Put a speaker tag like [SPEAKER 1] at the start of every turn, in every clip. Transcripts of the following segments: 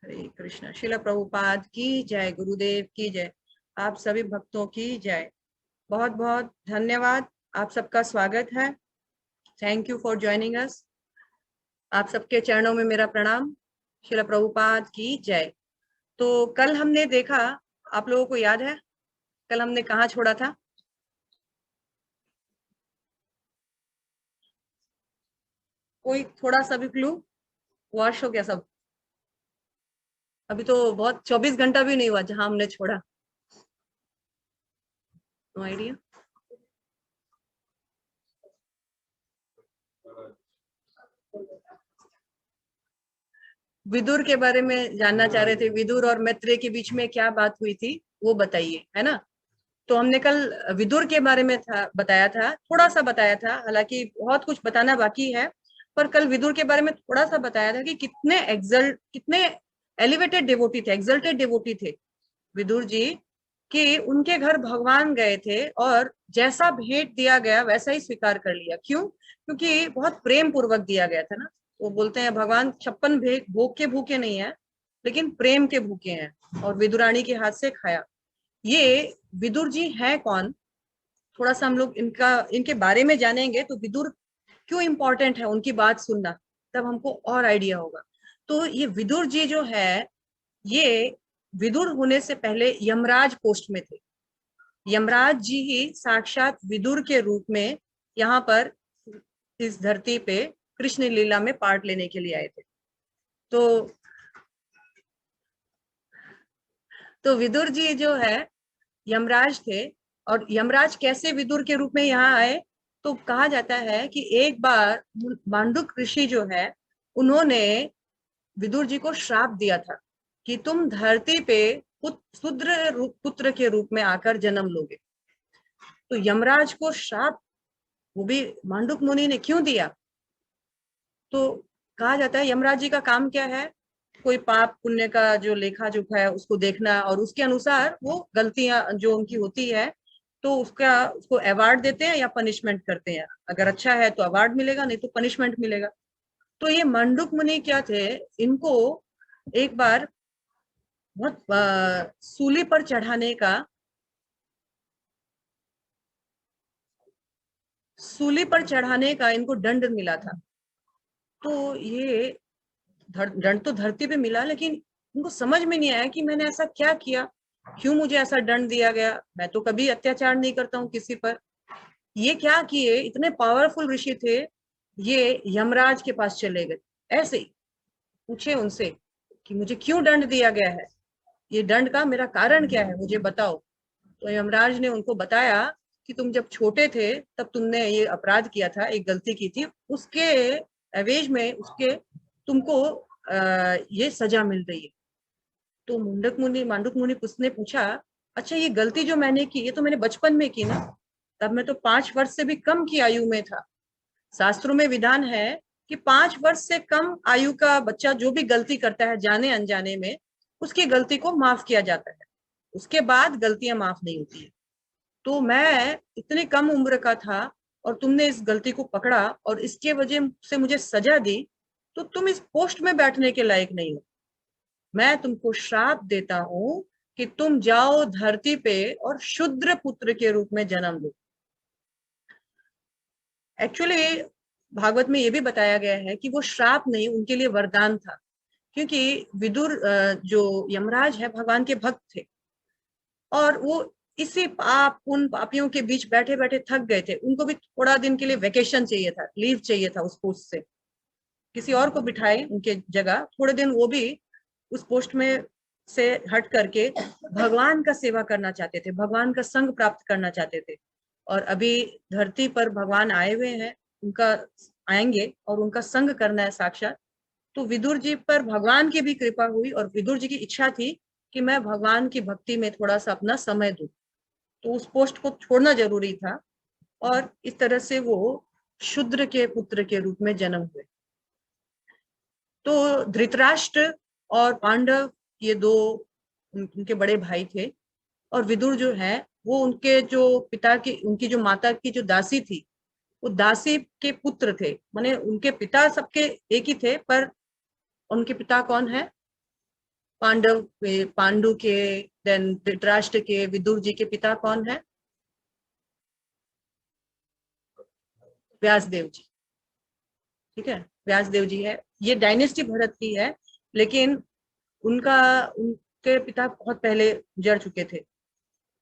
[SPEAKER 1] हरे कृष्णा। शिला प्रभुपाद की जय, गुरुदेव की जय, आप सभी भक्तों की जय। बहुत बहुत धन्यवाद, आप सबका स्वागत है। Thank you for joining us. आप सबके चरणों में मेरा प्रणाम। शिला प्रभुपाद की जय। तो कल हमने देखा, आप लोगों को याद है कल हमने कहाँ छोड़ा था? कोई थोड़ा सा भी क्लू? वॉश हो गया सब? अभी तो बहुत 24 घंटा भी नहीं हुआ जहां हमने छोड़ा। No idea. विदुर के बारे में जानना चाह रहे थे, विदुर और मैत्रेय के बीच में क्या बात हुई थी वो बताइए, है ना? तो हमने कल विदुर के बारे में बताया था, थोड़ा सा बताया था, हालांकि बहुत कुछ बताना बाकी है। पर कल विदुर के बारे में थोड़ा सा बताया था कि कितने एलिवेटेड डिवोटी थे, एक्सल्टेड डिवोटी थे विदुर जी, कि उनके घर भगवान गए थे और जैसा भेंट दिया गया वैसा ही स्वीकार कर लिया। क्यों? क्योंकि बहुत प्रेम पूर्वक दिया गया था ना। वो बोलते हैं भगवान 56 भोग के भूखे नहीं है, लेकिन प्रेम के भूखे हैं, और विदुरानी के हाथ से खाया। ये विदुर जी हैं कौन? थोड़ा सा हम लोग इनके बारे में जानेंगे तो विदुर क्यों इंपॉर्टेंट है, उनकी बात सुनना, तब हमको और आइडिया होगा। तो ये विदुर जी जो है, ये विदुर होने से पहले यमराज पोस्ट में थे। यमराज जी ही साक्षात विदुर के रूप में यहाँ पर इस धरती पे कृष्ण लीला में पार्ट लेने के लिए आए थे। तो विदुर जी जो है यमराज थे। और यमराज कैसे विदुर के रूप में यहाँ आए? तो कहा जाता है कि एक बार मांडुक ऋषि जो है, उन्होंने विदुर जी को श्राप दिया था कि तुम धरती पे शूद्र पुत्र के रूप में आकर जन्म लोगे। तो यमराज को श्राप, वो भी मांडुक मुनि ने क्यों दिया? तो कहा जाता है यमराज जी का काम क्या है? कोई पाप पुण्य का जो लेखा जोखा है उसको देखना, और उसके अनुसार वो गलतियां जो उनकी होती है तो उसको अवार्ड देते हैं या पनिशमेंट करते हैं। अगर अच्छा है तो अवार्ड मिलेगा, नहीं तो पनिशमेंट मिलेगा। तो ये मंडूक मुनि क्या थे, इनको एक बार बहुत सूली पर चढ़ाने का, इनको दंड मिला था। तो ये दंड तो धरती पे मिला, लेकिन उनको समझ में नहीं आया कि मैंने ऐसा क्या किया, क्यों मुझे ऐसा दंड दिया गया। मैं तो कभी अत्याचार नहीं करता हूँ किसी पर। ये क्या किए, इतने पावरफुल ऋषि थे, ये यमराज के पास चले गए। ऐसे ही पूछे उनसे कि मुझे क्यों दंड दिया गया है, ये दंड का मेरा कारण क्या है, मुझे बताओ। तो यमराज ने उनको बताया कि तुम जब छोटे थे तब तुमने ये अपराध किया था, एक गलती की थी, उसके एवेज में उसके तुमको ये सजा मिल रही है। तो मांडुक मुनि उसने पूछा, अच्छा ये गलती जो मैंने की ये तो मैंने बचपन में की ना, तब मैं तो 5 वर्ष से भी कम की आयु में था। शास्त्रों में विधान है कि 5 वर्ष से कम आयु का बच्चा जो भी गलती करता है जाने अनजाने में, उसकी गलती को माफ किया जाता है, उसके बाद गलतियां माफ नहीं होती है। तो मैं इतनी कम उम्र का था और तुमने इस गलती को पकड़ा और इसके वजह से मुझे सजा दी, तो तुम इस पोस्ट में बैठने के लायक नहीं हो। मैं तुमको श्राप देता हूं कि तुम जाओ धरती पे और शूद्र पुत्र के रूप में जन्म लो। एक्चुअली भागवत में ये भी बताया गया है कि वो श्राप नहीं, उनके लिए वरदान था। क्योंकि विदुर जो यमराज है भगवान के भक्त थे, और वो इसी पाप उन पापियों के बीच बैठे बैठे थक गए थे। उनको भी थोड़ा दिन के लिए वेकेशन चाहिए था, लीव चाहिए था उस पोस्ट से। किसी और को बिठाए उनके जगह, थोड़े दिन वो भी उस पोस्ट में से हट करके भगवान का सेवा करना चाहते थे, भगवान का संग प्राप्त करना चाहते थे। और अभी धरती पर भगवान आए हुए हैं, उनका आएंगे और उनका संग करना है साक्षात। तो विदुर जी पर भगवान की भी कृपा हुई, और विदुर जी की इच्छा थी कि मैं भगवान की भक्ति में थोड़ा सा अपना समय दूं, तो उस पोस्ट को छोड़ना जरूरी था। और इस तरह से वो शूद्र के पुत्र के रूप में जन्म हुए। तो धृतराष्ट्र और पांडव, ये दो उनके बड़े भाई थे। और विदुर जो है वो उनके जो पिता की, उनकी जो माता की जो दासी थी, वो दासी के पुत्र थे। माने उनके पिता सबके एक ही थे, पर उनके पिता कौन है? पांडु के, देन धृतराष्ट्र के, विदुर जी के पिता कौन है? व्यासदेव जी। ठीक है, व्यासदेव जी है। ये डायनेस्टी भरत की है, लेकिन उनके पिता बहुत पहले गुजर चुके थे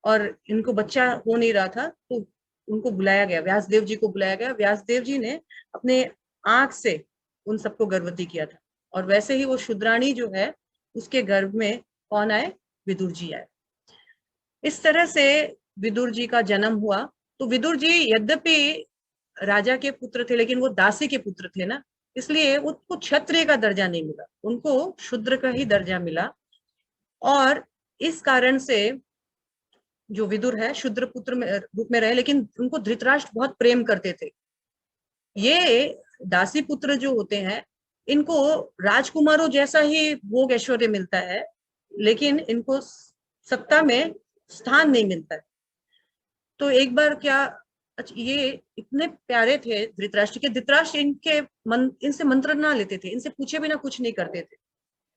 [SPEAKER 1] और इनको बच्चा हो नहीं रहा था, तो उनको बुलाया गया, व्यासदेव जी को बुलाया गया। व्यासदेव जी ने अपने आंख से उन सबको गर्भवती किया था, और वैसे ही वो शुद्राणी जो है उसके गर्भ में कौन आए? विदुर जी आए। इस तरह से विदुर जी का जन्म हुआ। तो विदुर जी यद्यपि राजा के पुत्र थे, लेकिन वो दासी के पुत्र थे ना, इसलिए उनको क्षत्रिय का दर्जा नहीं मिला, उनको शूद्र का ही दर्जा मिला। और इस कारण से जो विदुर है शूद्र पुत्र में रूप में रहे, लेकिन उनको धृतराष्ट्र बहुत प्रेम करते थे। ये दासी पुत्र जो होते हैं, इनको राजकुमारों जैसा ही भोग ऐश्वर्य मिलता है, लेकिन इनको सत्ता में स्थान नहीं मिलता है। तो एक बार क्या, अच्छा ये इतने प्यारे थे धृतराष्ट्र के, धृतराष्ट्र इनसे मंत्रणा लेते थे, इनसे पूछे बिना कुछ नहीं करते थे।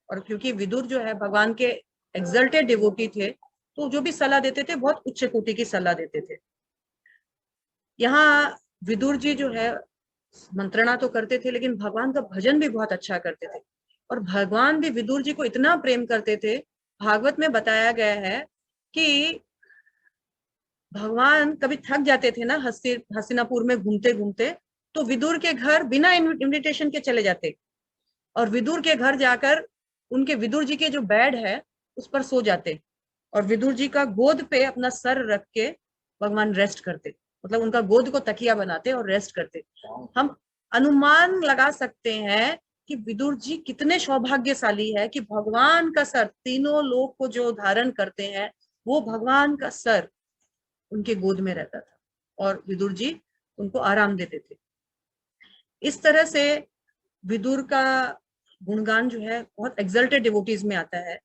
[SPEAKER 1] और क्योंकि विदुर जो है भगवान के एक्सल्टेड डिवोटी थे, तो जो भी सलाह देते थे बहुत उच्च कोटि की सलाह देते थे। यहाँ विदुर जी जो है मंत्रणा तो करते थे, लेकिन भगवान का भजन भी बहुत अच्छा करते थे। और भगवान भी विदुर जी को इतना प्रेम करते थे, भागवत में बताया गया है कि भगवान कभी थक जाते थे ना हस्तिनापुर में घूमते घूमते, तो विदुर के घर बिना इनविटेशन के चले जाते, और विदुर के घर जाकर उनके विदुर जी के जो बेड है उस पर सो जाते, और विदुर जी का गोद पे अपना सर रख के भगवान रेस्ट करते, मतलब उनका गोद को तकिया बनाते और रेस्ट करते। हम अनुमान लगा सकते हैं कि विदुर जी कितने सौभाग्यशाली है कि भगवान का सर, तीनों लोक को जो धारण करते हैं, वो भगवान का सर उनके गोद में रहता था और विदुर जी उनको आराम देते थे। इस तरह से विदुर का गुणगान जो है बहुत एक्सल्टेड डिवोटीज में आता है।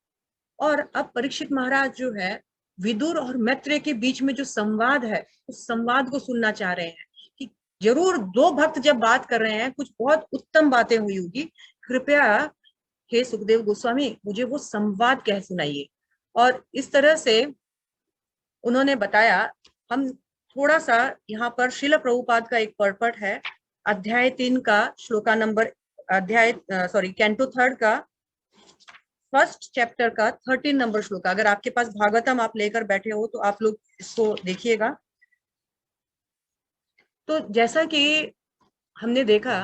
[SPEAKER 1] और अब परीक्षित महाराज जो है विदुर और मैत्रेय के बीच में जो संवाद है, उस संवाद को सुनना चाह रहे हैं कि जरूर दो भक्त जब बात कर रहे हैं कुछ बहुत उत्तम बातें हुई होगी, कृपया हे सुखदेव गोस्वामी मुझे वो संवाद कह सुनाइए। और इस तरह से उन्होंने बताया। हम थोड़ा सा यहाँ पर श्रील प्रभुपाद का एक पर्पट है, अध्याय 3 का श्लोका नंबर, कैंटो 3 का फर्स्ट चैप्टर का 13 नंबर श्लोक। अगर आपके पास भागवतम आप लेकर बैठे हो तो आप लोग इसको देखिएगा। तो जैसा कि हमने देखा,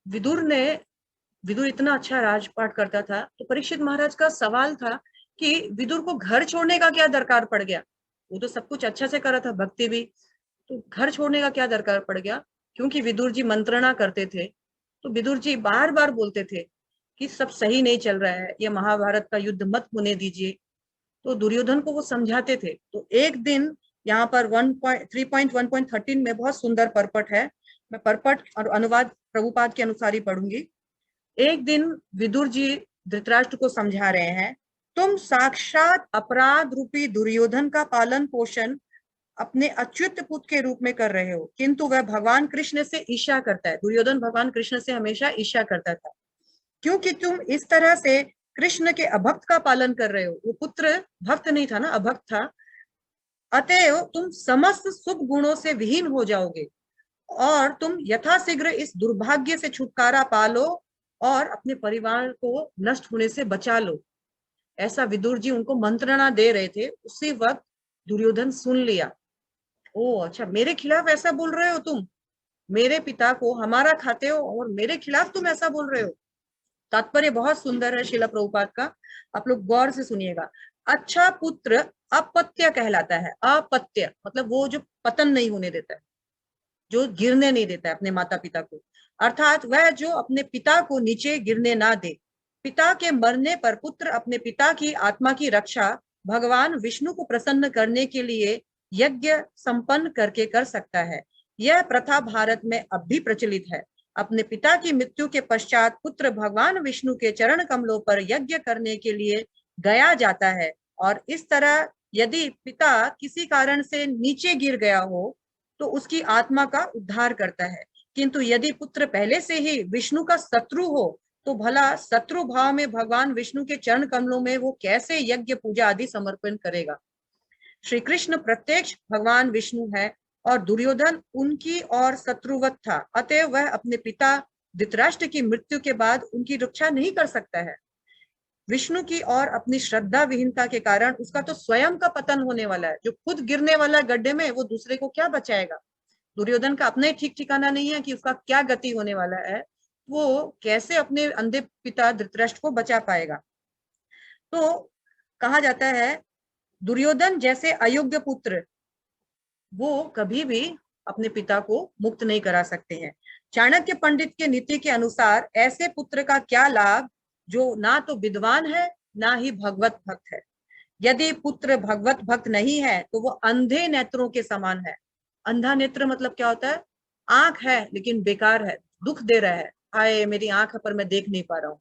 [SPEAKER 1] विदुर इतना अच्छा राजपाट करता था, तो परीक्षित महाराज का सवाल था कि विदुर को घर छोड़ने का क्या दरकार पड़ गया? वो तो सब कुछ अच्छा से कर रहा था, भक्ति भी, तो घर छोड़ने का क्या दरकार पड़ गया? क्योंकि विदुर जी मंत्रणा करते थे, तो विदुर जी बार बार बोलते थे कि सब सही नहीं चल रहा है, ये महाभारत का युद्ध मत होने दीजिए। तो दुर्योधन को वो समझाते थे। तो एक दिन यहाँ पर 3.1.13 में बहुत सुंदर पर्पट है, मैं पर्पट और अनुवाद प्रभुपाद के अनुसार ही पढ़ूंगी। एक दिन विदुर जी धृतराष्ट्र को समझा रहे हैं, तुम साक्षात अपराध रूपी दुर्योधन का पालन पोषण अपने अच्युत पुत्र के रूप में कर रहे हो, किंतु वह भगवान कृष्ण से ईर्ष्या करता है। दुर्योधन भगवान कृष्ण से हमेशा ईर्ष्या करता था, क्योंकि तुम इस तरह से कृष्ण के अभक्त का पालन कर रहे हो। वो पुत्र भक्त नहीं था ना, अभक्त था। अतएव तुम समस्त शुभ गुणों से विहीन हो जाओगे और तुम यथाशीघ्र इस दुर्भाग्य से छुटकारा पालो और अपने परिवार को नष्ट होने से बचा लो। ऐसा विदुर जी उनको मंत्रणा दे रहे थे। उसी वक्त दुर्योधन सुन लिया, ओ अच्छा मेरे खिलाफ ऐसा बोल रहे हो तुम, मेरे पिता को हमारा खाते हो और मेरे खिलाफ तुम ऐसा बोल रहे हो। तात्पर्य बहुत सुंदर है शिला प्रभुपाद का, आप लोग गौर से सुनिएगा। अच्छा पुत्र अपत्य कहलाता है। अपत्य मतलब वो जो पतन नहीं होने देता है, जो गिरने नहीं देता है अपने माता पिता को, अर्थात वह जो अपने पिता को नीचे गिरने ना दे। पिता के मरने पर पुत्र अपने पिता की आत्मा की रक्षा भगवान विष्णु को प्रसन्न करने के लिए यज्ञ संपन्न करके कर सकता है। यह प्रथा भारत में अब भी प्रचलित है। अपने पिता की मृत्यु के पश्चात पुत्र भगवान विष्णु के चरण कमलों पर यज्ञ करने के लिए गया जाता है, और इस तरह यदि पिता किसी कारण से नीचे गिर गया हो तो उसकी आत्मा का उद्धार करता है। किंतु यदि पुत्र पहले से ही विष्णु का शत्रु हो तो भला शत्रु भाव में भगवान विष्णु के चरण कमलों में वो कैसे यज्ञ पूजा आदि समर्पण करेगा। श्री कृष्ण प्रत्यक्ष भगवान विष्णु है और दुर्योधन उनकी और शत्रुवत था, अतएव वह अपने पिता धृतराष्ट्र की मृत्यु के बाद उनकी रक्षा नहीं कर सकता है। विष्णु की और अपनी श्रद्धा विहीनता के कारण उसका तो स्वयं का पतन होने वाला है। जो खुद गिरने वाला गड्ढे में, वो दूसरे को क्या बचाएगा। दुर्योधन का अपने ठीक ठिकाना नहीं है कि उसका क्या गति होने वाला है, वो कैसे अपने अंधे पिता धृतराष्ट्र को बचा पाएगा। तो कहा जाता है दुर्योधन जैसे अयोग्य पुत्र वो कभी भी अपने पिता को मुक्त नहीं करा सकते हैं। चाणक्य पंडित के नीति के अनुसार ऐसे पुत्र का क्या लाभ जो ना तो विद्वान है ना ही भगवत भक्त है। यदि पुत्र भगवत भक्त नहीं है तो वो अंधे नेत्रों के समान है। अंधा नेत्र मतलब क्या होता है, आंख है लेकिन बेकार है, दुख दे रहा है, आए मेरी आंख है पर मैं देख नहीं पा रहा हूं।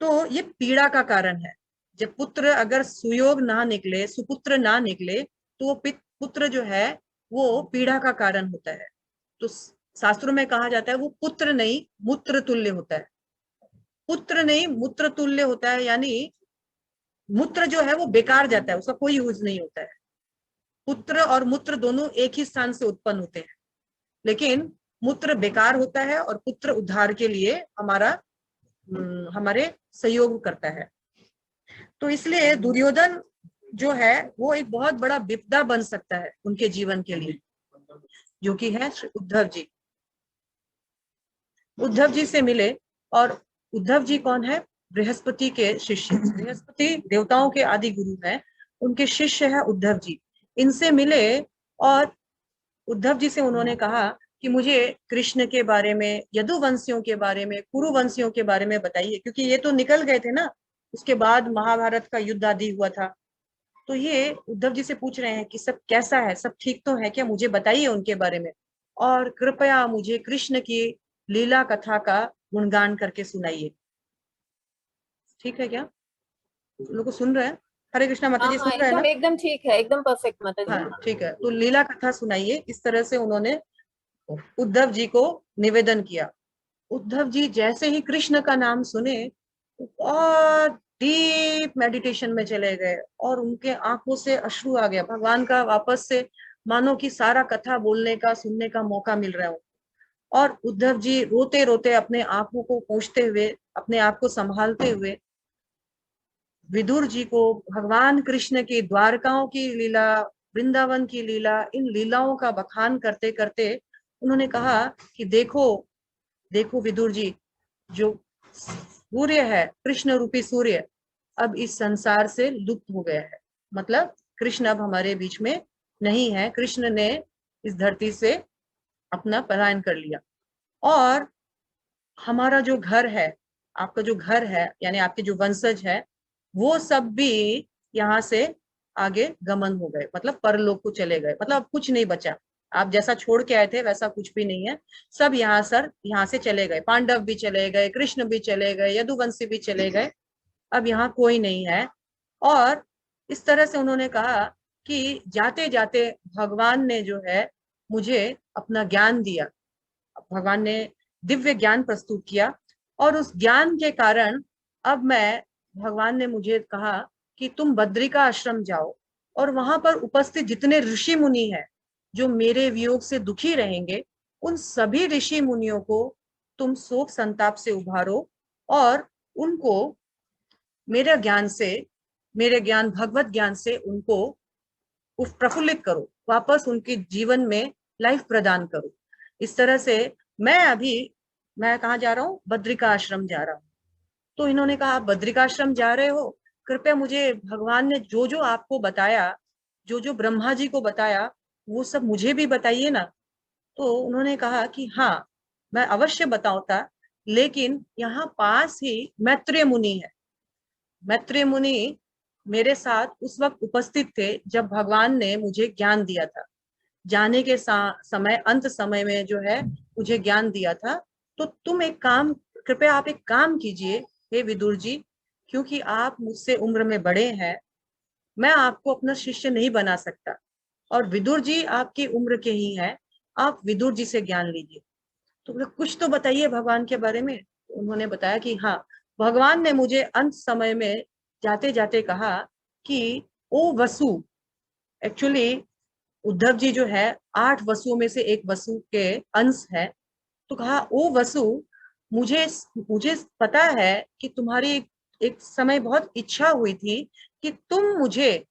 [SPEAKER 1] तो ये पीड़ा का कारण है। जब पुत्र अगर सुयोग ना निकले, सुपुत्र ना निकले, तो वो पुत्र जो है वो पीड़ा का कारण होता है। तो शास्त्रों में कहा जाता है वो पुत्र नहीं मूत्र तुल्य होता है। पुत्र नहीं मूत्र तुल्य होता है, यानी मूत्र जो है वो बेकार जाता है, उसका कोई यूज नहीं होता है। पुत्र और मूत्र दोनों एक ही स्थान से उत्पन्न होते हैं, लेकिन मूत्र बेकार होता है और पुत्र उद्धार के लिए हमारे सहयोग करता है। तो इसलिए दुर्योधन जो है वो एक बहुत बड़ा विपदा बन सकता है उनके जीवन के लिए, जो कि है उद्धव जी। उद्धव जी से मिले, और उद्धव जी कौन है, बृहस्पति के शिष्य। बृहस्पति देवताओं के आदि गुरु हैं, उनके शिष्य है उद्धव जी। इनसे मिले और उद्धव जी से उन्होंने कहा कि मुझे कृष्ण के बारे में, यदुवंशियों के बारे में, कुरुवंशियों के बारे में बताइए, क्योंकि ये तो निकल गए थे ना, उसके बाद महाभारत का युद्ध आदि हुआ था। तो ये उद्धव जी से पूछ रहे हैं कि सब कैसा है, सब ठीक तो है क्या, मुझे बताइए उनके बारे में, और कृपया मुझे कृष्ण की लीला कथा का गुणगान करके सुनाइए। ठीक है क्या, लोग सुन रहे हैं? हरे कृष्णा माता जी,
[SPEAKER 2] हाँ,
[SPEAKER 1] सुन रहे हैं ना?
[SPEAKER 2] एकदम ठीक है, एकदम परफेक्ट माता जी।
[SPEAKER 1] हाँ ठीक है, तो लीला कथा सुनाइए, इस तरह से उन्होंने उद्धव जी को निवेदन किया। उद्धव जी जैसे ही कृष्ण का नाम सुने और डीप मेडिटेशन में चले गए, और उनके आंखों से अश्रु आ गया। भगवान का वापस से मानो कि सारा कथा बोलने का, सुनने का मौका मिल रहा है। और उद्धव जी रोते रोते अपने आंखों को पोंछते हुए, अपने आप को संभालते हुए विदुर जी को भगवान कृष्ण की द्वारकाओं की लीला, वृंदावन की लीला, इन लीलाओं का बखान करते करते उन्होंने कहा कि देखो देखो विदुर जी, जो सूर्य है, कृष्ण रूपी सूर्य, अब इस संसार से लुप्त हो गया है। मतलब कृष्ण अब हमारे बीच में नहीं है, कृष्ण ने इस धरती से अपना पलायन कर लिया। और हमारा जो घर है, आपका जो घर है, यानी आपके जो वंशज है, वो सब भी यहाँ से आगे गमन हो गए, मतलब परलोक को चले गए। मतलब अब कुछ नहीं बचा, आप जैसा छोड़ के आए थे वैसा कुछ भी नहीं है। सब यहाँ से चले गए, पांडव भी चले गए, कृष्ण भी चले गए, यदुवंशी भी चले गए, अब यहाँ कोई नहीं है। और इस तरह से उन्होंने कहा कि जाते जाते भगवान ने जो है मुझे अपना ज्ञान दिया, भगवान ने दिव्य ज्ञान प्रस्तुत किया, और उस ज्ञान के कारण अब मैं, भगवान ने मुझे कहा कि तुम बद्रिका आश्रम जाओ, और वहां पर उपस्थित जितने ऋषि मुनि हैं जो मेरे वियोग से दुखी रहेंगे, उन सभी ऋषि मुनियों को तुम शोक संताप से उभारो, और उनको मेरे ज्ञान से, मेरे ज्ञान भगवत ज्ञान से उनको प्रफुल्लित करो, वापस उनके जीवन में लाइफ प्रदान करो। इस तरह से मैं कहाँ जा रहा हूँ, बद्रिका आश्रम जा रहा हूँ। तो इन्होंने कहा आप बद्रिका आश्रम जा रहे हो, कृपया मुझे भगवान ने जो जो आपको बताया, जो जो ब्रह्मा जी को बताया, वो सब मुझे भी बताइए ना। तो उन्होंने कहा कि हाँ, मैं अवश्य बताऊंगा, लेकिन यहाँ पास ही मैत्रेय मुनि है। मैत्रेय मुनि मेरे साथ उस वक्त उपस्थित थे जब भगवान ने मुझे ज्ञान दिया था, जाने के समय, अंत समय में जो है मुझे ज्ञान दिया था। तो तुम एक काम, कृपया आप एक काम कीजिए हे विदुर जी, क्योंकि आप मुझसे उम्र में बड़े हैं, मैं आपको अपना शिष्य नहीं बना सकता, और विदुर जी आपकी उम्र के ही हैं, आप विदुर जी से ज्ञान लीजिए। तो बोले कुछ तो बताइए भगवान के बारे में। उन्होंने बताया कि हाँ, भगवान ने मुझे अंत समय में जाते जाते कहा कि ओ वसु, एक्चुअली उद्धव जी जो है 8 वसुओं में से एक वसु के अंश है। तो कहा ओ वसु, मुझे मुझे पता है कि तुम्हारी एक समय बहुत इच्छा हुई थी कि तुम मुझे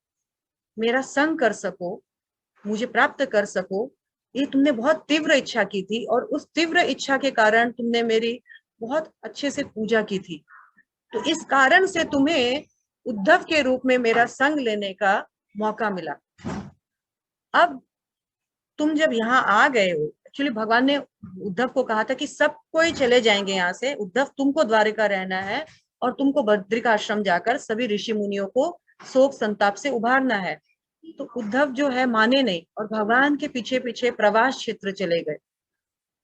[SPEAKER 1] मेरा संग कर सको, मुझे प्राप्त कर सको। ये तुमने बहुत तीव्र इच्छा की थी और उस तीव्र इच्छा के कारण तुमने मेरी बहुत अच्छे से पूजा की थी। तो इस कारण से तुम्हें उद्धव के रूप में मेरा संग लेने का मौका मिला। अब तुम जब यहाँ आ गए हो, एक्चुअली भगवान ने उद्धव को कहा था कि सब कोई चले जाएंगे यहाँ से, उद्धव तुमको द्वारिका रहना है और तुमको बद्रिका आश्रम जाकर सभी ऋषि मुनियों को शोक संताप से उभारना है। तो उद्धव जो है माने नहीं और भगवान के पीछे पीछे प्रवास क्षेत्र चले गए।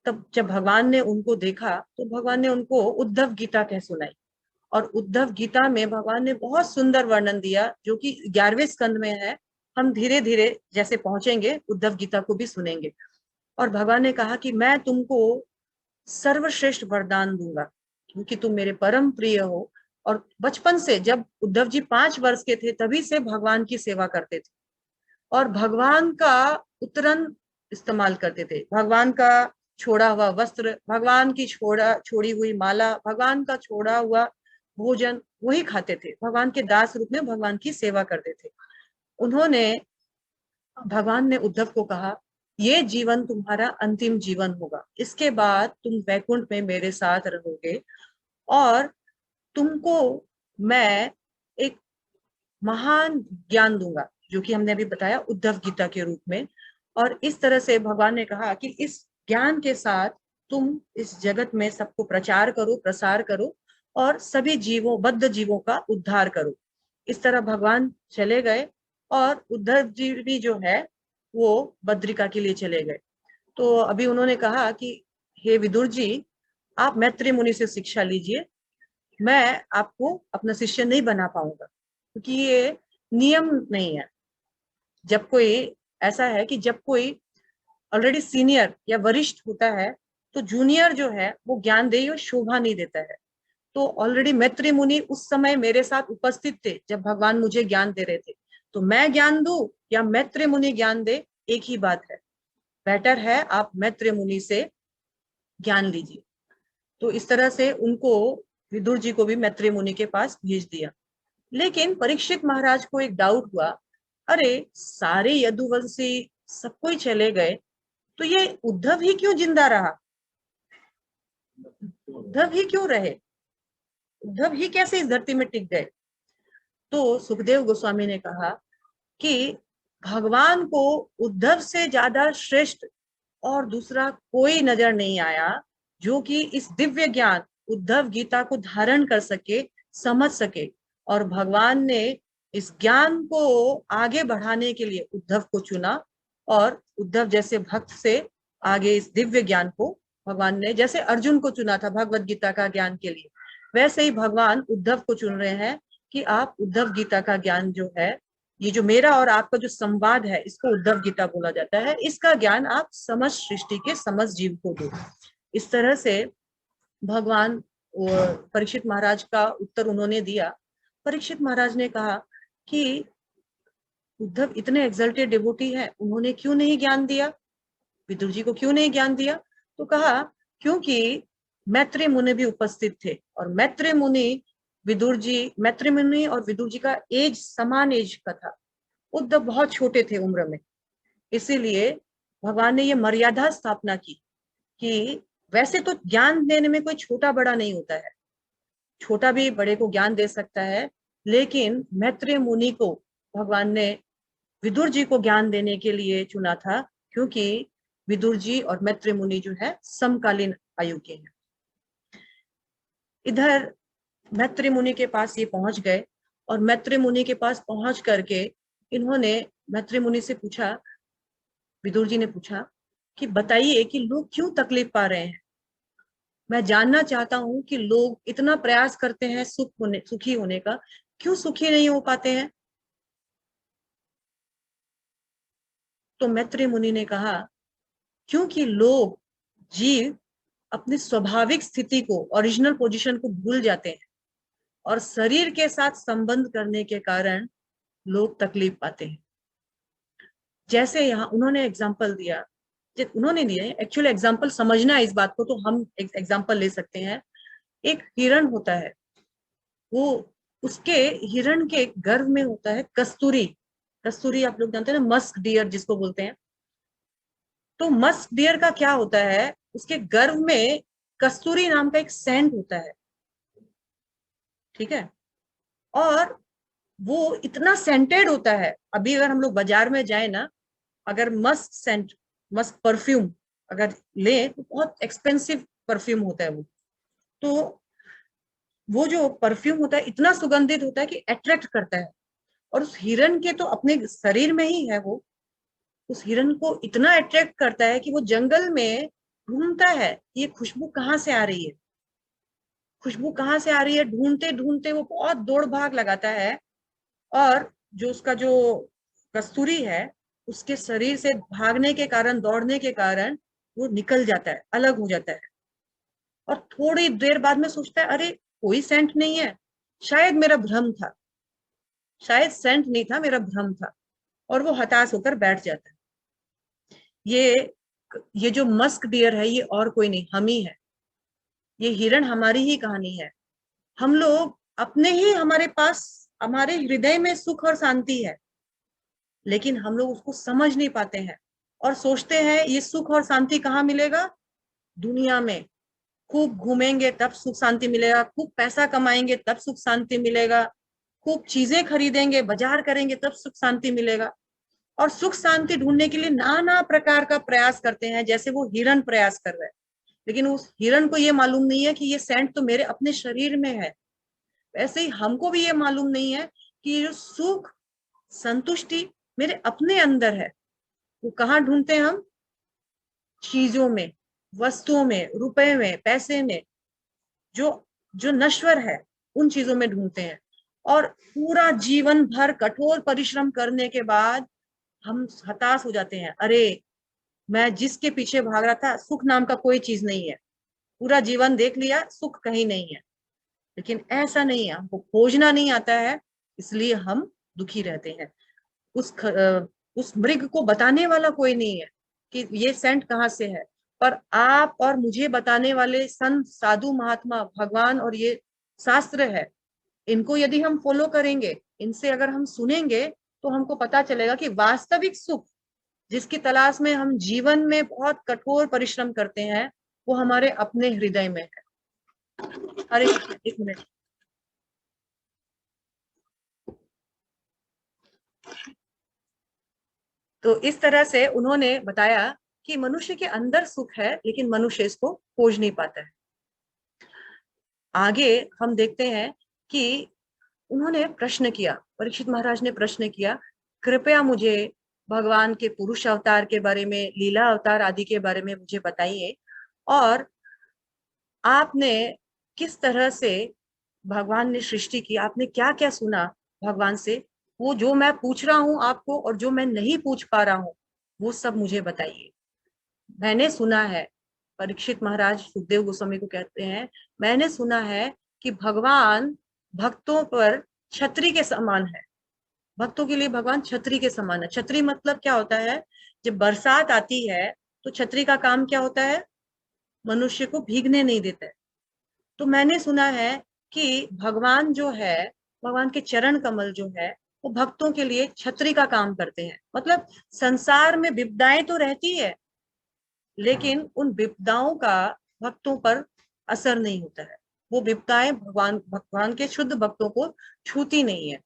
[SPEAKER 1] तब जब भगवान ने उनको देखा तो भगवान ने उनको उद्धव गीता कह सुनाई और उद्धव गीता में भगवान ने बहुत सुंदर वर्णन दिया जो कि 11वें स्कंद में है। हम धीरे धीरे जैसे पहुंचेंगे उद्धव गीता को भी सुनेंगे। और भगवान ने कहा कि मैं तुमको सर्वश्रेष्ठ वरदान दूंगा क्योंकि तुम मेरे परम प्रिय हो। और बचपन से जब उद्धव जी 5 वर्ष के थे तभी से भगवान की सेवा करते थे और भगवान का उत्तरन इस्तेमाल करते थे, भगवान का छोड़ा हुआ वस्त्र, भगवान की छोड़ी हुई माला, भगवान का छोड़ा हुआ भोजन वही खाते थे। भगवान के दास रूप में भगवान की सेवा करते थे। उन्होंने भगवान ने उद्धव को कहा ये जीवन तुम्हारा अंतिम जीवन होगा, इसके बाद तुम वैकुंठ में मेरे साथ रहोगे और तुमको मैं एक महान ज्ञान दूंगा जो कि हमने अभी बताया उद्धव गीता के रूप में। और इस तरह से भगवान ने कहा कि इस ज्ञान के साथ तुम इस जगत में सबको प्रचार करो, प्रसार करो और सभी जीवों, बद्ध जीवों का उद्धार करो। इस तरह भगवान चले गए और उद्धव जी भी जो है वो बद्रिका के लिए चले गए। तो अभी उन्होंने कहा कि हे विदुर जी, आप मैत्री मुनि से शिक्षा लीजिए, मैं आपको अपना शिष्य नहीं बना पाऊंगा क्योंकि ये नियम नहीं है। जब कोई ऐसा है कि जब कोई ऑलरेडी सीनियर या वरिष्ठ होता है तो जूनियर जो है वो ज्ञान दे शोभा नहीं देता है। तो ऑलरेडी मैत्री मुनि उस समय मेरे साथ उपस्थित थे जब भगवान मुझे ज्ञान दे रहे थे। तो मैं ज्ञान दूं या मैत्री मुनि ज्ञान दे, एक ही बात है। बेटर है आप मैत्री मुनि से ज्ञान लीजिए। तो इस तरह से उनको, विदुर जी को भी मैत्री मुनि के पास भेज दिया। लेकिन परीक्षित महाराज को एक डाउट हुआ, अरे सारे यदुवंशी सब कोई चले गए तो ये उद्धव ही क्यों जिंदा रहा, उद्धव ही क्यों रहे, उद्धव ही कैसे इस धरती में टिक गए। तो सुखदेव गोस्वामी ने कहा कि भगवान को उद्धव से ज्यादा श्रेष्ठ और दूसरा कोई नजर नहीं आया जो कि इस दिव्य ज्ञान उद्धव गीता को धारण कर सके, समझ सके। और भगवान ने इस ज्ञान को आगे बढ़ाने के लिए उद्धव को चुना और उद्धव जैसे भक्त से आगे इस दिव्य ज्ञान को भगवान ने, जैसे अर्जुन को चुना था भगवत गीता का ज्ञान के लिए, वैसे ही भगवान उद्धव को चुन रहे हैं कि आप उद्धव गीता का ज्ञान जो है, ये जो मेरा और आपका जो संवाद है इसको उद्धव गीता बोला जाता है, इसका ज्ञान आप समझ सृष्टि के समझ जीव को दो। इस तरह से भगवान परीक्षित महाराज का उत्तर उन्होंने दिया। परीक्षित महाराज ने कहा कि उद्धव इतने एक्सल्टेड डिवोटी है, उन्होंने क्यों नहीं ज्ञान दिया, विदुर जी को क्यों नहीं ज्ञान दिया। तो कहा क्योंकि मैत्री मुनि भी उपस्थित थे और मैत्री मुनि, विदुर जी, मैत्री मुनि और विदुर जी का एज समान एज का था। उद्धव बहुत छोटे थे उम्र में, इसीलिए भगवान ने ये मर्यादा स्थापना की कि वैसे तो ज्ञान देने में कोई छोटा बड़ा नहीं होता है, छोटा भी बड़े को ज्ञान दे सकता है, लेकिन मैत्री मुनि को भगवान ने विदुर जी को ज्ञान देने के लिए चुना था क्योंकि विदुर जी और मैत्री मुनि जो है समकालीन आयु के हैं। इधर मैत्री मुनि के पास ये पहुंच गए और मैत्री मुनि के पास पहुंच करके इन्होंने मैत्री मुनि से पूछा, विदुर जी ने पूछा कि बताइए कि लोग क्यों तकलीफ पा रहे हैं, मैं जानना चाहता हूं कि लोग इतना प्रयास करते हैं सुखी होने का, क्यों सुखी नहीं हो पाते हैं। तो मैत्री मुनि ने कहा क्योंकि लोग, जीव अपनी स्वाभाविक स्थिति को, ओरिजिनल पोजीशन को भूल जाते हैं और शरीर के साथ संबंध करने के कारण लोग तकलीफ पाते हैं। जैसे यहाँ उन्होंने एग्जाम्पल दिया, उन्होंने दिए एक्चुअल एग्जाम्पल, समझना है इस बात को तो हम एक एग्जाम्पल ले सकते हैं। एक हिरण होता है, वो उसके हिरण के गर्भ में होता है कस्तूरी। कस्तूरी आप लोग जानते हैं ना, मस्क डियर जिसको बोलते हैं। तो मस्क डियर का क्या होता है, उसके गर्भ में कस्तूरी नाम का एक सेंट होता है, ठीक है। और वो इतना सेंटेड होता है, अभी अगर हम लोग बाजार में जाए ना, अगर मस्क सेंट, मस्क परफ्यूम अगर ले तो बहुत एक्सपेंसिव परफ्यूम होता है वो। तो वो जो परफ्यूम होता है इतना सुगंधित होता है कि अट्रैक्ट करता है। और उस हिरण के तो अपने शरीर में ही है वो, उस हिरण को इतना अट्रैक्ट करता है कि वो जंगल में ढूंढता है ये खुशबू कहाँ से आ रही है, खुशबू कहाँ से आ रही है, ढूंढते ढूंढते वो बहुत दौड़ भाग लगाता है। और जो उसका जो कस्तूरी है, उसके शरीर से भागने के कारण, दौड़ने के कारण वो निकल जाता है, अलग हो जाता है। और थोड़ी देर बाद में सोचता है अरे कोई सेंट नहीं है, शायद मेरा भ्रम था, शायद सेंट नहीं था, मेरा भ्रम था। और वो हताश होकर बैठ जाता है। ये ये जो मस्क डियर है ये और कोई नहीं, हम ही है। ये हिरण हमारी ही कहानी है। हम लोग अपने ही, हमारे पास, हमारे हृदय में सुख और शांति है, लेकिन हम लोग उसको समझ नहीं पाते हैं और सोचते हैं ये सुख और शांति कहाँ मिलेगा, दुनिया में। खूब घूमेंगे तब सुख शांति मिलेगा, खूब पैसा कमाएंगे तब सुख शांति मिलेगा, खूब चीजें खरीदेंगे, बाजार करेंगे तब सुख शांति मिलेगा। और सुख शांति ढूंढने के लिए नाना प्रकार का प्रयास करते हैं, जैसे वो हिरण प्रयास कर रहा है। लेकिन उस हिरण को ये मालूम नहीं है कि ये सेंट तो मेरे अपने शरीर में है। वैसे ही हमको भी ये मालूम नहीं है कि ये जो सुख संतुष्टि मेरे अपने अंदर है। वो कहाँ ढूंढते हैं हम, चीजों में, वस्तुओं में, रुपए में, पैसे में, जो जो नश्वर है उन चीजों में ढूंढते हैं। और पूरा जीवन भर कठोर परिश्रम करने के बाद हम हताश हो जाते हैं, अरे मैं जिसके पीछे भाग रहा था, सुख नाम का कोई चीज नहीं है, पूरा जीवन देख लिया, सुख कहीं नहीं है। लेकिन ऐसा नहीं है, हमको खोजना नहीं आता है, इसलिए हम दुखी रहते हैं। उस मृग को बताने वाला कोई नहीं है कि ये सेंट कहाँ से है, पर आप और मुझे बताने वाले संत, साधु, महात्मा, भगवान और ये शास्त्र है, इनको यदि हम फॉलो करेंगे, इनसे अगर हम सुनेंगे, तो हमको पता चलेगा कि वास्तविक सुख जिसकी तलाश में हम जीवन में बहुत कठोर परिश्रम करते हैं, वो हमारे अपने हृदय में है। अरे एक मिनट, तो इस तरह से उन्होंने बताया कि मनुष्य के अंदर सुख है, लेकिन मनुष्य इसको खोज नहीं पाता है। आगे हम देखते हैं कि उन्होंने प्रश्न किया, परीक्षित महाराज ने प्रश्न किया, कृपया मुझे भगवान के पुरुष अवतार के बारे में, लीला अवतार आदि के बारे में मुझे बताइए, और आपने किस तरह से भगवान ने सृष्टि की, आपने क्या क्या सुना भगवान से, वो जो मैं पूछ रहा हूँ आपको और जो मैं नहीं पूछ पा रहा हूँ वो सब मुझे बताइए। मैंने सुना है, परीक्षित महाराज सुखदेव गोस्वामी को कहते हैं, मैंने सुना है कि भगवान भक्तों पर छतरी के समान है। भक्तों के लिए भगवान छतरी के समान है। छतरी मतलब क्या होता है, जब बरसात आती है तो छतरी का काम क्या होता है, मनुष्य को भीगने नहीं देता है। तो मैंने सुना है कि भगवान जो है, भगवान के चरण कमल जो है, वो भक्तों के लिए छतरी का काम करते हैं। मतलब संसार में विपदाएं तो रहती है, लेकिन उन विपदाओं का भक्तों पर असर नहीं होता है। वो विपदाएं भगवान भगवान के शुद्ध भक्तों को छूती नहीं है।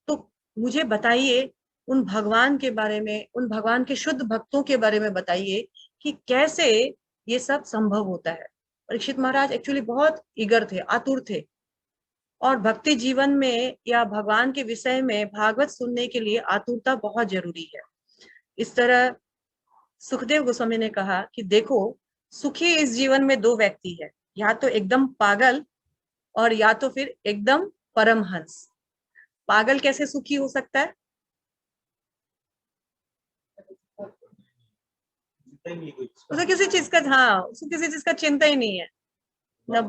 [SPEAKER 1] तो मुझे बताइए उन भगवान के बारे में, उन भगवान के शुद्ध भक्तों के बारे में बताइए कि कैसे ये सब संभव होता है। परीक्षित महाराज एक्चुअली बहुत ईगर थे, आतुर थे, और भक्ति जीवन में या भगवान के विषय में भागवत सुनने के लिए आतुरता बहुत जरूरी है। इस तरह सुखदेव गोस्वामी ने कहा कि देखो, सुखी इस जीवन में दो व्यक्ति है, या तो एकदम पागल और या तो फिर एकदम परमहंस। पागल कैसे सुखी हो सकता है? उसे किसी चीज का, हाँ उसे किसी चीज का चिंता ही नहीं है, न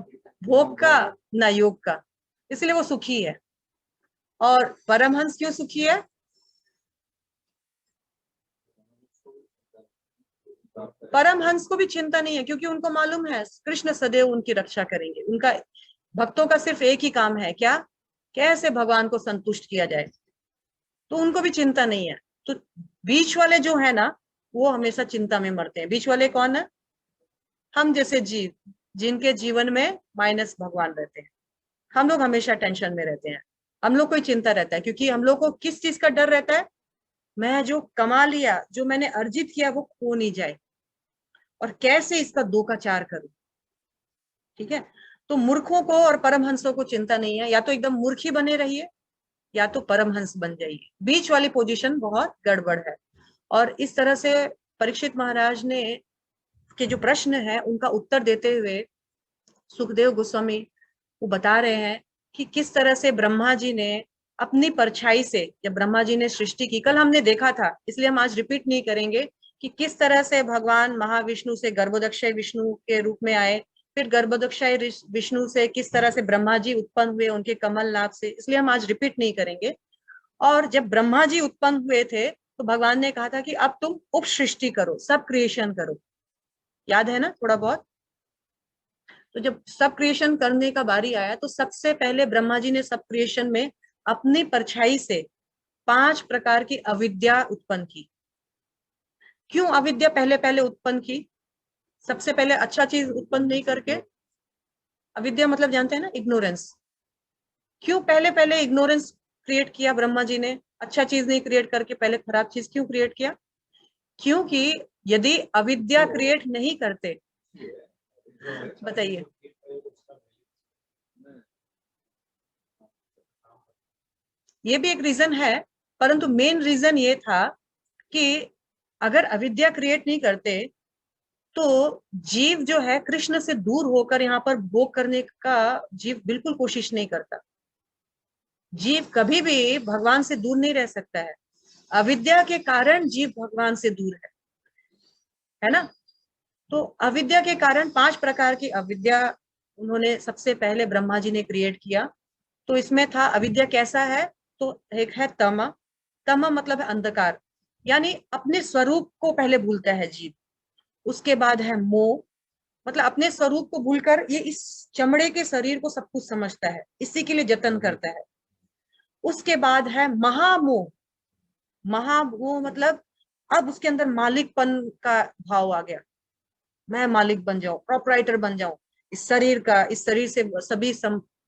[SPEAKER 1] भोग का न योग का, इसलिए वो सुखी है। और परमहंस क्यों सुखी है? परमहंस को भी चिंता नहीं है, क्योंकि उनको मालूम है कृष्ण सदैव उनकी रक्षा करेंगे। उनका भक्तों का सिर्फ एक ही काम है, क्या? कैसे भगवान को संतुष्ट किया जाए, तो उनको भी चिंता नहीं है। तो बीच वाले जो है ना, वो हमेशा चिंता में मरते हैं। बीच वाले कौन है? हम जैसे जीव, जिनके जीवन में माइनस भगवान रहते हैं। हम लोग हमेशा टेंशन में रहते हैं, हम लोग को चिंता रहता है, क्योंकि हम लोग को किस चीज का डर रहता है? मैं जो कमा लिया, जो मैंने अर्जित किया, वो खो नहीं जाए, और कैसे इसका दो का चार करूं। ठीक है, तो मूर्खों को और परमहंसों को चिंता नहीं है, या तो एकदम मूर्ख ही बने रहिए या तो परमहंस बन जाइए। बीच वाली पोजीशन बहुत गड़बड़ है। और इस तरह से परीक्षित महाराज ने के जो प्रश्न है उनका उत्तर देते हुए सुखदेव गोस्वामी वो बता रहे हैं कि किस तरह से ब्रह्मा जी ने अपनी परछाई से, जब ब्रह्मा जी ने सृष्टि की, कल हमने देखा था इसलिए हम आज रिपीट नहीं करेंगे, कि किस तरह से भगवान महाविष्णु से गर्भोदक्षय विष्णु के रूप में आए, फिर गर्भोदक्षय विष्णु से किस तरह से ब्रह्मा जी उत्पन्न हुए उनके कमल नाभ से, इसलिए हम आज रिपीट नहीं करेंगे। और जब ब्रह्मा जी उत्पन्न हुए थे तो भगवान ने कहा था कि अब तुम उप सृष्टि करो, सब क्रिएशन करो, याद है ना थोड़ा बहुत? तो जब सब क्रिएशन करने का बारी आया तो सबसे पहले ब्रह्मा जी ने सब क्रिएशन में अपनी परछाई से 5 प्रकार की अविद्या उत्पन्न की। क्यों अविद्या पहले पहले उत्पन्न की? सबसे पहले अच्छा चीज उत्पन्न नहीं करके, अविद्या मतलब जानते हैं ना, इग्नोरेंस। क्यों पहले पहले इग्नोरेंस क्रिएट किया ब्रह्मा जी ने? अच्छा चीज नहीं क्रिएट करके पहले खराब चीज क्यों क्रिएट किया? क्योंकि यदि अविद्या क्रिएट नहीं करते, बताइए, ये भी एक रीजन है, परंतु मेन रीजन ये था कि अगर अविद्या क्रिएट नहीं करते तो जीव जो है कृष्ण से दूर होकर यहाँ पर भोग करने का जीव बिल्कुल कोशिश नहीं करता। जीव कभी भी भगवान से दूर नहीं रह सकता है, अविद्या के कारण जीव भगवान से दूर है ना? तो अविद्या के कारण 5 प्रकार की अविद्या उन्होंने सबसे पहले ब्रह्मा जी ने क्रिएट किया। तो इसमें था अविद्या कैसा है? तो एक है तमा, तमा मतलब है अंधकार, यानी अपने स्वरूप को पहले भूलता है जीव। उसके बाद है मोह, मतलब अपने स्वरूप को भूलकर ये इस चमड़े के शरीर को सब कुछ समझता है, इसी के लिए जतन करता है। उसके बाद है महामोह, महामोह मतलब अब उसके अंदर मालिकपन का भाव आ गया, मैं मालिक बन जाऊं, प्रोपराइटर बन जाऊं इस शरीर का, इस शरीर से सभी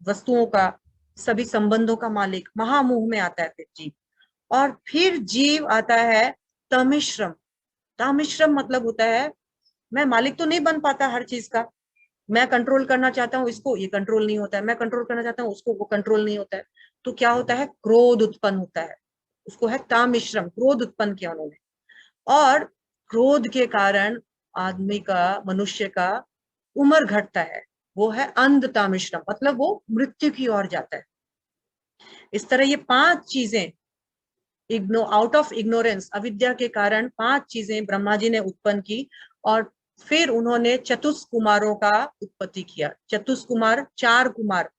[SPEAKER 1] वस्तुओं का, सभी संबंधों का मालिक। महामोह में आता है फिर जीव। और फिर जीव आता है तमिश्रम। तमिश्रम मतलब होता है मैं मालिक तो नहीं बन पाता हर चीज का, मैं कंट्रोल करना चाहता हूँ इसको, ये कंट्रोल नहीं होता है, मैं कंट्रोल करना चाहता हूँ उसको, वो कंट्रोल नहीं होता है। तो क्या होता है? क्रोध उत्पन्न होता है, उसको है तामिश्रम, क्रोध उत्पन्न किया उन्होंने। और क्रोध के कारण आदमी का, मनुष्य का उम्र घटता है, वो है अंधतामिश्रम, मतलब वो मृत्यु की ओर जाता है। इस तरह ये 5 चीजें आउट ऑफ इग्नोरेंस, अविद्या के कारण 5 चीजें ब्रह्मा जी ने उत्पन्न की। और फिर उन्होंने चतुष्कुमारों का उत्पत्ति किया। चतुष्कुमार 4 कुमार,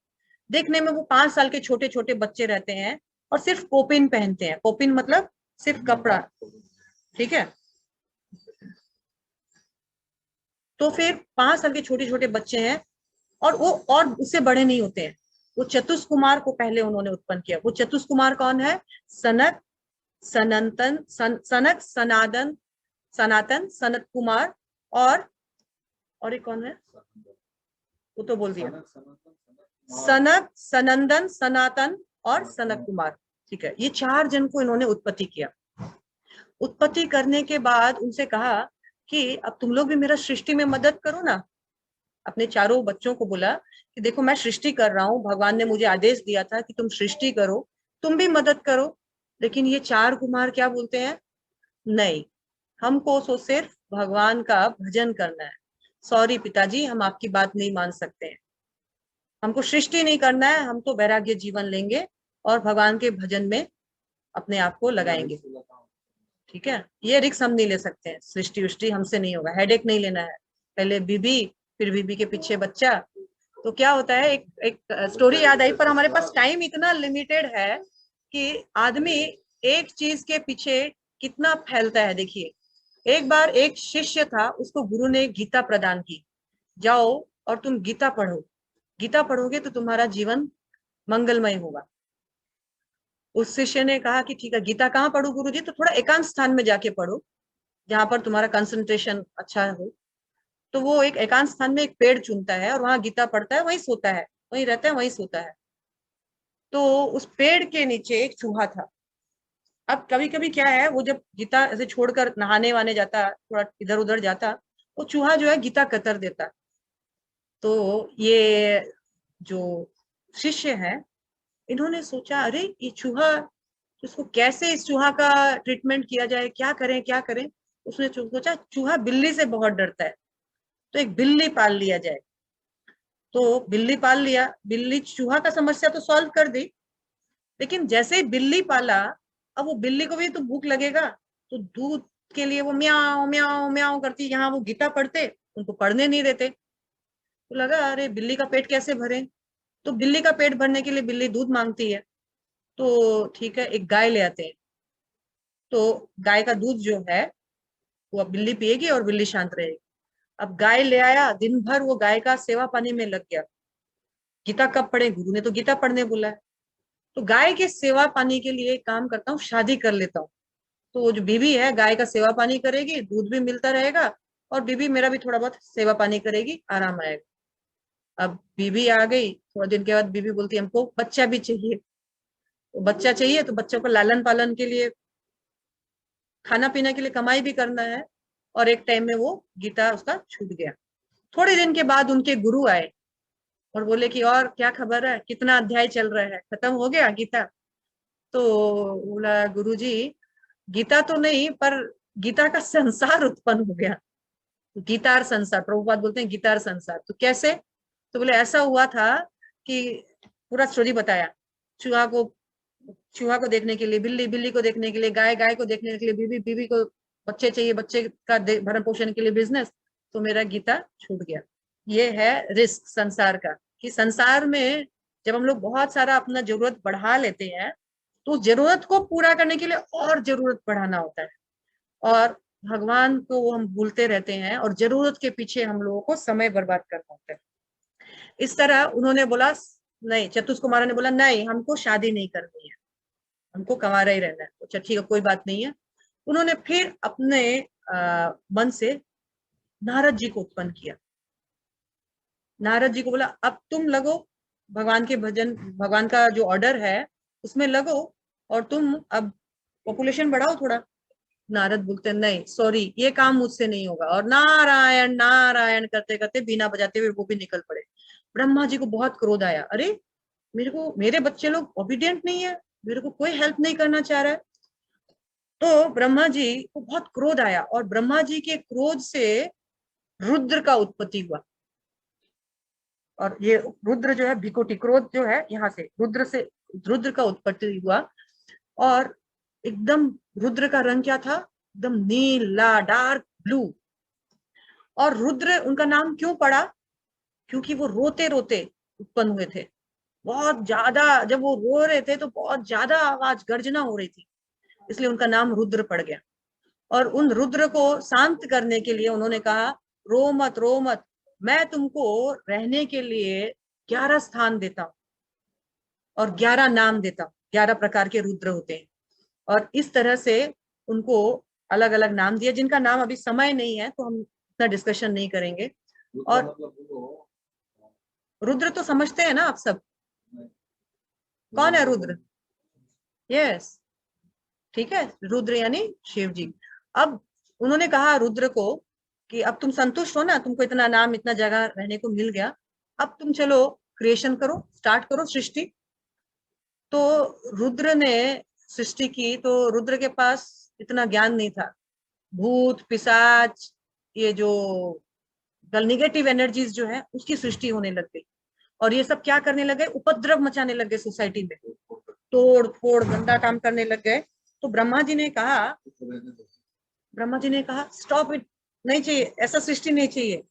[SPEAKER 1] देखने में वो 5 साल के छोटे छोटे बच्चे रहते हैं और सिर्फ कोपिन पहनते हैं। कोपिन मतलब सिर्फ कपड़ा, ठीक है? तो फिर 5 साल के छोटे छोटे बच्चे हैं और वो और उससे बड़े नहीं होते हैं। वो चतुष्कुमार को पहले उन्होंने उत्पन्न किया। वो चतुष्कुमार कौन है? सनक, सनंतन, सनक, सनातन, सनातन, सनत कुमार, और एक कौन है? वो तो बोल दिया, सनक, सनंदन, सनातन और सनक कुमार। ठीक है, ये 4 जन को इन्होंने उत्पत्ति किया। उत्पत्ति करने के बाद उनसे कहा कि अब तुम लोग भी मेरा सृष्टि में मदद करो ना। अपने चारों बच्चों को बोला कि देखो मैं सृष्टि कर रहा हूँ, भगवान ने मुझे आदेश दिया था कि तुम सृष्टि करो, तुम भी मदद करो। लेकिन ये 4 कुमार क्या बोलते हैं? नहीं, हमको तो सिर्फ भगवान का भजन करना है। सॉरी पिताजी, हम आपकी बात नहीं मान सकते हैं, हमको सृष्टि नहीं करना है, हम तो वैराग्य जीवन लेंगे और भगवान के भजन में अपने आप को लगाएंगे। ठीक है, ये रिक्स हम नहीं ले सकते हैं, सृष्टि उष्टि हमसे नहीं होगा, हेडेक नहीं लेना है। पहले बीबी, फिर बीबी के पीछे बच्चा। तो क्या होता है, एक एक स्टोरी याद आई, पर हमारे पास टाइम इतना लिमिटेड है कि आदमी एक चीज के पीछे कितना फैलता है। देखिए, एक बार एक शिष्य था, उसको गुरु ने गीता प्रदान की, जाओ और तुम गीता पढ़ो, गीता पढ़ोगे तो तुम्हारा जीवन मंगलमय होगा। उस शिष्य ने कहा कि ठीक है, गीता कहाँ पढ़ू गुरुजी? तो थोड़ा एकांत स्थान में जाके पढ़ो, जहां पर तुम्हारा कंसंट्रेशन अच्छा हो। तो वो एक एकांत स्थान में एक पेड़ चुनता है और वहां गीता पढ़ता है, वहीं सोता है, वहीं रहता है, वहीं सोता है। तो उस पेड़ के नीचे एक चूहा था। अब कभी कभी क्या है, वो जब गीता ऐसे छोड़कर नहाने वाने जाता, थोड़ा इधर उधर जाता, वो चूहा जो है गीता कतर देता। तो ये जो शिष्य है, इन्होंने सोचा, अरे ये चूहा, इसको कैसे, इस चूहा का ट्रीटमेंट किया जाए, क्या करें क्या करें। उसने सोचा चूहा बिल्ली से बहुत डरता है, तो एक बिल्ली पाल लिया जाए। तो बिल्ली पाल लिया, बिल्ली चूहा का समस्या तो सॉल्व कर दी। लेकिन जैसे ही बिल्ली पाला, अब वो बिल्ली को भी तो भूख लगेगा, तो दूध के लिए वो म्याऊं म्याऊं म्याऊं करती, यहाँ वो गीता पढ़ते, उनको पढ़ने नहीं देते। तो लगा अरे बिल्ली का पेट कैसे भरे। तो बिल्ली का पेट भरने के लिए बिल्ली दूध मांगती है। तो ठीक है, एक गाय ले आते हैं। तो गाय का दूध जो है वो अब बिल्ली पिएगी और बिल्ली शांत रहेगी। अब गाय ले आया, दिन भर वो गाय का सेवा पानी में लग गया। गीता कब पढ़े, गुरु ने तो गीता पढ़ने बोला है। तो गाय के सेवा पानी के लिए एक काम करता हूँ, शादी कर लेता हूँ। तो वो जो बीवी है, गाय का सेवा पानी करेगी, दूध भी मिलता रहेगा, और बीवी मेरा भी थोड़ा बहुत सेवा पानी करेगी, आराम आएगा। अब बीवी आ गई, थोड़ा दिन के बाद बीवी बोलती है हमको बच्चा भी चाहिए। तो बच्चा चाहिए, तो बच्चों को लालन पालन के लिए, खाना पीना के लिए कमाई भी करना है। और एक टाइम में वो गीता उसका छूट गया। थोड़े दिन के बाद उनके गुरु आए और बोले कि और क्या खबर है, कितना अध्याय चल रहा है, खत्म हो गया गीता? तो बोला गुरुजी, गीता तो नहीं, पर गीता का संसार उत्पन्न हो गया। गीतार संसार, प्रभुपाद बोलते हैं गीतार संसार। तो कैसे? तो बोले ऐसा हुआ था कि पूरा स्टोरी बताया। चूहा को चूहा को देखने के लिए बिल्ली, बिल्ली को देखने के लिए गाय, गाय को देखने के लिए बीवी, बीवी को बच्चे चाहिए, बच्चे का भरण पोषण के लिए बिजनेस। तो मेरा गीता छूट गया। ये है रिस्क संसार का, कि संसार में जब हम लोग बहुत सारा अपना जरूरत बढ़ा लेते हैं, तो उस जरूरत को पूरा करने के लिए और जरूरत बढ़ाना होता है, और भगवान को वो हम भूलते रहते हैं, और जरूरत के पीछे हम लोगों को समय बर्बाद करना होता है। इस तरह उन्होंने बोला, नहीं, चतुष कुमार ने बोला नहीं, हमको शादी नहीं करनी है, हमको कंवारा ही रहना है। अच्छा ठीक है, कोई बात नहीं है। उन्होंने फिर अपने मन से नारद जी को उत्पन्न किया। नारद जी को बोला अब तुम लगो, भगवान के भजन, भगवान का जो ऑर्डर है उसमें लगो, और तुम अब पॉपुलेशन बढ़ाओ थोड़ा। नारद बोलते नहीं, सॉरी, ये काम मुझसे नहीं होगा, और नारायण नारायण करते करते बीना बजाते हुए वो भी निकल पड़े। ब्रह्मा जी को बहुत क्रोध आया, अरे मेरे बच्चे लोग ओबीडियंट नहीं है, मेरे को कोई हेल्प नहीं करना चाह रहा है। तो ब्रह्मा जी को बहुत क्रोध आया, और ब्रह्मा जी के क्रोध से रुद्र का उत्पत्ति हुआ। और ये रुद्र जो है, भिकोटी, क्रोध जो है, यहाँ से रुद्र का उत्पत्ति हुआ। और एकदम रुद्र का रंग क्या था, एकदम नीला, डार्क ब्लू। और रुद्र उनका नाम क्यों पड़ा? क्योंकि वो रोते रोते उत्पन्न हुए थे। बहुत ज्यादा जब वो रो रहे थे तो बहुत ज्यादा आवाज, गर्जना हो रही थी, इसलिए उनका नाम रुद्र पड़ गया। और उन रुद्र को शांत करने के लिए उन्होंने कहा, रो मत रो मत, मैं तुमको रहने के लिए 11 स्थान देता हूँ और 11 नाम देता हूँ। 11 प्रकार के रुद्र होते हैं, और इस तरह से उनको अलग अलग नाम दिया, जिनका नाम अभी समय नहीं है तो हम इतना डिस्कशन नहीं करेंगे। और रुद्र तो समझते हैं ना आप सब, कौन है रुद्र? यस, ठीक है, रुद्र यानी शिव जी। अब उन्होंने कहा रुद्र को कि अब तुम संतुष्ट हो ना, तुमको इतना नाम, इतना जगह रहने को मिल गया, अब तुम चलो क्रिएशन करो, स्टार्ट करो सृष्टि। तो रुद्र ने सृष्टि की। तो रुद्र के पास इतना ज्ञान नहीं था। भूत पिशाच, ये जो कल निगेटिव एनर्जीज जो है, उसकी सृष्टि होने लग गई, और ये सब क्या करने लगे, उपद्रव मचाने लग गए सोसाइटी में, तोड़ फोड़ गंदा काम करने लग गए। तो ब्रह्मा जी ने कहा स्टॉप इट, नहीं चाहिए, ऐसा सृष्टि नहीं चाहिए,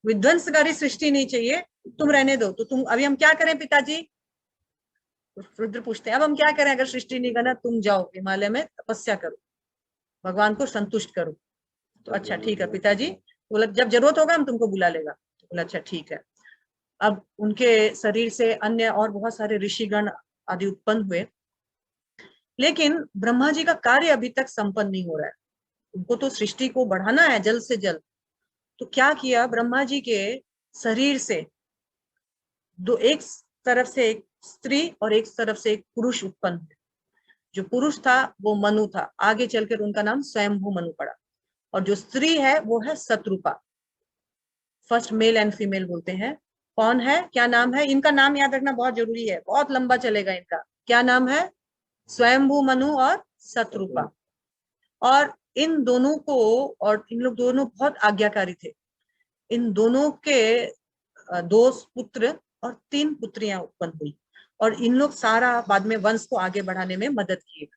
[SPEAKER 1] विध्वंसकारी सृष्टि नहीं चाहिए, तुम रहने दो। तो तुम अभी हम क्या करें पिताजी? रुद्र पूछते हैं अब हम क्या करें, अगर सृष्टि नहीं करना, तुम जाओ हिमालय में तपस्या करो, भगवान को संतुष्ट करो। तो अच्छा ठीक है पिताजी, बोला जब जरूरत होगा हम तुमको बुला लेगा। तो बोला अच्छा ठीक है। अब उनके शरीर से अन्य और बहुत सारे ऋषिगण आदि उत्पन्न हुए, लेकिन ब्रह्मा जी का कार्य अभी तक संपन्न नहीं हो रहा है। उनको तो सृष्टि को बढ़ाना है जल्द से जल्द। तो क्या किया, ब्रह्मा जी के शरीर से दो, एक तरफ से एक स्त्री और एक तरफ से एक पुरुष उत्पन्न हुए। जो पुरुष था वो मनु था, आगे चलकर उनका नाम स्वयंभू मनु पड़ा। और जो स्त्री है वो है Shatarupa. First male and female बोलते हैं। कौन है, क्या नाम है इनका? नाम याद रखना बहुत जरूरी है, बहुत लंबा चलेगा इनका। क्या नाम है? स्वयंभू मनु और शत्रुपा। और इन दोनों को, और इन लोग दोनों बहुत आज्ञाकारी थे। इन दोनों के 2 पुत्र और 3 पुत्रियां उत्पन्न हुई, और इन लोग सारा बाद में वंश को आगे बढ़ाने में मदद किए।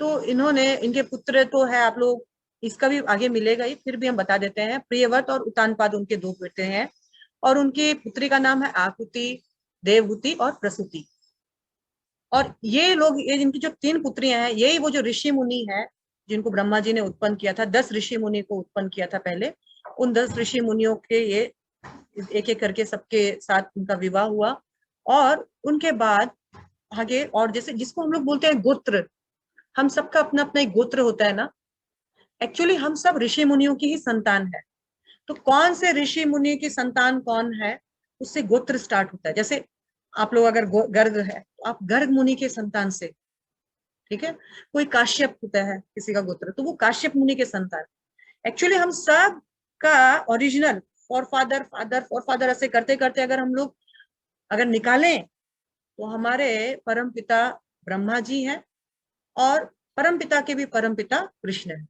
[SPEAKER 1] तो इन्होंने, इनके पुत्र तो है, आप लोग इसका भी आगे मिलेगा ही, फिर भी हम बता देते हैं। प्रियव्रत और उतानपाद उनके 2 बेटे हैं, और उनकी पुत्री का नाम है आकुति, देवहूति और प्रसूति। और ये लोग, ये इनकी जो 3 पुत्रियां हैं, यही वो जो ऋषि मुनि है जिनको ब्रह्मा जी ने उत्पन्न किया था। 10 ऋषि मुनि को उत्पन्न किया था पहले। उन 10 ऋषि मुनियों के ये एक एक करके सबके साथ उनका विवाह हुआ, और उनके बाद आगे, और जैसे जिसको हम लोग बोलते हैं गोत्र, हम सबका अपना अपना एक गोत्र होता है ना। एक्चुअली हम सब ऋषि मुनियों की ही संतान है। तो कौन से ऋषि मुनि की संतान कौन है, उससे गोत्र स्टार्ट होता है। जैसे आप लोग अगर गर्ग है तो आप गर्ग मुनि के संतान से, ठीक है। कोई काश्यप होता है किसी का गोत्र, तो वो काश्यप मुनि के संतान। एक्चुअली हम सब का original for father, father for father, ऐसे करते करते अगर हम लोग अगर निकालें तो हमारे परम पिता ब्रह्मा जी हैं, और परम पिता के भी परम पिता कृष्ण है,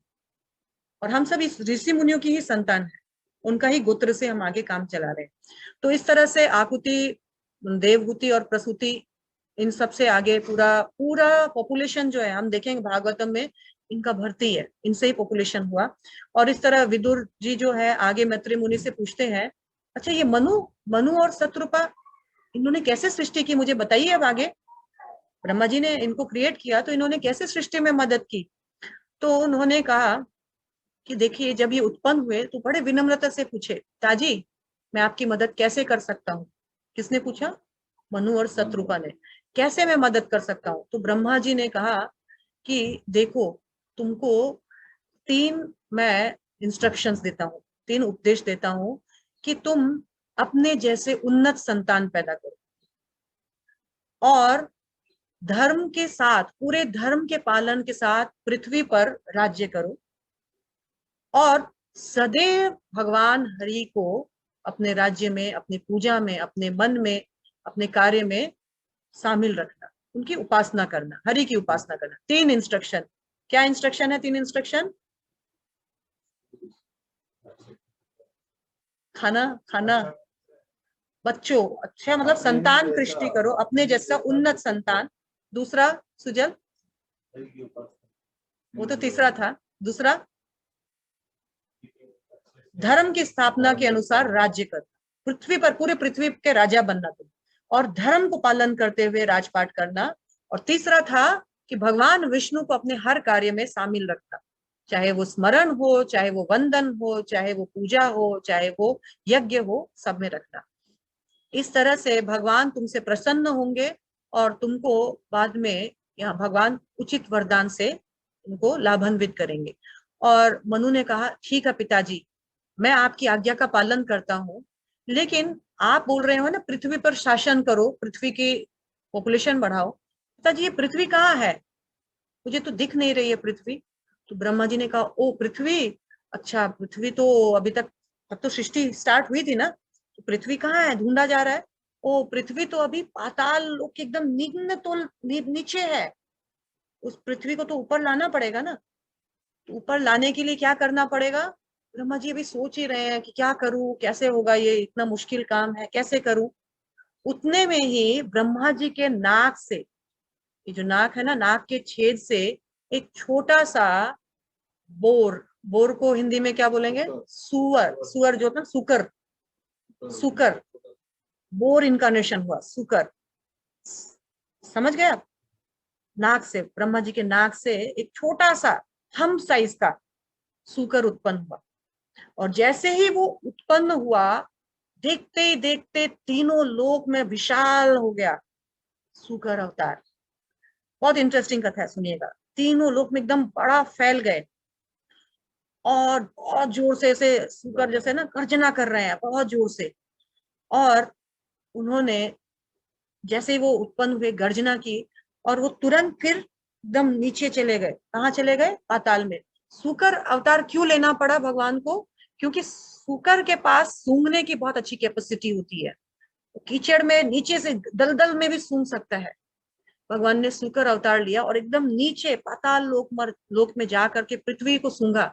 [SPEAKER 1] और हम सब इस ऋषि मुनियों की ही संतान है। उनका ही गोत्र से हम आगे काम चला रहे हैं। तो इस तरह से आकुति, देवहूति और प्रसूति, इन सब से आगे पूरा पूरा पॉपुलेशन जो है, हम देखेंगे भागवतम में इनका भर्ती है, इनसे ही पॉपुलेशन हुआ। और इस तरह विदुर जी जो है आगे मैत्री मुनि से पूछते हैं, अच्छा ये मनु और शत्रुपा इन्होंने कैसे सृष्टि की, मुझे बताइए अब आगे। ब्रह्मा जी ने इनको क्रिएट किया, तो इन्होंने कैसे सृष्टि में मदद की? तो उन्होंने कहा कि देखिए, जब ये उत्पन्न हुए तो बड़े विनम्रता से पूछे, ताजी मैं आपकी मदद कैसे कर सकता हूँ? किसने पूछा? मनु और शत्रुपा ने। कैसे मैं मदद कर सकता हूँ? तो ब्रह्मा जी ने कहा कि देखो, तुमको 3 मैं इंस्ट्रक्शंस देता हूँ, 3 उपदेश देता हूँ कि तुम अपने जैसे उन्नत संतान पैदा करो, और धर्म के साथ, पूरे धर्म के पालन के साथ पृथ्वी पर राज्य करो, और सदैव भगवान हरि को अपने राज्य में, अपनी पूजा में, अपने मन में, अपने कार्य में शामिल रखना, उनकी उपासना करना, हरि की उपासना करना। 3 इंस्ट्रक्शन। क्या इंस्ट्रक्शन है? 3 इंस्ट्रक्शन। खाना खाना, बच्चों, अच्छा मतलब संतान सृष्टि करो, अपने जैसा उन्नत संतान। दूसरा सुजल, वो तो तीसरा था। दूसरा, धर्म की स्थापना के अनुसार राज्य कर, पृथ्वी पर, पूरे पृथ्वी के राजा बनना तुम, और धर्म को पालन करते हुए राजपाट करना। और तीसरा था कि भगवान विष्णु को अपने हर कार्य में शामिल रखना, चाहे वो स्मरण हो, चाहे वो वंदन हो, चाहे वो पूजा हो, चाहे वो यज्ञ हो, सब में रखना। इस तरह से भगवान तुमसे प्रसन्न होंगे, और तुमको बाद में यहाँ भगवान उचित वरदान से तुमको लाभान्वित करेंगे। और मनु ने कहा ठीक है पिताजी, मैं आपकी आज्ञा का पालन करता हूँ, लेकिन आप बोल रहे हो ना पृथ्वी पर शासन करो, पृथ्वी की पॉपुलेशन बढ़ाओ। पिताजी ये पृथ्वी कहाँ है? मुझे तो दिख नहीं रही है पृथ्वी। तो ब्रह्मा जी ने कहा ओ पृथ्वी, अच्छा पृथ्वी तो अभी तक, तब तो सृष्टि स्टार्ट हुई थी ना, तो पृथ्वी कहाँ है, ढूंढा जा रहा है। ओ पृथ्वी तो अभी पाताल लोक के एकदम निम्न तो नीचे है, उस पृथ्वी को तो ऊपर लाना पड़ेगा ना। तो ऊपर लाने के लिए क्या करना पड़ेगा? ब्रह्मा जी अभी सोच ही रहे हैं कि क्या करूं, कैसे होगा, ये इतना मुश्किल काम है, कैसे करूं। उतने में ही ब्रह्मा जी के नाक से, ये जो नाक है ना, नाक के छेद से एक छोटा सा बोर, बोर को हिंदी में क्या बोलेंगे? सुअर, सुअर जो था सुकर, सुकर, बोर इनकारनेशन हुआ सुकर, समझ गए आप? नाक से, ब्रह्मा जी के नाक से एक छोटा सा थंब साइज का सुकर उत्पन्न हुआ। और जैसे ही वो उत्पन्न हुआ, देखते ही देखते तीनों लोक में विशाल हो गया सुकर अवतार। बहुत इंटरेस्टिंग कथा है, सुनिएगा। तीनों लोक में एकदम बड़ा फैल गए और बहुत जोर से ऐसे सुकर जैसे ना गर्जना कर रहे हैं बहुत जोर से। और उन्होंने जैसे ही वो उत्पन्न हुए गर्जना की, और वो तुरंत फिर एकदम नीचे चले गए। कहाँ चले गए? पाताल में। सुकर अवतार क्यों लेना पड़ा भगवान को? क्योंकि सुकर के पास सूंघने की बहुत अच्छी कैपेसिटी होती है, कीचड़ में नीचे से दलदल में भी सूंघ सकता है। भगवान ने सुकर अवतार लिया और एकदम नीचे पाताल लोक में जा करके पृथ्वी को सूंघा।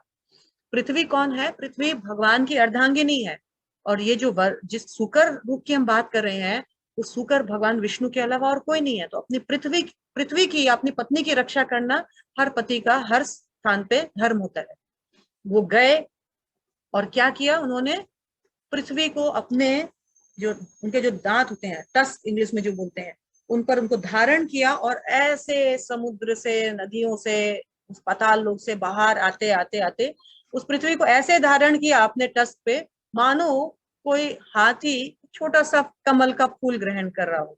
[SPEAKER 1] पृथ्वी कौन है? पृथ्वी भगवान की अर्धांगिनी है। और ये जो जिस सुकर रूप की हम बात कर रहे हैं, उस सुकर भगवान विष्णु के अलावा और कोई नहीं है। तो अपनी पृथ्वी की, अपनी पत्नी की रक्षा करना हर पति का हर स्थान पे धर्म होता है। वो गए और क्या किया उन्होंने? पृथ्वी को अपने जो उनके जो दांत होते हैं, टस्क इंग्लिश में जो बोलते हैं, उन पर उनको धारण किया और ऐसे समुद्र से, नदियों से, उस पाताल लोक से बाहर आते आते आते उस पृथ्वी को ऐसे धारण किया अपने टस्क पे, मानो कोई हाथी छोटा सा कमल का फूल ग्रहण कर रहा हो।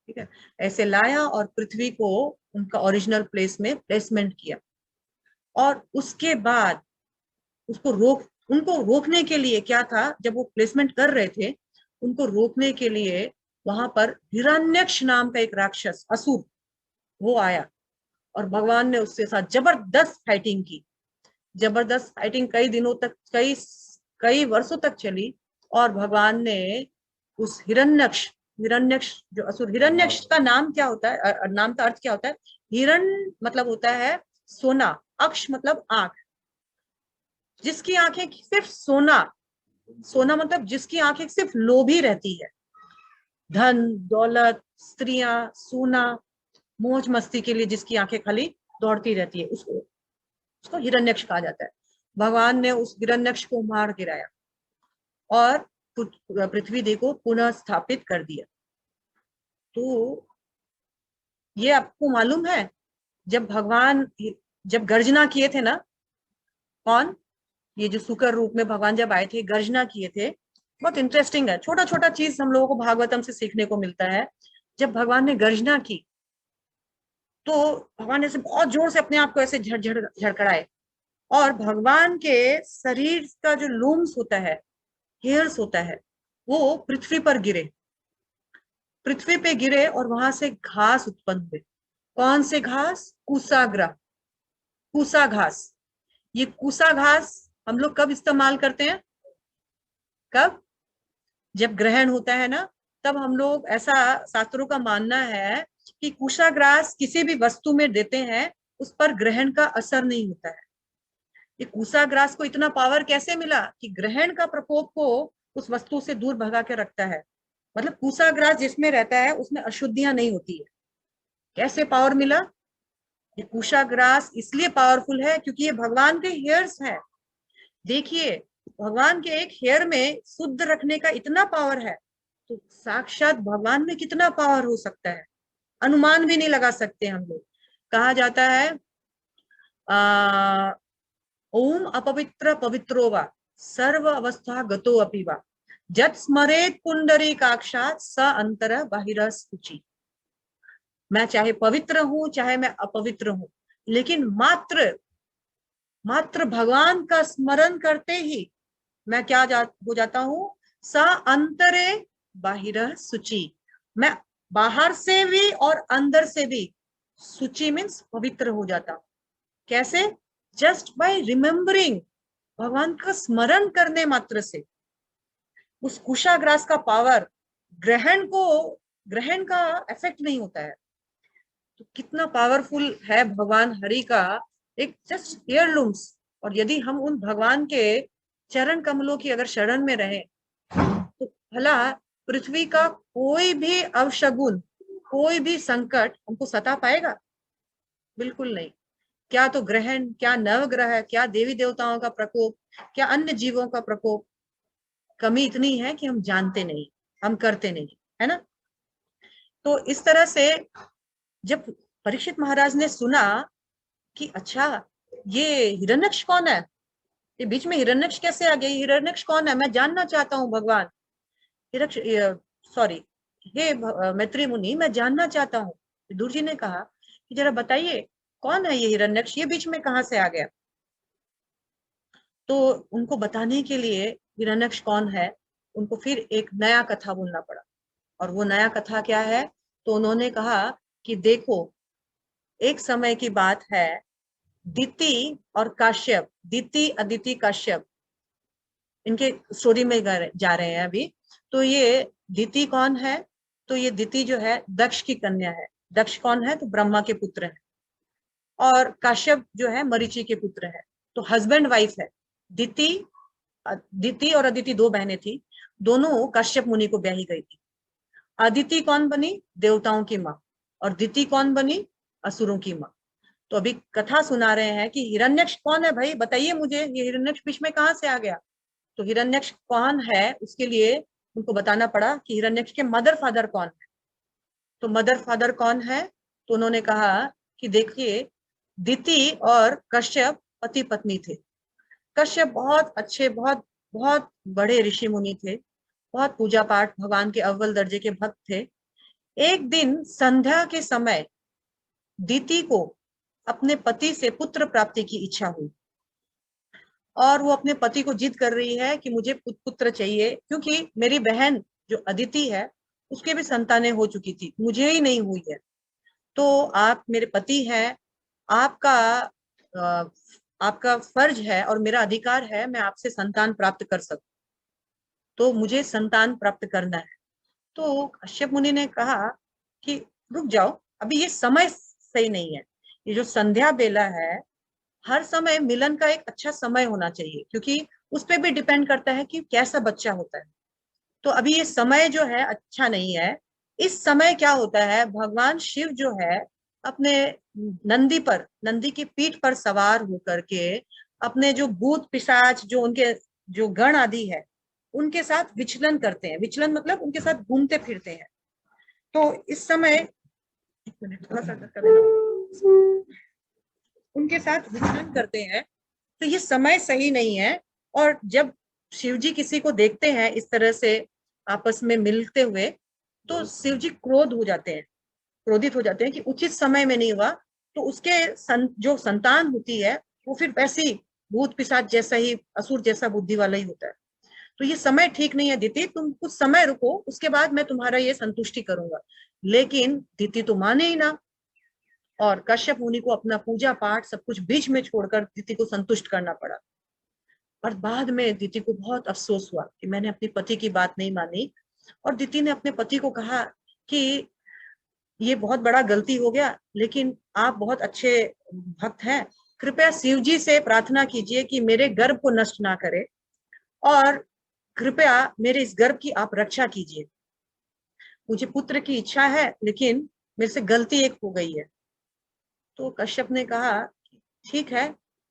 [SPEAKER 1] ठीक है, ऐसे लाया और पृथ्वी को उनका ओरिजिनल प्लेस में प्लेसमेंट किया। और उसके बाद उसको उनको रोकने के लिए क्या था, जब वो प्लेसमेंट कर रहे थे, उनको रोकने के लिए वहां पर हिरण्यक्ष नाम का एक राक्षस असुर वो आया और भगवान ने उसके साथ जबरदस्त फाइटिंग की। जबरदस्त फाइटिंग कई दिनों तक, कई वर्षों तक चली। और भगवान ने उस हिरण्यक्ष जो असुर, हिरण्यक्ष का नाम क्या होता है? नाम का अर्थ क्या होता है? हिरण मतलब होता है सोना, अक्ष मतलब आंख। जिसकी आंखें सिर्फ सोना, सोना मतलब जिसकी आंखें सिर्फ लोभी रहती है, धन दौलत, स्त्रियां, सोना, मौज मस्ती के लिए जिसकी आंखें खाली दौड़ती रहती है, उसको हिरण्यक्ष कहा जाता है। भगवान ने उस हिरण्यक्ष को मार गिराया और पृथ्वी देव को पुनः स्थापित कर दिया। तो ये आपको मालूम है, जब भगवान जब गर्जना किए थे ना, कौन? ये जो सुकर रूप में भगवान जब आए थे, गर्जना किए थे। बहुत इंटरेस्टिंग है, छोटा छोटा चीज हम लोगों को भागवतम से सीखने को मिलता है। जब भगवान ने गर्जना की तो भगवान ऐसे बहुत जोर से अपने आप को ऐसे झड़झड़ाए, और भगवान के शरीर का जो लूम्स होता है, हेयर्स होता है, वो पृथ्वी पर गिरे, पृथ्वी पे गिरे और वहां से घास उत्पन्न हुए। कौन से घास? कुसाग्रा, कुसा घास। ये कुसा घास हम लोग कब इस्तेमाल करते हैं? कब? जब ग्रहण होता है ना, तब हम लोग, ऐसा शास्त्रों का मानना है कि कुशाग्रास किसी भी वस्तु में देते हैं, उस पर ग्रहण का असर नहीं होता है। ये कुशाग्रास को इतना पावर कैसे मिला कि ग्रहण का प्रकोप को उस वस्तु से दूर भगा के रखता है? मतलब कुशाग्रास जिसमें रहता है उसमें अशुद्धियां नहीं होती है। कैसे पावर मिला? ये कुशाग्रास इसलिए पावरफुल है क्योंकि ये भगवान के हेयर्स हैं। देखिए, भगवान के एक हेयर में शुद्ध रखने का इतना पावर है, तो साक्षात भगवान में कितना पावर हो सकता है, अनुमान भी नहीं लगा सकते हम लोग। कहा जाता है ओम अपवित्र पवित्रो वा सर्व अवस्था गतो अपि वा जत स्मरेत पुंडरीकाक्षात् स अंतर बाहिर सूचि। मैं चाहे पवित्र हूं चाहे मैं अपवित्र हूं, लेकिन मात्र भगवान का स्मरण करते ही मैं क्या हो जाता हूं? स अंतरे बाहिर शुचि। मैं बाहर से भी और अंदर से भी, शुचि मीन्स पवित्र हो जाता हूं। कैसे? जस्ट बाय रिमेम्बरिंग, भगवान का स्मरण करने मात्र से। उस कुशाग्रास का पावर ग्रहण का इफेक्ट नहीं होता है। तो कितना पावरफुल है भगवान हरि का एक जस्ट हेयरलूम्स। और यदि हम उन भगवान के चरण कमलों की अगर शरण में रहे, तो भला पृथ्वी का कोई भी अवशगुन, कोई भी संकट हमको सता पाएगा? बिल्कुल नहीं। क्या तो ग्रहण, क्या नवग्रह, क्या देवी देवताओं का प्रकोप, क्या अन्य जीवों का प्रकोप। कमी इतनी है कि हम जानते नहीं, हम करते नहीं, है ना। तो इस तरह से जब परीक्षित महाराज ने सुना कि अच्छा ये हिरण्यक्ष कौन है, ये बीच में हिरण्यक्ष कैसे आ गया, हिरण्यक्ष कौन है, मैं जानना चाहता हूँ भगवान। हिरक्ष सॉरी हे मैत्री मुनि, मैं जानना चाहता हूँ। विदुर जी ने कहा कि जरा बताइए कौन है ये हिरण्यक्ष, ये बीच में कहाँ से आ गया। तो उनको बताने के लिए हिरण्यक्ष कौन है, उनको फिर एक नया कथा बोलना पड़ा। और वो नया कथा क्या है, तो उन्होंने कहा कि देखो एक समय की बात है, दिति और काश्यप, दिति अदिति काश्यप, इनके स्टोरी में जा रहे हैं अभी। तो ये दिति कौन है, तो ये दिति जो है दक्ष की कन्या है। दक्ष कौन है, तो ब्रह्मा के पुत्र है। और काश्यप जो है मरीचि के पुत्र है। तो हस्बैंड वाइफ है। दिति दिति और अदिति दो बहनें थी, दोनों काश्यप मुनि को ब्याही गई थी। अदिति कौन बनी, देवताओं की माँ, और दिति कौन बनी, असुरों की माँ। तो अभी कथा सुना रहे हैं कि हिरण्यक्ष कौन है भाई, बताइए मुझे, ये हिरण्यक्ष बीच में कहाँ से आ गया। तो हिरण्यक्ष कौन है उसके लिए उनको बताना पड़ा कि हिरण्यक्ष के मदर फादर कौन है। तो मदर फादर कौन है, तो उन्होंने कहा कि देखिए दिति और कश्यप पति पत्नी थे। कश्यप बहुत अच्छे, बहुत बहुत बड़े ऋषि मुनि थे, बहुत पूजा पाठ, भगवान के अव्वल दर्जे के भक्त थे। एक दिन संध्या के समय दिति को अपने पति से पुत्र प्राप्ति की इच्छा हुई, और वो अपने पति को जिद कर रही है कि मुझे पुत्र चाहिए, क्योंकि मेरी बहन जो अदिति है उसके भी संतानें हो चुकी थी, मुझे ही नहीं हुई है। तो आप मेरे पति हैं, आपका आपका फर्ज है और मेरा अधिकार है, मैं आपसे संतान प्राप्त कर सकूं, तो मुझे संतान प्राप्त करना है। तो कश्यप मुनि ने कहा कि रुक जाओ, अभी ये समय सही नहीं है। ये जो संध्या बेला है, हर समय मिलन का एक अच्छा समय होना चाहिए, क्योंकि उस पर भी डिपेंड करता है कि कैसा बच्चा होता है। तो अभी ये समय जो है अच्छा नहीं है। इस समय क्या होता है, भगवान शिव जो है अपने नंदी पर, नंदी की पीठ पर सवार होकर के अपने जो भूत पिशाच, जो उनके जो गण आदि है, उनके साथ विचलन करते हैं। विचलन मतलब उनके साथ घूमते फिरते हैं। तो इस समय, एक मिनट थोड़ा सा कर देना, उनके साथ विचलन करते हैं। तो ये समय सही नहीं है। और जब शिव जी किसी को देखते हैं इस तरह से आपस में मिलते हुए, तो शिव जी क्रोध हो जाते हैं, क्रोधित हो जाते हैं कि उचित समय में नहीं हुआ। तो उसके जो संतान होती है वो फिर वैसी भूत पिशाच जैसा ही, असुर जैसा बुद्धि वाला ही होता है। तो ये समय ठीक नहीं है दीति, तुम कुछ समय रुको, उसके बाद मैं तुम्हारा ये संतुष्टि करूंगा। लेकिन दीति तो माने ही ना, और कश्यप मुनि को अपना पूजा पाठ सब कुछ बीच में छोड़कर दीति को संतुष्ट करना पड़ा। और बाद में दीति को बहुत अफसोस हुआ कि मैंने अपने पति की बात नहीं मानी। और दीति ने अपने पति को कहा कि ये बहुत बड़ा गलती हो गया, लेकिन आप बहुत अच्छे भक्त हैं, कृपया शिव जी से प्रार्थना कीजिए कि मेरे गर्भ को नष्ट ना करे, और कृपया मेरे इस गर्भ की आप रक्षा कीजिए। मुझे पुत्र की इच्छा है, लेकिन मेरे से गलती एक हो गई है। तो कश्यप ने कहा ठीक है,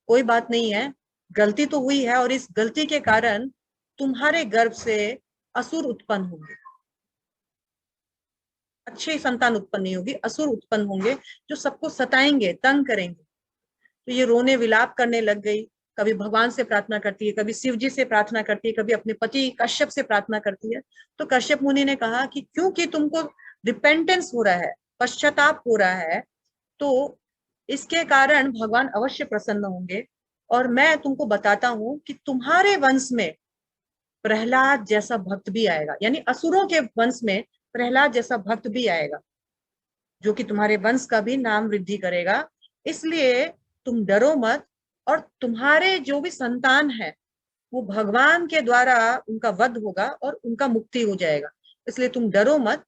[SPEAKER 1] कोई बात नहीं है, गलती तो हुई है, और इस गलती के कारण तुम्हारे गर्भ से असुर उत्पन्न होंगे, अच्छे संतान उत्पन्न नहीं होगी, असुर उत्पन्न होंगे जो सबको सताएंगे, तंग करेंगे। तो ये रोने विलाप करने लग गई, कभी भगवान से प्रार्थना करती है, कभी शिव जी से प्रार्थना करती है, कभी अपने पति कश्यप से प्रार्थना करती है। तो कश्यप मुनि ने कहा कि क्योंकि तुमको रिपेंटेंस हो रहा है, पश्चाताप हो रहा है, तो इसके कारण भगवान अवश्य प्रसन्न होंगे। और मैं तुमको बताता हूं कि तुम्हारे वंश में प्रहलाद जैसा भक्त भी आएगा, यानी असुरों के वंश में प्रहलाद जैसा भक्त भी आएगा, जो कि तुम्हारे वंश का भी नाम वृद्धि करेगा। इसलिए तुम डरो मत, और तुम्हारे जो भी संतान है वो भगवान के द्वारा उनका वध होगा और उनका मुक्ति हो जाएगा। इसलिए तुम डरो मत,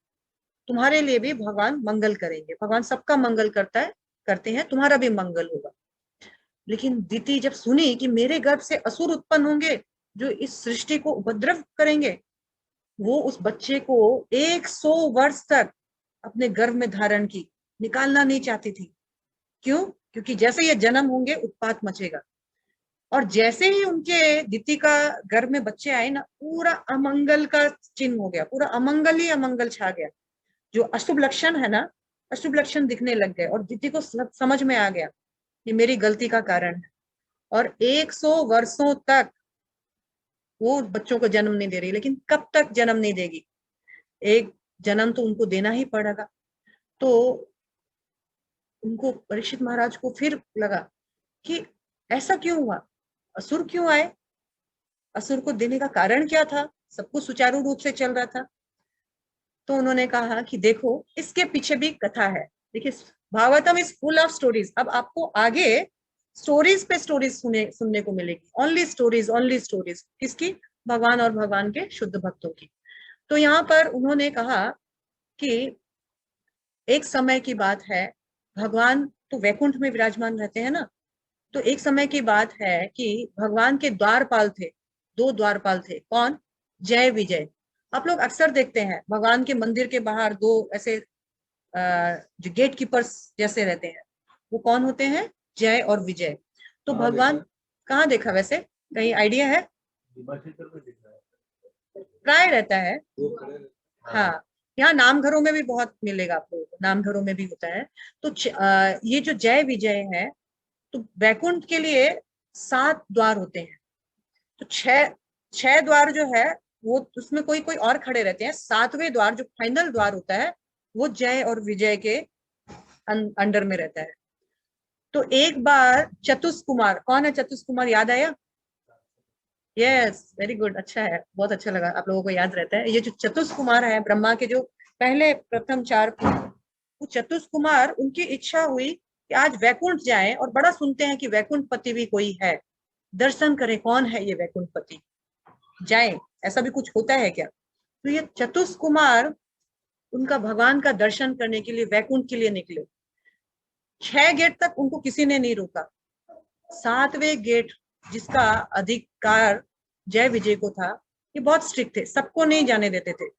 [SPEAKER 1] तुम्हारे लिए भी भगवान मंगल करेंगे। भगवान सबका मंगल करते हैं, तुम्हारा भी मंगल होगा। लेकिन दिति जब सुनी कि मेरे गर्भ से असुर उत्पन्न होंगे जो इस सृष्टि को उपद्रव करेंगे, वो उस बच्चे को 100 वर्ष तक अपने गर्भ में धारण की, निकालना नहीं चाहती थी। क्यों? क्योंकि जैसे ये जन्म होंगे उत्पात मचेगा, और जैसे ही उनके दिति का गर्भ में बच्चे आए ना, पूरा अमंगल का चिन्ह हो गया, पूरा अमंगल ही अमंगल छा गया। जो अशुभ लक्षण है ना, अशुभ लक्षण दिखने लग गए, और दिति को समझ में आ गया ये मेरी गलती का कारण है। और 100 वर्षों तक वो बच्चों को जन्म नहीं दे रही, लेकिन कब तक जन्म नहीं देगी? एक जन्म तो उनको देना ही पड़ेगा। तो उनको, परीक्षित महाराज को फिर लगा कि ऐसा क्यों हुआ, असुर क्यों आए, असुर को देने का कारण क्या था, सब कुछ सुचारू रूप से चल रहा था। तो उन्होंने कहा कि देखो इसके पीछे भी कथा है। देखिए, Bhagavatam is full of stories. अब आपको आगे स्टोरीज पे स्टोरीज सुनने को मिलेगी, ओनली स्टोरीज, ओनली स्टोरीज। किसकी? भगवान और भगवान के शुद्ध भक्तों की। तो यहाँ पर उन्होंने कहा कि एक समय की बात है, भगवान तो वैकुंठ में विराजमान रहते हैं ना, तो एक समय की बात है कि भगवान के द्वारपाल थे, 2 द्वारपाल थे। कौन? जय विजय। आप लोग अक्सर देखते हैं भगवान के मंदिर के बाहर 2 ऐसे जो गेट कीपर्स जैसे रहते हैं, वो कौन होते हैं? जय और विजय। तो भगवान, कहाँ देखा वैसे, कहीं आइडिया है? प्राय रहता है। हाँ, यहाँ नाम घरों में भी बहुत मिलेगा आपको, नाम घरों में भी होता है। तो ये जो जय विजय है, तो वैकुंठ के लिए 7 द्वार होते हैं। तो 6 द्वार जो है वो, उसमें कोई कोई और खड़े रहते हैं। 7वें द्वार जो फाइनल द्वार होता है, वो जय और विजय के अंडर में रहता है। तो एक बार चतुष कुमार, कौन है चतुष कुमार, याद आया? यस, वेरी गुड, अच्छा है, बहुत अच्छा लगा आप लोगों को याद रहता है। ये जो चतुष कुमार है, ब्रह्मा के जो पहले प्रथम 4 पुत्र, वो चतुष कुमार, उनकी इच्छा हुई कि आज वैकुंठ जाएं, और बड़ा सुनते हैं कि वैकुंठ पति भी कोई है, दर्शन करें कौन है ये वैकुंठ पति, जाएं, ऐसा भी कुछ होता है क्या? तो ये चतुष कुमार उनका भगवान का दर्शन करने के लिए वैकुंठ के लिए निकले। 6 गेट तक उनको किसी ने नहीं रोका। 7वें गेट, जिसका अधिकार जय विजय को था, ये बहुत स्ट्रिक्ट थे, सबको नहीं जाने देते थे।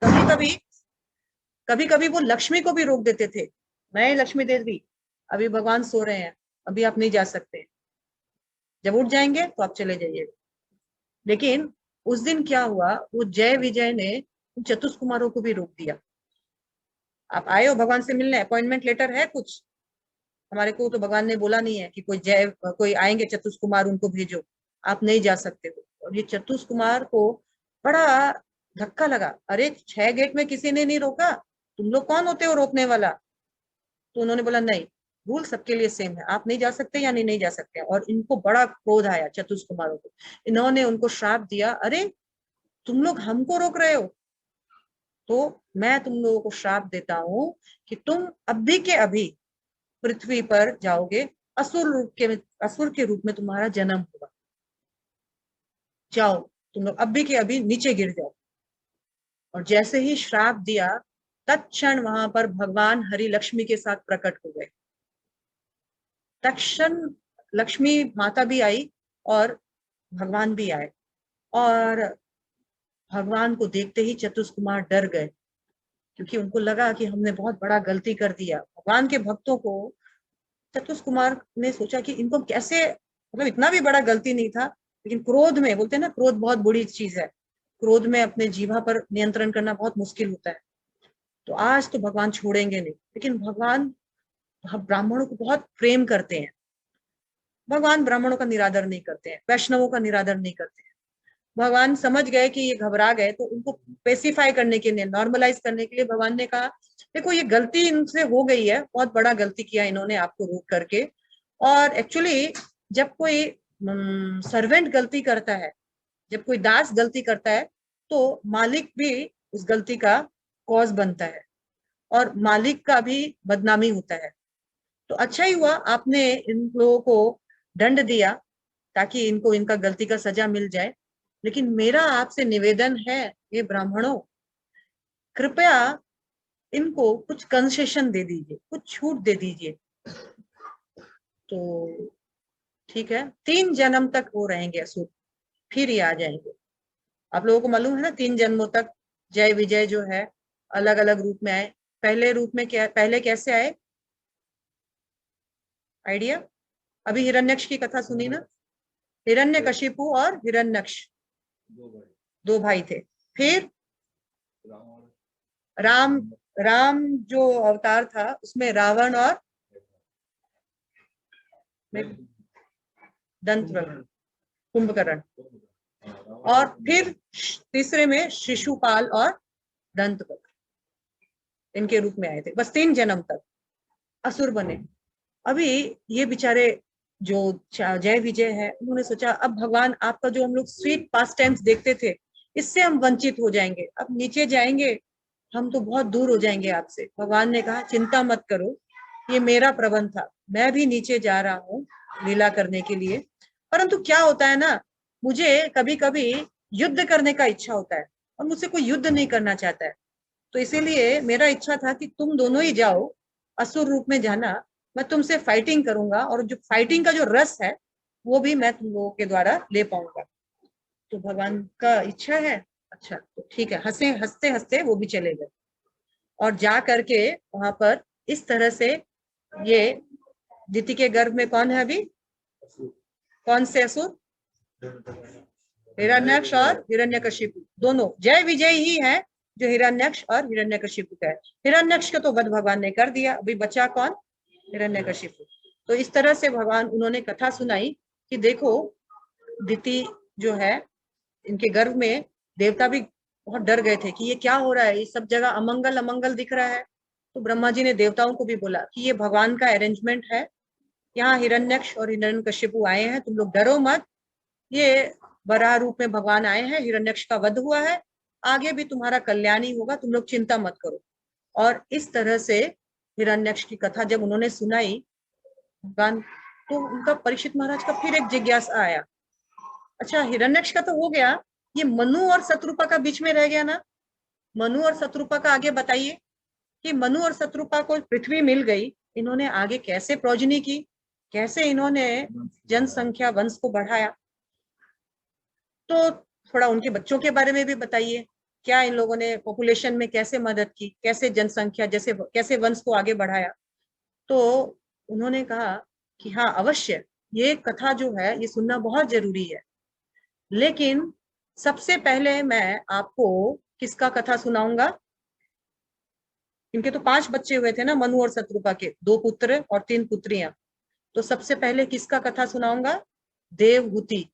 [SPEAKER 1] कभी कभी वो लक्ष्मी को भी रोक देते थे, मैं लक्ष्मी देवी, अभी भगवान सो रहे हैं, अभी आप नहीं जा सकते, जब उठ जाएंगे तो आप चले जाइए। लेकिन उस दिन क्या हुआ, वो जय विजय ने चतुष कुमारों को भी रोक दिया। आप आए हो भगवान से मिलने, अपॉइंटमेंट लेटर है कुछ? हमारे को तो भगवान ने बोला नहीं है कि कोई आएंगे चतुष कुमार, उनको भेजो, आप नहीं जा सकते हो। और ये चतुष कुमार को बड़ा धक्का लगा, अरे 6 गेट में किसी ने नहीं रोका, तुम लोग कौन होते हो रोकने वाला? तो उन्होंने बोला नहीं, रूल सबके लिए सेम है, आप नहीं जा सकते यानी नहीं जा सकते। और इनको बड़ा क्रोध आया चतुष कुमारों को, इन्होंने उनको श्राप दिया, अरे तुम लोग हमको रोक रहे हो, तो मैं तुम लोगों को श्राप देता हूं कि तुम अभी के अभी पृथ्वी पर जाओगे, असुर के रूप में तुम्हारा जन्म होगा, जाओ तुम लोग अभी के अभी नीचे गिर जाओ। और जैसे ही श्राप दिया, तत्क्षण वहां पर भगवान हरि लक्ष्मी के साथ प्रकट हो गए। तत्क्षण लक्ष्मी माता भी आई और भगवान भी आए, और भगवान को देखते ही चतुष कुमार डर गए, क्योंकि उनको लगा कि हमने बहुत बड़ा गलती कर दिया। भगवान के भक्तों को, चतुष कुमार ने सोचा कि इनको कैसे, मतलब इतना भी बड़ा गलती नहीं था, लेकिन क्रोध में, बोलते हैं ना क्रोध बहुत बुरी चीज है, क्रोध में अपने जीवा पर नियंत्रण करना बहुत मुश्किल होता है। तो आज तो भगवान छोड़ेंगे नहीं, लेकिन भगवान ब्राह्मणों को बहुत प्रेम करते हैं, भगवान ब्राह्मणों का निरादर नहीं करते हैं, वैष्णवों का निरादर नहीं करते हैं। भगवान समझ गए कि ये घबरा गए, तो उनको पेसिफाई करने के लिए, नॉर्मलाइज करने के लिए भगवान ने कहा देखो ये गलती इनसे हो गई है, बहुत बड़ा गलती किया इन्होंने आपको रोक करके। और एक्चुअली जब कोई सर्वेंट गलती करता है, जब कोई दास गलती करता है, तो मालिक भी उस गलती का कॉज बनता है, और मालिक का भी बदनामी होता है। तो अच्छा ही हुआ आपने इन लोगों को दंड दिया, ताकि इनको इनका गलती का सजा मिल जाए। लेकिन मेरा आपसे निवेदन है, ये ब्राह्मणों, कृपया इनको कुछ कंसेशन दे दीजिए, कुछ छूट दे दीजिए। तो ठीक है, 3 जन्म तक वो रहेंगे असुर, फिर ये आ जाएंगे। आप लोगों को मालूम है ना, 3 जन्मों तक जय विजय जो है अलग अलग रूप में आए। पहले रूप में क्या, पहले कैसे आए? आइडिया? अभी हिरण्यक्ष की कथा सुनी ना, हिरण्यकशिपु और हिरण्यक्ष दो भाई थे। फिर राम राम जो अवतार था उसमें रावण और दंतवक्र, कुंभकर्ण, और फिर तीसरे में शिशुपाल और दंतवक्र इनके रूप में आए थे। बस 3 जन्म तक असुर बने। अभी ये बेचारे जो जय विजय है, उन्होंने सोचा अब भगवान आपका जो हम लोग स्वीट पास टाइम्स देखते थे इससे हम वंचित हो जाएंगे, अब नीचे जाएंगे हम तो बहुत दूर हो जाएंगे आपसे। भगवान ने कहा चिंता मत करो, ये मेरा प्रबंध था, मैं भी नीचे जा रहा हूँ लीला करने के लिए। परंतु क्या होता है ना, मुझे कभी कभी युद्ध करने का इच्छा होता है और मुझसे कोई युद्ध नहीं करना चाहता है, तो इसीलिए मेरा इच्छा था कि तुम दोनों ही जाओ, असुर रूप में जाना, मैं तुमसे फाइटिंग करूंगा और जो फाइटिंग का जो रस है वो भी मैं तुम लोगों के द्वारा ले पाऊंगा। तो भगवान का इच्छा है, अच्छा तो ठीक है। हंसे हंसते हंसते वो भी चले गए और जा करके वहां पर इस तरह से ये दिति के गर्भ में कौन है अभी, कौन से असुर, हिरण्यक्ष और हिरण्यकशिपु दोनों। जय विजय ही है जो हिरण्यक्ष और हिरण्यकशिपु का है। हिरण्यक्ष का तो वध भगवान ने कर दिया, अभी बचा कौन, हिरण्यकशिपु। तो इस तरह से भगवान उन्होंने कथा सुनाई कि देखो दिति जो है इनके गर्भ में, देवता भी बहुत डर गए थे कि ये क्या हो रहा है, ये सब जगह अमंगल अमंगल दिख रहा है। तो ब्रह्मा जी ने देवताओं को भी बोला कि ये भगवान का अरेंजमेंट है, यहाँ हिरण्यक्ष और हिरण्यकशिपु आए हैं, तुम लोग डरो मत, ये वराह रूप में भगवान आए हैं, हिरण्यक्ष का वध हुआ है, आगे भी तुम्हारा कल्याण ही होगा, तुम लोग चिंता मत करो। और इस तरह से हिरण्यक्ष की कथा जब उन्होंने सुनाई भगवान, तो उनका परीक्षित महाराज का फिर एक जिज्ञासा आया, अच्छा हिरण्यक्ष का तो हो गया, ये मनु और शत्रुपा का बीच में रह गया ना, मनु और शत्रुपा का आगे बताइए कि मनु और शत्रुपा को पृथ्वी मिल गई, इन्होंने आगे कैसे प्रोजनी की, कैसे इन्होंने जनसंख्या वंश को बढ़ाया, तो थोड़ा उनके बच्चों के बारे में भी बताइए, क्या इन लोगों ने पॉपुलेशन में कैसे मदद की, कैसे जनसंख्या जैसे कैसे वंश को आगे बढ़ाया। तो उन्होंने कहा कि हाँ अवश्य ये कथा जो है ये सुनना बहुत जरूरी है, लेकिन सबसे पहले मैं आपको किसका कथा सुनाऊंगा, इनके तो 5 बच्चे हुए थे ना, मनु और शत्रुपा के 2 पुत्र और 3 पुत्रियां। तो सबसे पहले किसका कथा सुनाऊंगा, देवहूति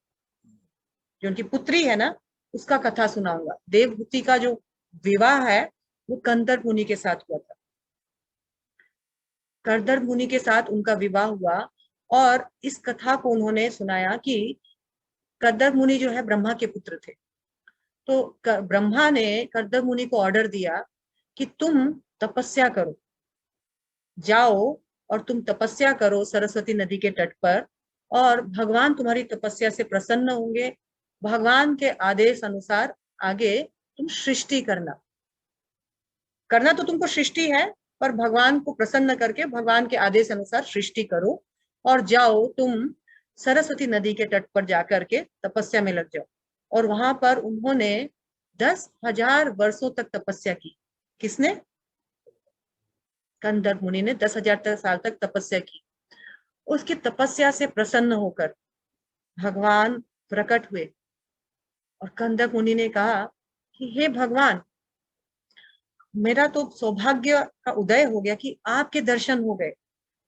[SPEAKER 1] जो उनकी पुत्री है ना, उसका कथा सुनाऊंगा। देवहूति का जो विवाह है वो कंदर्प मुनि के साथ हुआ था, कंदर्प मुनि के साथ उनका विवाह हुआ। और इस कथा को उन्होंने सुनाया कि कंदर्प मुनि जो है ब्रह्मा के पुत्र थे, तो ब्रह्मा ने कंदर्प मुनि को ऑर्डर दिया कि तुम तपस्या करो, जाओ और तुम तपस्या करो सरस्वती नदी के तट पर, और भगवान तुम्हारी तपस्या से प्रसन्न होंगे, भगवान के आदेश अनुसार आगे तुम सृष्टि करना, करना तो तुमको सृष्टि है, पर भगवान को प्रसन्न करके भगवान के आदेश अनुसार सृष्टि करो, और जाओ तुम सरस्वती नदी के तट पर जाकर के तपस्या में लग जाओ। और वहां पर उन्होंने 10,000 वर्षों तक तपस्या की। किसने, कंदर्प मुनि ने 10,000 साल तक तपस्या की। उसकी तपस्या से प्रसन्न होकर भगवान प्रकट हुए और कंदर्प मुनि ने कहा कि हे भगवान, मेरा तो सौभाग्य का उदय हो गया कि आपके दर्शन हो गए।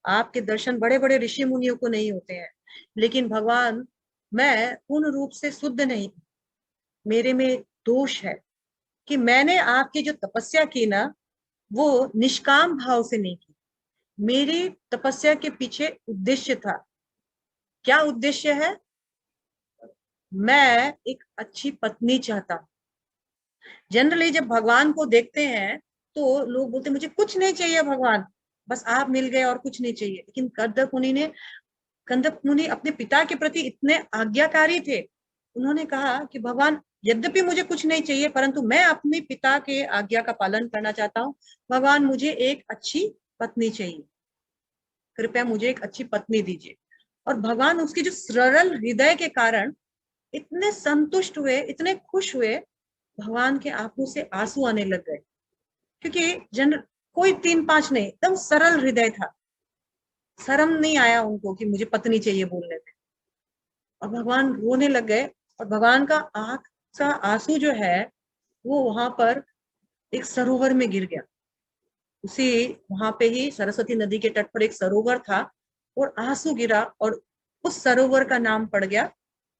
[SPEAKER 1] आपके दर्शन बड़े बड़े ऋषि मुनियों को नहीं होते हैं, लेकिन भगवान मैं पूर्ण रूप से शुद्ध नहीं, मेरे में दोष है कि मैंने आपकी जो तपस्या की ना वो निष्काम भाव से नहीं की, मेरी तपस्या के पीछे उद्देश्य था। क्या उद्देश्य है, मैं एक अच्छी पत्नी चाहता हूं। जनरली जब भगवान को देखते हैं तो लोग बोलते मुझे कुछ नहीं चाहिए भगवान, बस आप मिल गए और कुछ नहीं चाहिए। लेकिन कंदर्प मुनि अपने पिता के प्रति इतने आज्ञाकारी थे, उन्होंने कहा कि भगवान यद्यपि मुझे कुछ नहीं चाहिए परंतु मैं अपने पिता के आज्ञा का पालन करना चाहता हूँ, भगवान मुझे एक अच्छी पत्नी चाहिए, कृपया मुझे एक अच्छी पत्नी दीजिए। और भगवान उसके जो सरल हृदय के कारण इतने संतुष्ट हुए, इतने खुश हुए, भगवान के आंखों से आंसू आने लग गए, क्योंकि कोई 3-5 नहीं, एकदम सरल हृदय था। शर्म नहीं आया उनको कि मुझे पत्नी चाहिए बोलने में, और भगवान रोने लग गए। और भगवान का आंख का आंसू जो है वो वहां पर एक सरोवर में गिर गया। उसी वहां पे ही सरस्वती नदी के तट पर एक सरोवर था, और आंसू गिरा, और उस सरोवर का नाम पड़ गया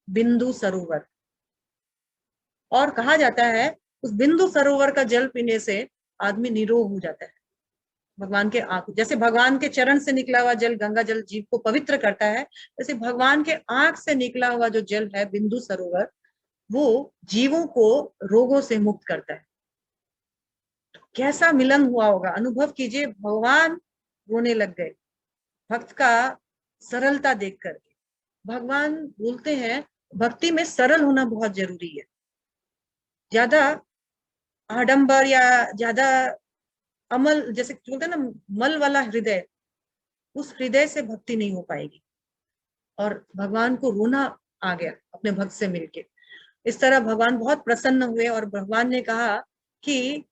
[SPEAKER 1] बिंदु सरोवर। और कहा जाता है उस बिंदु सरोवर का जल पीने से आदमी निरोग हो जाता है। भगवान के आंख, जैसे भगवान के चरण से निकला हुआ जल गंगा जल जीव को पवित्र करता है, वैसे भगवान के आंख से निकला हुआ जो जल है बिंदु सरोवर, वो जीवों को रोगों से मुक्त करता है। तो कैसा मिलन हुआ होगा, अनुभव कीजिए। भगवान रोने लग गए भक्त का सरलता देख करके। भगवान बोलते हैं भक्ति में सरल होना बहुत जरूरी है। ज्यादा आडंबर या ज्यादा अमल, जैसे बोलते हैं ना, मल वाला हृदय, उस हृदय से भक्ति नहीं हो पाएगी। और भगवान को रोना आ गया अपने भक्त से मिलके। इस तरह भगवान बहुत प्रसन्न हुए, और भगवान ने कहा कि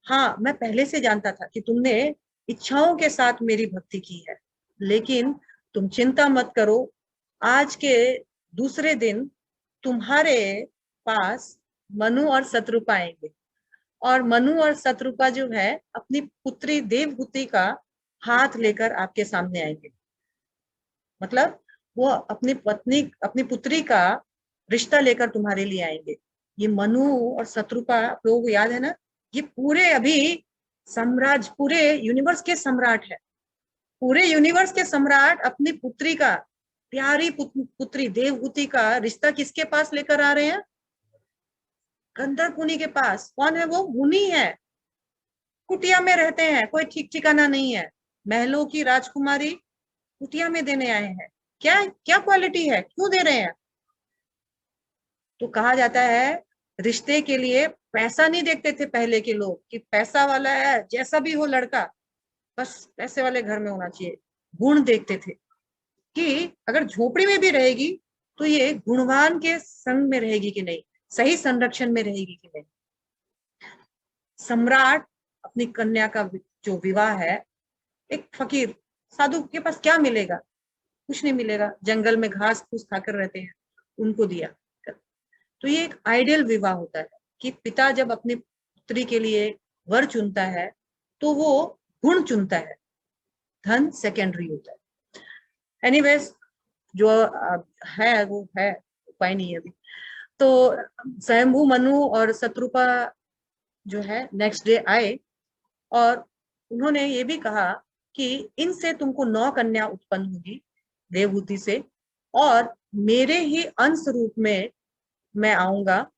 [SPEAKER 1] हाँ, मैं पहले से जानता था कि तुमने इच्छाओं के साथ मेरी भक्ति की है, लेकिन तुम चिंता मत करो। आज के दूसरे दिन तुम्हारे पास मनु और शत्रुपा आएंगे, और मनु और शत्रुपा जो है अपनी पुत्री देवहूति का हाथ लेकर आपके सामने आएंगे। मतलब वो अपनी पत्नी, अपनी पुत्री का रिश्ता लेकर तुम्हारे लिए आएंगे। ये मनु और शत्रुपा, आप लोगों को याद है ना, ये पूरे अभी साम्राज्य, पूरे यूनिवर्स के सम्राट है। पूरे यूनिवर्स के सम्राट अपनी पुत्री का, प्यारी पुत्री देवहूति का रिश्ता किसके पास लेकर आ रहे हैं? गंधर्व मुनि के पास। कौन है वो? मुनि है, कुटिया में रहते हैं, कोई ठीक ठिकाना नहीं है। महलों की राजकुमारी कुटिया में देने आए हैं। क्या क्या क्वालिटी है, क्यों दे रहे हैं? तो कहा जाता है रिश्ते के लिए पैसा नहीं देखते थे पहले के लोग, कि पैसा वाला है, जैसा भी हो लड़का, बस पैसे वाले घर में होना चाहिए। गुण देखते थे कि अगर झोपड़ी में भी रहेगी तो ये गुणवान के संग में रहेगी कि नहीं, सही संरक्षण में रहेगी कि नहीं। सम्राट अपनी कन्या का जो विवाह है, एक फकीर साधु के पास क्या मिलेगा? कुछ नहीं मिलेगा, जंगल में घास फूस खाकर रहते हैं, उनको दिया। तो ये एक आइडियल विवाह होता है कि पिता जब अपनी पुत्री के लिए वर चुनता है तो वो गुण चुनता है, धन सेकेंडरी होता है। एनीवेज, जो है वो है, उपाय नहीं है अभी। तो स्वयंभू मनु और शत्रुपा जो है नेक्स्ट डे आए, और उन्होंने ये भी कहा कि इनसे तुमको 9 कन्या उत्पन्न होगी देवहूति से, और मेरे ही अंश रूप में मैं आऊंगा,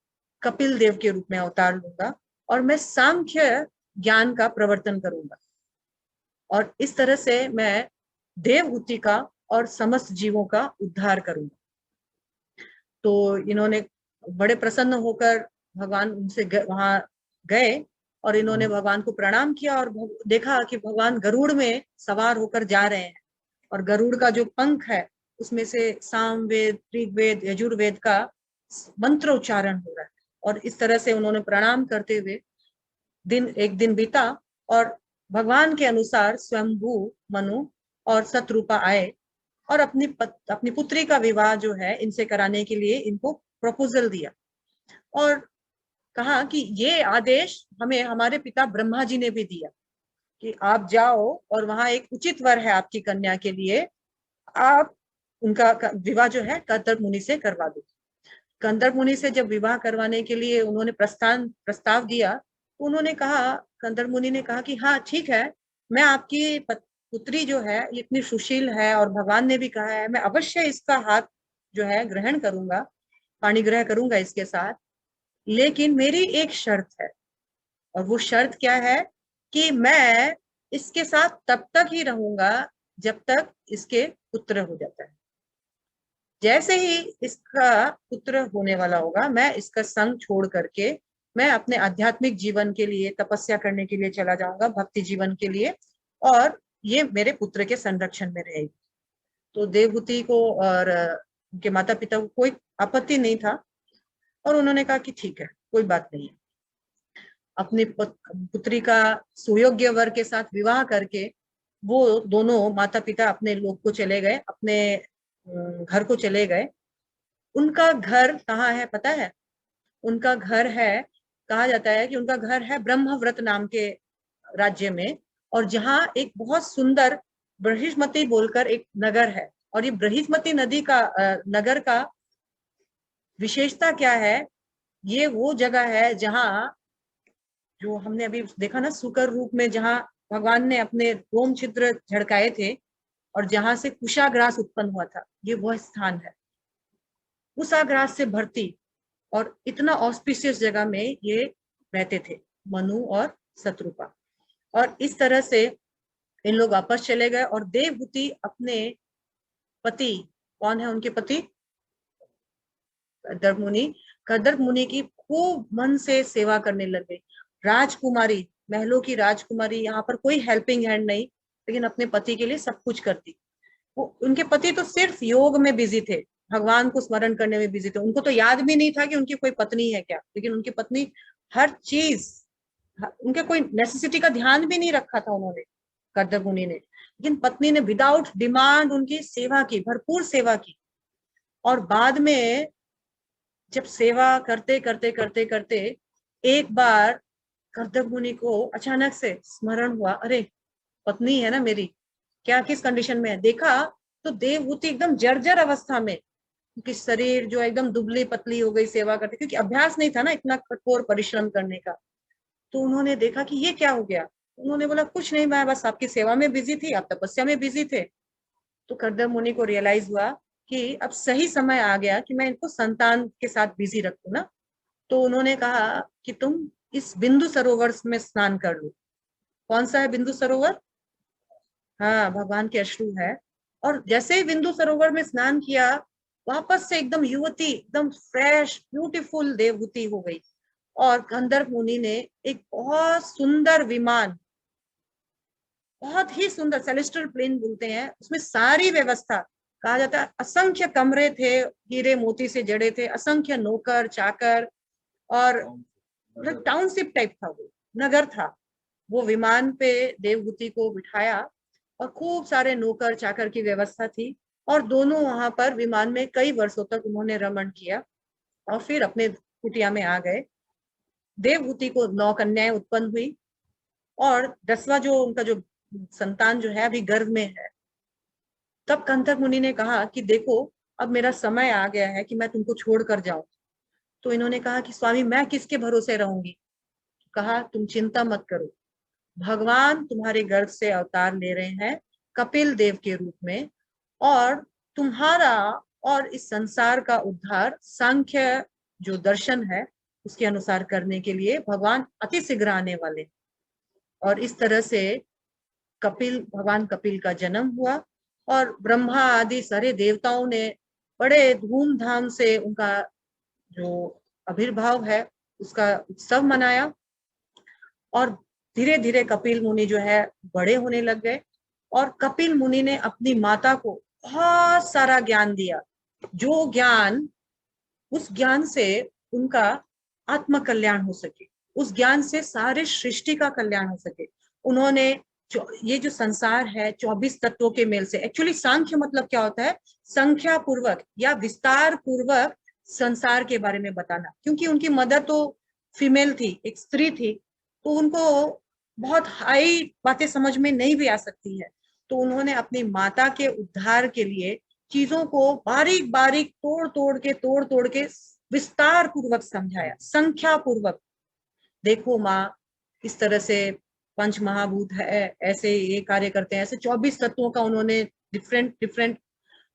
[SPEAKER 1] कपिल देव के रूप में अवतार लूंगा, और मैं सांख्य ज्ञान का प्रवर्तन करूंगा, और इस तरह से मैं देवहूति का और समस्त जीवों का उद्धार करूंगा। तो इन्होंने बड़े प्रसन्न होकर भगवान उनसे वहां गए, और इन्होंने भगवान को प्रणाम किया, और देखा कि भगवान गरुड़ में सवार होकर जा रहे हैं, और गरुड़ का जो पंख है उसमें से सामवेद, ऋग्वेद, यजुर्वेद का मंत्र उच्चारण हो रहा है। और इस तरह से उन्होंने प्रणाम करते हुए एक दिन बीता, और भगवान के अनुसार स्वयंभू मनु और शत्रुपा आए, और अपनी पुत्री का विवाह जो है इनसे कराने के लिए इनको प्रपोजल दिया, और कहा कि ये आदेश हमें हमारे पिता ब्रह्मा जी ने भी दिया कि आप जाओ और वहां एक उचित वर है आपकी कन्या के लिए, आप उनका विवाह जो है गंधर्व मुनि से करवा दो। गंधर्व मुनि से जब विवाह करवाने के लिए उन्होंने प्रस्ताव दिया, तो उन्होंने कहा, गंधर्व मुनि ने कहा कि हाँ ठीक है, मैं आपकी पुत्री जो है ये इतनी सुशील है, और भगवान ने भी कहा है मैं अवश्य इसका हाथ जो है ग्रहण करूंगा, पाणी ग्रह करूंगा इसके साथ, लेकिन मेरी एक शर्त है। और वो शर्त क्या है? कि मैं इसके साथ तब तक ही रहूंगा जब तक इसके पुत्र हो जाता है। जैसे ही इसका पुत्र होने वाला होगा, मैं इसका संग छोड़ करके मैं अपने आध्यात्मिक जीवन के लिए, तपस्या करने के लिए चला जाऊंगा, भक्ति जीवन के लिए, और ये मेरे पुत्र के संरक्षण में रहेगी। तो देवहूति को और उनके माता पिता को कोई आपत्ति नहीं था, और उन्होंने कहा कि ठीक है, कोई बात नहीं है। अपनी पुत्री का सुयोग्य वर के साथ विवाह करके वो दोनों माता पिता अपने लोग को चले गए, अपने घर को चले गए। उनका घर कहाँ है पता है? उनका घर है, कहा जाता है कि उनका घर है ब्रह्मव्रत नाम के राज्य में, और जहाँ एक बहुत सुंदर बृहस्पति बोलकर एक नगर है। और ये बृहस्पति नदी का नगर का विशेषता क्या है? ये वो जगह है जहाँ, जो हमने अभी देखा ना सुकर रूप में, जहाँ भगवान ने अपने रोम छिद्र झड़काए थे और जहां से कुशाग्रास उत्पन्न हुआ था, ये वह स्थान है। कुशाग्रास से भर्ती और इतना ऑस्पिशियस जगह में ये रहते थे, मनु और शत्रुपा। और इस तरह से इन लोग वापस चले गए और देवहूति अपने पति, कौन है उनके पति? कर्दम मुनि। कर्दम मुनि की खूब मन से सेवा करने लगे। राजकुमारी, महलों की राजकुमारी, यहाँ पर कोई हेल्पिंग हैंड नहीं, लेकिन अपने पति के लिए सब कुछ करती। वो उनके पति तो सिर्फ योग में बिजी थे, भगवान को स्मरण करने में बिजी थे। उनको तो याद भी नहीं था कि उनकी कोई पत्नी है क्या, लेकिन उनकी पत्नी हर चीज, उनके कोई नेसेसिटी का ध्यान भी नहीं रखा था उन्होंने, कर्दम मुनि ने। लेकिन पत्नी ने विदाउट डिमांड उनकी सेवा की, भरपूर सेवा की। और बाद में जब सेवा करते करते करते करते एक बार कर्दम मुनि को अचानक से स्मरण हुआ, अरे पत्नी है ना मेरी, क्या किस कंडीशन में है। देखा तो देवहूति एकदम जर्जर अवस्था में, उनकी शरीर जो एकदम दुबली पतली हो गई सेवा करते, क्योंकि अभ्यास नहीं था ना इतना कठोर परिश्रम करने का। तो उन्होंने देखा कि ये क्या हो गया। उन्होंने बोला कुछ नहीं, मैं बस आपकी सेवा में बिजी थी, आप तपस्या में बिजी थे। तो कर्दम मुनि को रियलाइज हुआ कि अब सही समय आ गया कि मैं इनको संतान के साथ बिजी रखूं ना। तो उन्होंने कहा कि तुम इस बिंदु सरोवर में स्नान कर लो। कौन सा है बिंदु सरोवर? हाँ, भगवान के अश्रु है। और जैसे ही बिंदु सरोवर में स्नान किया, वापस से एकदम युवती, एकदम फ्रेश ब्यूटीफुल देवहूति हो गई। और गंधर्व मुनि ने एक बहुत सुंदर विमान, बहुत ही सुंदर सेलेस्टियल प्लेन बोलते हैं, उसमें सारी व्यवस्था, कहा जाता है असंख्य कमरे थे, हीरे मोती से जड़े थे, असंख्य नौकर चाकर, और मतलब टाउनशिप टाइप था वो, नगर था। वो विमान पे देवहूति को बिठाया और खूब सारे नौकर चाकर की व्यवस्था थी। और दोनों वहां पर विमान में कई वर्षों तक उन्होंने रमण किया और फिर अपने कुटिया में आ गए। देवहूति को 9 कन्याएं उत्पन्न हुई और 10वां जो उनका जो संतान जो है अभी गर्भ में है। तब गंधर्व मुनि ने कहा कि देखो, अब मेरा समय आ गया है कि मैं तुमको छोड़ कर जाऊं। तो इन्होंने कहा कि स्वामी मैं किसके भरोसे रहूंगी। कहा तुम चिंता मत करो, भगवान तुम्हारे गर्भ से अवतार ले रहे हैं कपिल देव के रूप में, और तुम्हारा और इस संसार का उद्धार सांख्य जो दर्शन है उसके अनुसार करने के लिए भगवान अति शीघ्र आने वाले। और इस तरह से कपिल, भगवान कपिल का जन्म हुआ और ब्रह्मा आदि सारे देवताओं ने बड़े धूमधाम से उनका जो आविर्भाव है उसका उत्सव मनाया। और धीरे धीरे कपिल मुनि जो है बड़े होने लग गए, और कपिल मुनि ने अपनी माता को बहुत सारा ज्ञान दिया, जो ज्ञान, उस ज्ञान से उनका आत्म कल्याण हो सके, उस ज्ञान से सारे सृष्टि का कल्याण हो सके। उन्होंने ये जो संसार है 24 तत्वों के मेल से, एक्चुअली सांख्य मतलब क्या होता है? संख्या पूर्वक या विस्तार पूर्वक संसार के बारे में बताना। क्योंकि उनकी मदर तो फीमेल थी, एक स्त्री थी, तो उनको बहुत हाई बातें समझ में नहीं भी आ सकती है। तो उन्होंने अपनी माता के उद्धार के लिए चीजों को बारीक बारीक तोड़ तोड़ के विस्तार पूर्वक समझाया, संख्या पूर्वक। देखो माँ, इस तरह से पंच महाभूत है, ऐसे ये कार्य करते हैं, ऐसे 24 तत्वों का उन्होंने डिफरेंट डिफरेंट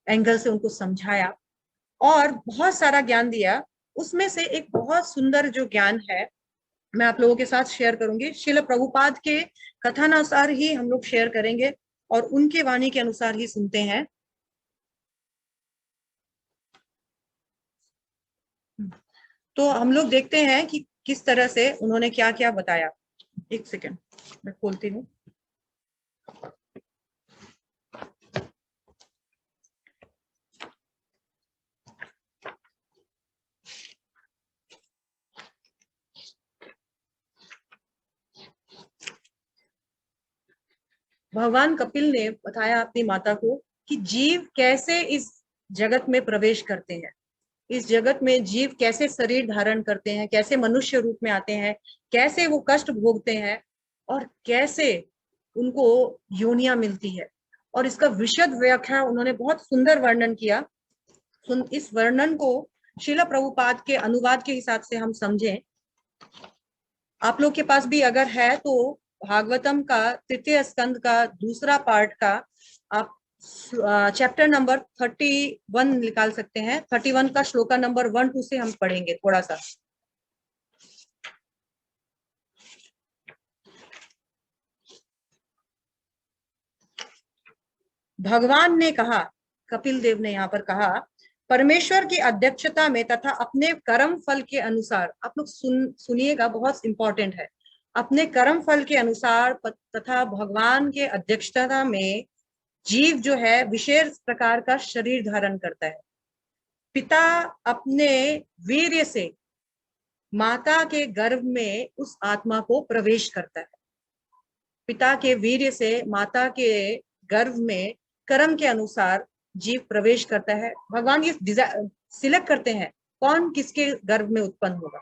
[SPEAKER 1] एंगल से उनको समझाया और बहुत सारा ज्ञान दिया। उसमें से एक बहुत सुंदर जो ज्ञान है मैं आप लोगों के साथ शेयर करूंगी। श्रील प्रभुपाद के कथानुसार ही हम लोग शेयर करेंगे और उनके वाणी के अनुसार ही सुनते हैं। तो हम लोग देखते हैं कि किस तरह से उन्होंने क्या क्या बताया। एक सेकेंड मैं खोलती हूँ। भगवान कपिल ने बताया अपनी माता को कि जीव कैसे इस जगत में प्रवेश करते हैं, इस जगत में जीव कैसे शरीर धारण करते हैं, कैसे मनुष्य रूप में आते हैं, कैसे वो कष्ट भोगते हैं और कैसे उनको योनियां मिलती है। और इसका विशद व्याख्या उन्होंने बहुत सुंदर वर्णन किया। इस वर्णन को श्रील प्रभुपाद के अनुवाद के हिसाब से हम समझें। आप लोग के पास भी अगर है तो भागवतम का तृतीय स्कंद का दूसरा पार्ट का आप चैप्टर नंबर 31 निकाल सकते हैं। 31 का श्लोका नंबर 1-2 से हम पढ़ेंगे थोड़ा सा। भगवान ने कहा, कपिल देव ने यहाँ पर कहा, परमेश्वर की अध्यक्षता में तथा अपने कर्म फल के अनुसार, आप लोग सुनिएगा, बहुत इंपॉर्टेंट है, अपने कर्म फल के अनुसार तथा भगवान के अध्यक्षता में जीव जो है विशेष प्रकार का शरीर धारण करता है। पिता अपने वीर्य से माता के गर्भ में उस आत्मा को प्रवेश करता है। पिता के वीर्य से माता के गर्भ में कर्म के अनुसार जीव प्रवेश करता है। भगवान ये सिलेक्ट करते हैं कौन किसके गर्भ में उत्पन्न होगा।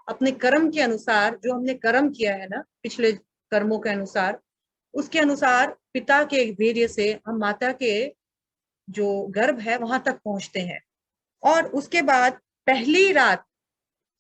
[SPEAKER 1] अपने कर्म के अनुसार, जो हमने कर्म किया है ना पिछले कर्मों के अनुसार, उसके अनुसार पिता के वीर्य से हम माता के जो गर्भ है वहां तक पहुंचते हैं। और उसके बाद पहली रात,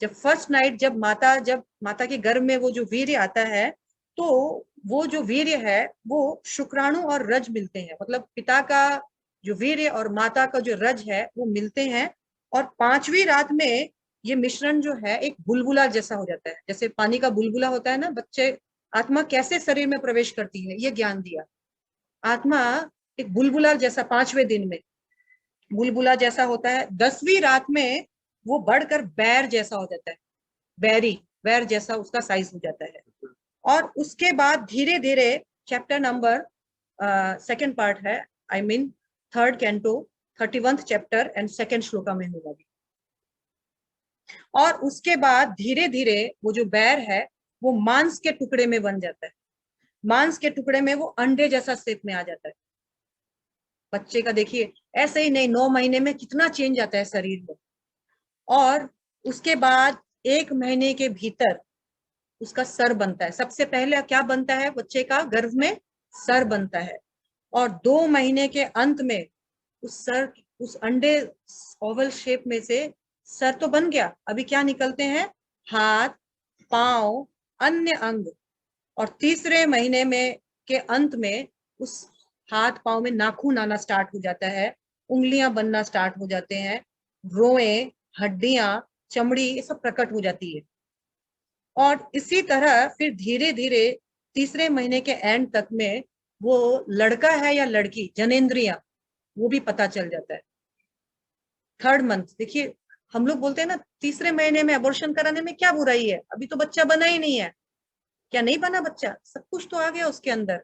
[SPEAKER 1] जब फर्स्ट नाइट, जब माता के गर्भ में वो जो वीर्य आता है, तो वो जो वीर्य है वो शुक्राणु और रज मिलते हैं। मतलब पिता का जो वीर्य और माता का जो रज है वो मिलते हैं। और 5वीं रात में ये मिश्रण जो है एक बुलबुला जैसा हो जाता है। जैसे पानी का बुलबुला होता है ना, बच्चे आत्मा कैसे शरीर में प्रवेश करती है ये ज्ञान दिया। आत्मा एक बुलबुला जैसा 5वें दिन में बुलबुला जैसा होता है। 10वीं रात में वो बढ़कर बैर जैसा हो जाता है, बैर जैसा उसका साइज हो जाता है। और उसके बाद धीरे धीरे चैप्टर नंबर सेकंड पार्ट है, I mean third canto 31th chapter and second shloka में होगा भी। और उसके बाद धीरे धीरे वो जो बैर है वो मांस के टुकड़े में बन जाता है। मांस के टुकड़े में वो अंडे जैसा शेप में आ जाता है। बच्चे का देखिए ऐसे ही नहीं, 9 महीने में कितना चेंज आता है शरीर में। और उसके बाद 1 महीने के भीतर उसका सर बनता है। सबसे पहले क्या बनता है बच्चे का, गर्भ में सर बनता है। और 2 महीने के अंत में उस अंडे ओवल शेप में से सर तो बन गया, अभी क्या निकलते हैं, हाथ, पांव, अन्य अंग। और 3रे महीने में के अंत में उस हाथ पांव में नाखून आना स्टार्ट हो जाता है, उंगलियां बनना स्टार्ट हो जाते हैं, रोएं, हड्डियां, चमड़ी, ये सब प्रकट हो जाती है। और इसी तरह फिर धीरे धीरे 3रे महीने के एंड तक में वो लड़का है या लड़की, जनेंद्रिया, वो भी पता चल जाता है। 3rd मंथ, देखिए हम लोग बोलते हैं ना 3रे महीने में अबॉर्शन कराने में क्या बुराई है, अभी तो बच्चा बना ही नहीं है। क्या नहीं बना बच्चा, सब कुछ तो आ गया उसके अंदर।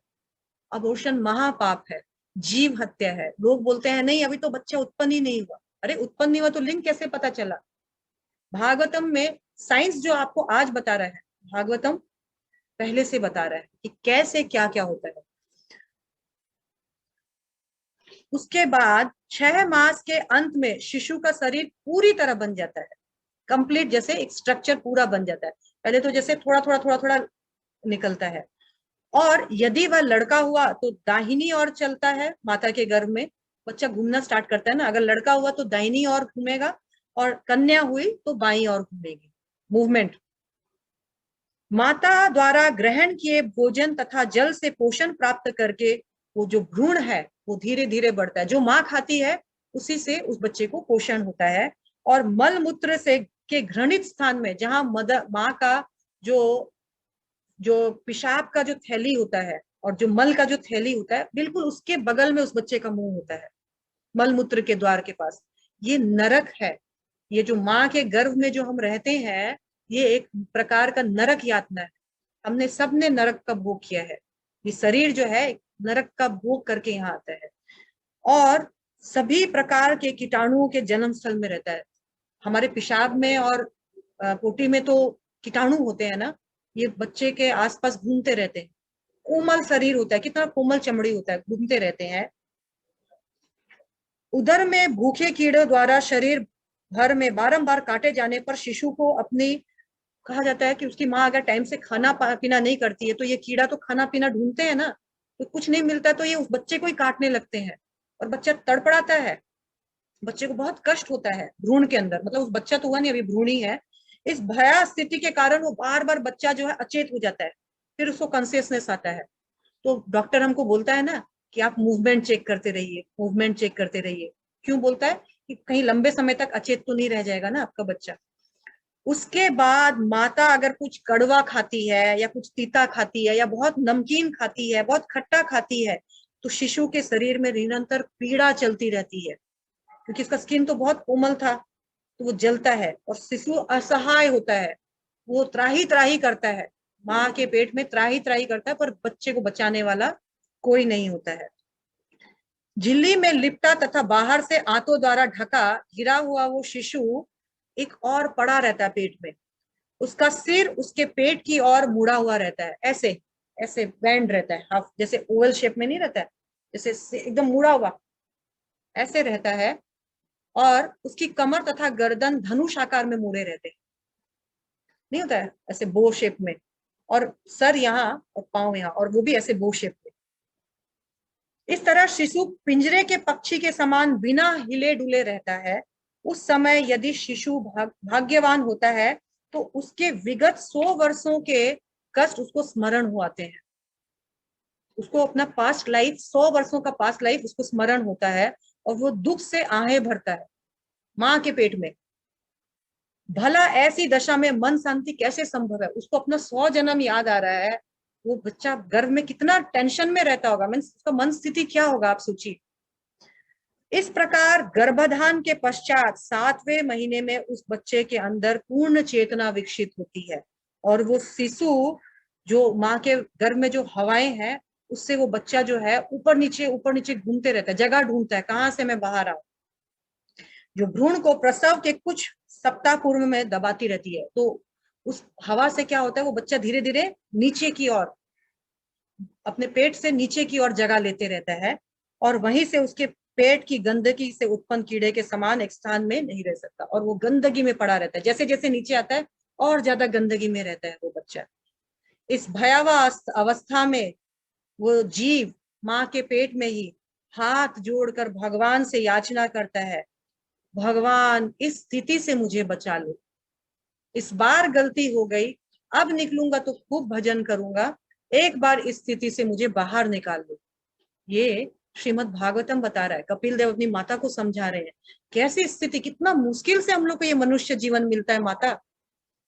[SPEAKER 1] अबॉर्शन महापाप है, जीव हत्या है। लोग बोलते हैं नहीं अभी तो बच्चा उत्पन्न ही नहीं हुआ। अरे उत्पन्न नहीं हुआ तो लिंग कैसे पता चला। भागवतम में साइंस जो आपको आज बता रहा है, भागवतम पहले से बता रहा है कि कैसे क्या क्या होता है। उसके बाद 6 मास के अंत में शिशु का शरीर पूरी तरह बन जाता है, कंप्लीट, जैसे एक स्ट्रक्चर पूरा बन जाता है। पहले तो जैसे थोड़ा थोड़ा थोड़ा थोड़ा निकलता है। और यदि वह लड़का हुआ तो दाहिनी ओर चलता है, माता के गर्भ में बच्चा घूमना स्टार्ट करता है ना। अगर लड़का हुआ तो दाहिनी ओर घूमेगा, और कन्या हुई तो बाईं ओर घूमेगी, मूवमेंट। माता द्वारा ग्रहण किए भोजन तथा जल से पोषण प्राप्त करके वो जो भ्रूण है वो धीरे धीरे बढ़ता है। जो माँ खाती है उसी से उस बच्चे को पोषण होता है। और मल मूत्र से के घृणित स्थान में, जहां माँ का जो पेशाब का जो थैली होता है और जो मल का जो थैली होता है, बिल्कुल उसके बगल में उस बच्चे का मुंह होता है, मल मूत्र के द्वार के पास। ये नरक है। ये जो माँ के गर्भ में जो हम रहते हैं, ये एक प्रकार का नरक यातना है। हमने सबने नरक का भोग किया है। ये शरीर जो है नरक का भोग करके यहाँ आता है। और सभी प्रकार के कीटाणुओं के जन्म स्थल में रहता है। हमारे पेशाब में और पोटी में तो कीटाणु होते हैं ना, ये बच्चे के आसपास घूमते रहते हैं। कोमल शरीर होता है, कितना कोमल चमड़ी होता है, घूमते रहते हैं। उदर में भूखे कीड़ों द्वारा शरीर भर में बारंबार काटे जाने पर शिशु को अपनी, कहा जाता है कि उसकी माँ अगर टाइम से खाना पीना नहीं करती है तो ये कीड़ा तो खाना पीना ढूंढते हैं ना, तो कुछ नहीं मिलता तो ये उस बच्चे को ही काटने लगते हैं और बच्चा तड़पड़ाता है, बच्चे को बहुत कष्ट होता है भ्रूण के अंदर, मतलब उस बच्चा तो हुआ नहीं, अभी भ्रूण ही है। इस भया स्थिति के कारण वो बार बार बच्चा जो है अचेत हो जाता है, फिर उसको कॉन्सियसनेस आता है। तो डॉक्टर हमको बोलता है ना कि आप मूवमेंट चेक करते रहिए, मूवमेंट चेक करते रहिए। क्यों बोलता है? कि कहीं लंबे समय तक अचेत तो नहीं रह जाएगा ना आपका बच्चा। उसके बाद माता अगर कुछ कड़वा खाती है या कुछ तीता खाती है या बहुत नमकीन खाती है, बहुत खट्टा खाती है, तो शिशु के शरीर में निरंतर पीड़ा चलती रहती है, क्योंकि इसका स्किन तो बहुत कोमल था, तो वो जलता है और शिशु असहाय होता है, वो त्राही त्राही करता है, माँ के पेट में त्राही त्राही करता है, पर बच्चे को बचाने वाला कोई नहीं होता है। झिल्ली में लिपटा तथा बाहर से आंतों द्वारा ढका गिरा हुआ वो शिशु एक और पड़ा रहता है पेट में, उसका सिर उसके पेट की ओर मुड़ा हुआ रहता है, ऐसे ऐसे बैंड रहता है, हाफ जैसे ओवल शेप में नहीं रहता है, जैसे एकदम मुड़ा हुआ ऐसे रहता है। और उसकी कमर तथा गर्दन धनुष आकार में मुड़े रहते हैं, नहीं होता है ऐसे बो शेप में, और सर यहाँ और पांव यहाँ, और वो भी ऐसे बो शेप में। इस तरह शिशु पिंजरे के पक्षी के समान बिना हिले डुले रहता है। उस समय यदि शिशु भाग्यवान होता है तो उसके विगत 100 वर्षों के कष्ट उसको स्मरण हो आते हैं, उसको अपना पास्ट लाइफ, 100 वर्षों का पास्ट लाइफ उसको स्मरण होता है और वो दुख से आहें भरता है माँ के पेट में। भला ऐसी दशा में मन शांति कैसे संभव है? उसको अपना 100 जन्म याद आ रहा है, वो बच्चा गर्भ में कितना टेंशन में रहता होगा, मीन्स उसका मन स्थिति क्या होगा, आप सोचिए। इस प्रकार गर्भाधान के पश्चात 7वें महीने में उस बच्चे के अंदर पूर्ण चेतना विकसित होती है और वो शिशु जो माँ के गर्भ में जो हवाएं हैं उससे वो बच्चा जो है ऊपर नीचे घूमते रहता है, जगह ढूंढता है कहाँ से मैं बाहर आऊं। जो भ्रूण को प्रसव के कुछ सप्ताह पूर्व में दबाती रहती है, तो उस हवा से क्या होता है, वो बच्चा धीरे धीरे नीचे की ओर, अपने पेट से नीचे की ओर जगह लेते रहता है और वहीं से उसके पेट की गंदगी से उत्पन्न कीड़े के समान एक स्थान में नहीं रह सकता और वो गंदगी में पड़ा रहता है, जैसे जैसे नीचे आता है और ज्यादा गंदगी में रहता है वो बच्चा। इस भयावह अवस्था में वो जीव माँ के पेट में ही हाथ जोड़कर भगवान से याचना करता है, भगवान इस स्थिति से मुझे बचा लो, इस बार गलती हो गई, अब निकलूंगा तो खूब भजन करूंगा, एक बार इस स्थिति से मुझे बाहर निकाल लो। ये श्रीमद् भागवतम बता रहा है, कपिल देव अपनी माता को समझा रहे हैं कैसी स्थिति, कितना मुश्किल से हम लोग को ये मनुष्य जीवन मिलता है माता।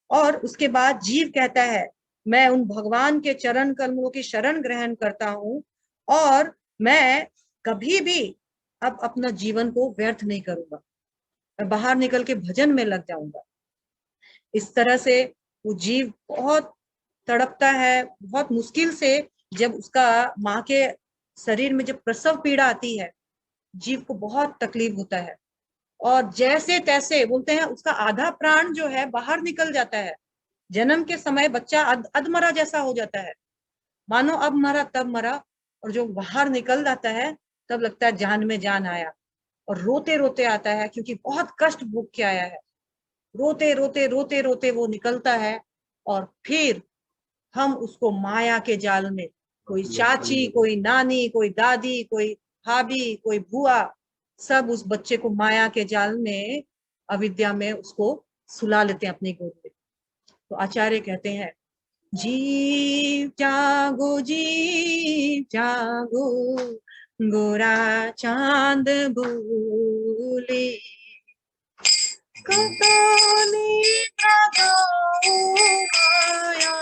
[SPEAKER 1] और उसके बाद जीव कहता है मैं उन भगवान के चरण कमलों की शरण ग्रहण करता हूं और मैं कभी भी अब अपना जीवन को व्यर्थ नहीं करूंगा, मैं बाहर निकल के भजन में लग जाऊंगा। इस तरह से वो जीव बहुत तड़पता है, बहुत मुश्किल से, जब उसका माँ के शरीर में जब प्रसव पीड़ा आती है, जीव को बहुत तकलीफ होता है और जैसे तैसे बोलते हैं उसका आधा प्राण जो है बाहर निकल जाता है। जन्म के समय बच्चा अधमरा जैसा हो जाता है, मानो अब मरा तब मरा, और जो बाहर निकल जाता है तब लगता है जान में जान आया, और रोते रोते आता है क्योंकि बहुत कष्ट भोग के आया है। रोते रोते रोते रोते वो निकलता है और फिर हम उसको माया के जाल में, कोई चाची, कोई नानी, कोई दादी, कोई भाभी, कोई बुआ, सब उस बच्चे को माया के जाल में, अविद्या में उसको सुला लेते हैं अपनी गोद में। तो आचार्य कहते हैं जीव जागो गोरा चांद बोले, निद्रा दो माया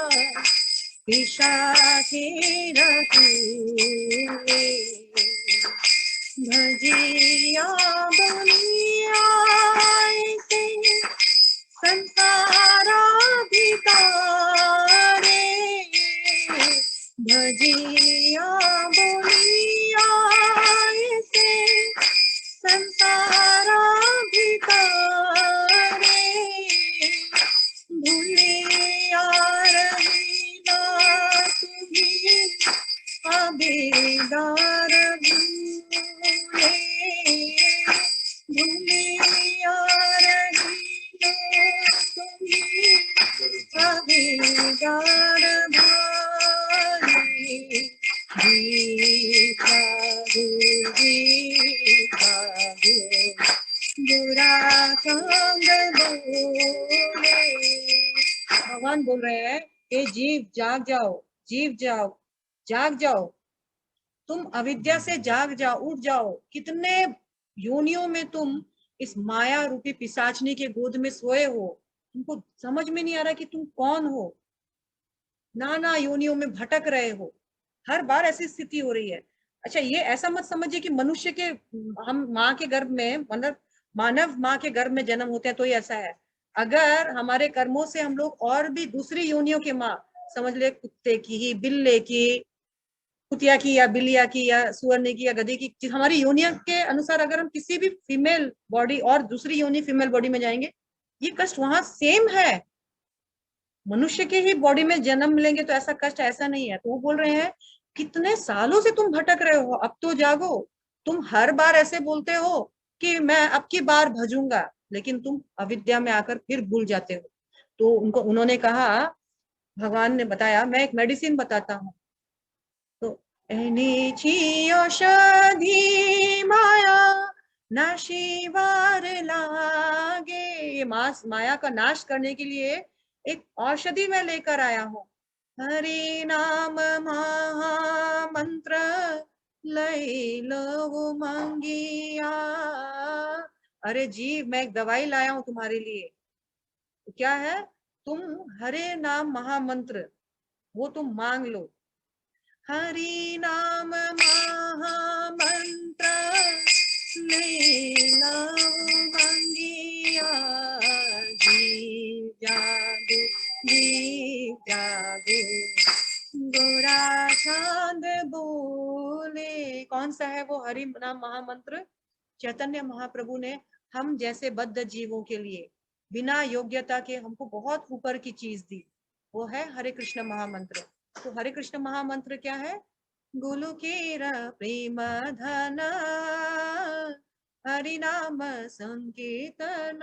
[SPEAKER 1] पिशाचेर तूले, भजिया बलिया ऐसे संसारा भिकारे, भजिया बोलिया ऐसे संसारा भिकारे, भूलिया रहीना तुम्हें गोरा चांद बोले। भगवान बोल रहे हैं कि जीव जाग जाओ, जीव जाओ, जाग जाओ, तुम अविद्या से जाग जाओ, उठ जाओ। कितने योनियों में तुम इस माया रूपी पिशाचनी के गोद में सोए हो, तुमको समझ में नहीं आ रहा कि तुम कौन हो। नाना योनियों में भटक रहे हो, हर बार ऐसी स्थिति हो रही है। अच्छा, ये ऐसा मत समझिए कि मनुष्य के, हम माँ के गर्भ में, मतलब मानव माँ के गर्भ में जन्म होते हैं तो ही ऐसा है। अगर हमारे कर्मों से हम लोग और भी दूसरी योनियों के माँ, समझ ले कुत्ते की ही, बिल्ले की, कुतिया की या बिलिया की या सुअरने की या गधे की, हमारी योनिया के अनुसार अगर हम किसी भी फीमेल बॉडी और दूसरी योनि फीमेल बॉडी में जाएंगे, ये कष्ट वहां सेम है। मनुष्य के ही बॉडी में जन्म लेंगे तो ऐसा कष्ट ऐसा नहीं है। तो वो बोल रहे हैं कितने सालों से तुम भटक रहे हो, अब तो जागो। तुम हर बार ऐसे बोलते हो कि मैं अब की बार भजूंगा, लेकिन तुम अविद्या में आकर फिर भूल जाते हो। तो उन्होंने कहा, भगवान ने बताया, मैं एक मेडिसिन बताता हूँ। तो एनी औषधि माया नाशिवार लागे, ये माया का नाश करने के लिए एक औषधि मैं लेकर आया हूँ। हरि नाम महामंत्र लई लो मंगिया। अरे जीव, मैं एक दवाई लाया हूं तुम्हारे लिए। तो क्या है? तुम हरे नाम महामंत्र, वो तुम मांग लो। हरि नाम महामंत्र लीला मंगिया। जीव जागे, जीव जागे, गोरा चांद बोले। कौन सा है वो हरि नाम महामंत्र? चैतन्य महाप्रभु ने हम जैसे बद्ध जीवों के लिए बिना योग्यता के हमको बहुत ऊपर की चीज दी, वो है हरे कृष्ण महामंत्र। तो हरे कृष्ण महामंत्र क्या है? गोलोकेरा प्रेम धन हरि नाम संकीर्तन।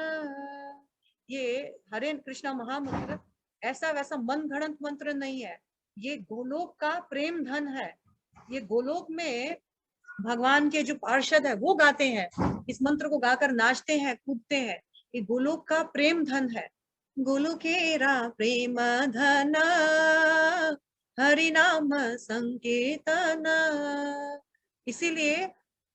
[SPEAKER 1] ये हरे कृष्ण महामंत्र ऐसा वैसा मन घड़ंत मंत्र नहीं है, ये गोलोक का प्रेम धन है। ये गोलोक में भगवान के जो पार्षद है वो गाते हैं, इस मंत्र को गाकर नाचते हैं, कूदते हैं। ये गोलोक का प्रेम धन है। गोलोकेरा प्रेम धन हरि नाम संकीर्तन। इसीलिए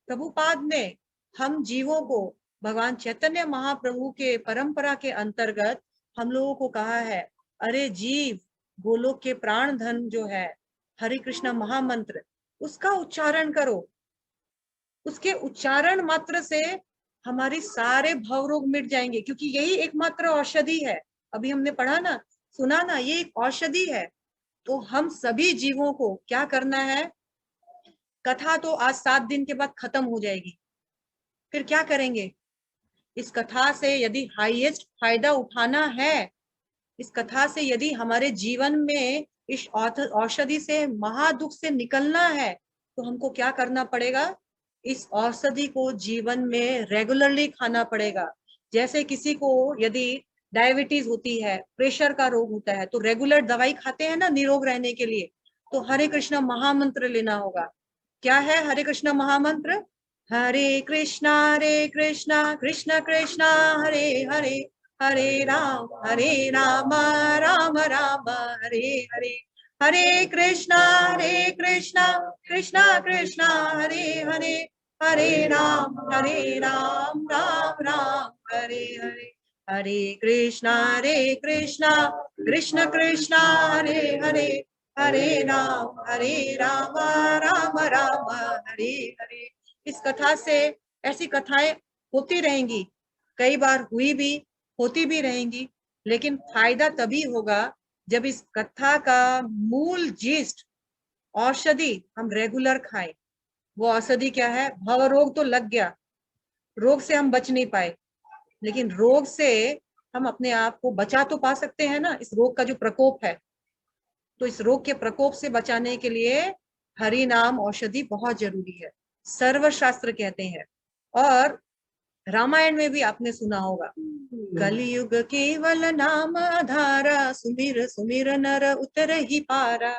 [SPEAKER 1] प्रभुपाद ने हम जीवों को भगवान चैतन्य महाप्रभु के परंपरा के अंतर्गत हम लोगों को कहा है, अरे जीव, गोलोक के प्राण धन जो है हरे कृष्ण महामंत्र, उसका उच्चारण करो। उसके उच्चारण मात्र से हमारे सारे भव रोग मिट जाएंगे, क्योंकि यही एकमात्र औषधि है। अभी हमने पढ़ा ना, सुना ना, ये एक औषधि है। तो हम सभी जीवों को क्या करना है? कथा तो आज 7 दिन के बाद खत्म हो जाएगी, फिर क्या करेंगे? इस कथा से यदि हाईएस्ट फायदा उठाना है, इस कथा से यदि हमारे जीवन में इस औषधि से, महादुख से निकलना है, तो हमको क्या करना पड़ेगा? इस औषधि को जीवन में रेगुलरली खाना पड़ेगा। जैसे किसी को यदि डायबिटीज होती है, प्रेशर का रोग होता है, तो रेगुलर दवाई खाते हैं ना निरोग रहने के लिए, तो हरे कृष्ण महामंत्र लेना होगा। क्या है हरे कृष्ण महामंत्र? हरे कृष्णा कृष्ण कृष्ण हरे हरे, हरे राम राम राम हरे हरे। हरे कृष्णा कृष्ण कृष्ण हरे हरे, हरे राम राम राम हरे हरे। हरे कृष्णा कृष्ण कृष्ण हरे हरे, हरे राम राम राम हरे हरे। इस कथा से, ऐसी कथाएं होती रहेंगी, कई बार हुई भी, होती भी रहेंगी, लेकिन फायदा तभी होगा जब इस कथा का मूल जीस्ट औषधि हम रेगुलर खाएं। वो औषधि क्या है? भव रोग तो लग गया, रोग से हम बच नहीं पाए, लेकिन रोग से हम अपने आप को बचा तो पा सकते हैं ना, इस रोग का जो प्रकोप है। तो इस रोग के प्रकोप से बचाने के लिए हरि नाम औषधि बहुत जरूरी है, सर्वशास्त्र कहते हैं। और रामायण में भी आपने सुना होगा, कलयुग केवल नाम आधारा, सुमिर सुमिर नर उतर ही पारा।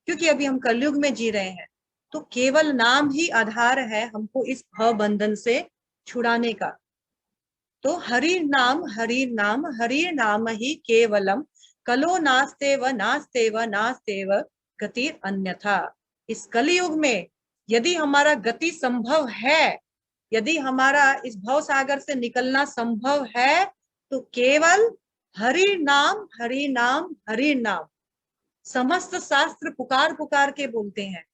[SPEAKER 1] क्योंकि अभी हम कलयुग में जी रहे हैं, तो केवल नाम ही आधार है हमको इस भव बंधन से छुड़ाने का। तो हरि नाम ही केवलम, कलो नास्तेव नास्तेव नास्तेव गति अन्यथा। इस कलियुग में यदि हमारा गति संभव है, यदि हमारा इस भव सागर से निकलना संभव है, तो केवल हरि नाम हरि नाम हरि नाम। समस्त शास्त्र पुकार पुकार के बोलते हैं।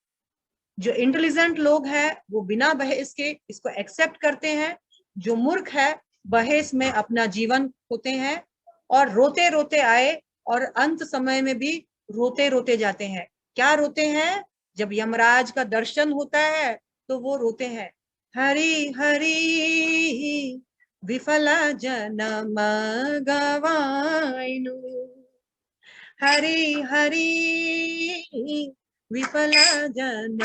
[SPEAKER 1] जो इंटेलिजेंट लोग हैं वो बिना बहस के इसको एक्सेप्ट करते हैं, जो मूर्ख है बहस में अपना जीवन खोते हैं और रोते रोते आए और अंत समय में भी रोते रोते जाते हैं। क्या रोते हैं? जब यमराज का दर्शन होता है तो वो रोते हैं, हरि हरि विफल जन्म गवाइनु, हरि हरि विफल जन्म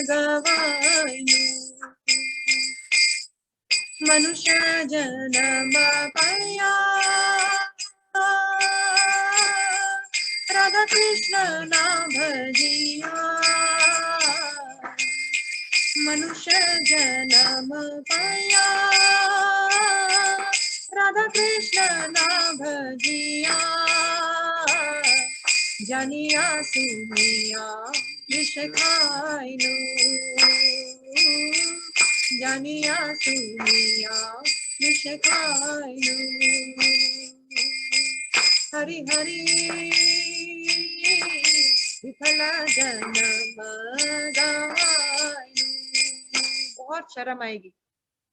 [SPEAKER 1] गवाइनु, मनुष्य जन्म पाया राधा कृष्ण ना भजिया, मनुष्य जन्म पाया राधा कृष्ण ना भजिया, जानिया सुनिया विष खाइनु, जानिया सुनिया विष खाइनु, हरि हरि विफला जन्म गवाइनु। बहुत शर्म आएगी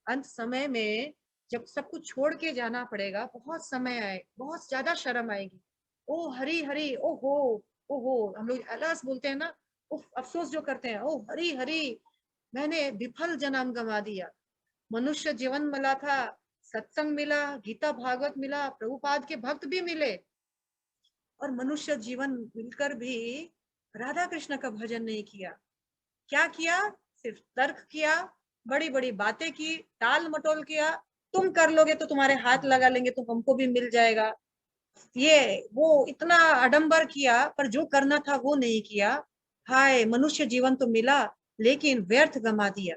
[SPEAKER 1] अंत समय में, जब सब कुछ छोड़ के जाना पड़ेगा, बहुत समय आए, बहुत ज्यादा शर्म आएगी। ओ हरि हरि, ओहो ओहो, हम लोग अलस बोलते हैं ना, अफसोस जो करते हैं, ओ हरि हरि मैंने विफल जन्म गंवा दिया। मनुष्य जीवन मिला था, सत्संग मिला, गीता भागवत मिला, प्रभुपाद के भक्त भी मिले, और मनुष्य जीवन मिलकर भी राधा कृष्ण का भजन नहीं किया। क्या किया? सिर्फ तर्क किया, बड़ी बड़ी बातें की, टाल मटोल किया, तुम कर लोगे तो तुम्हारे हाथ लगा लेंगे तो हमको भी मिल जाएगा, ये वो इतना आडंबर किया, पर जो करना था वो नहीं किया। हाय, मनुष्य जीवन तो मिला लेकिन व्यर्थ गंवा दिया।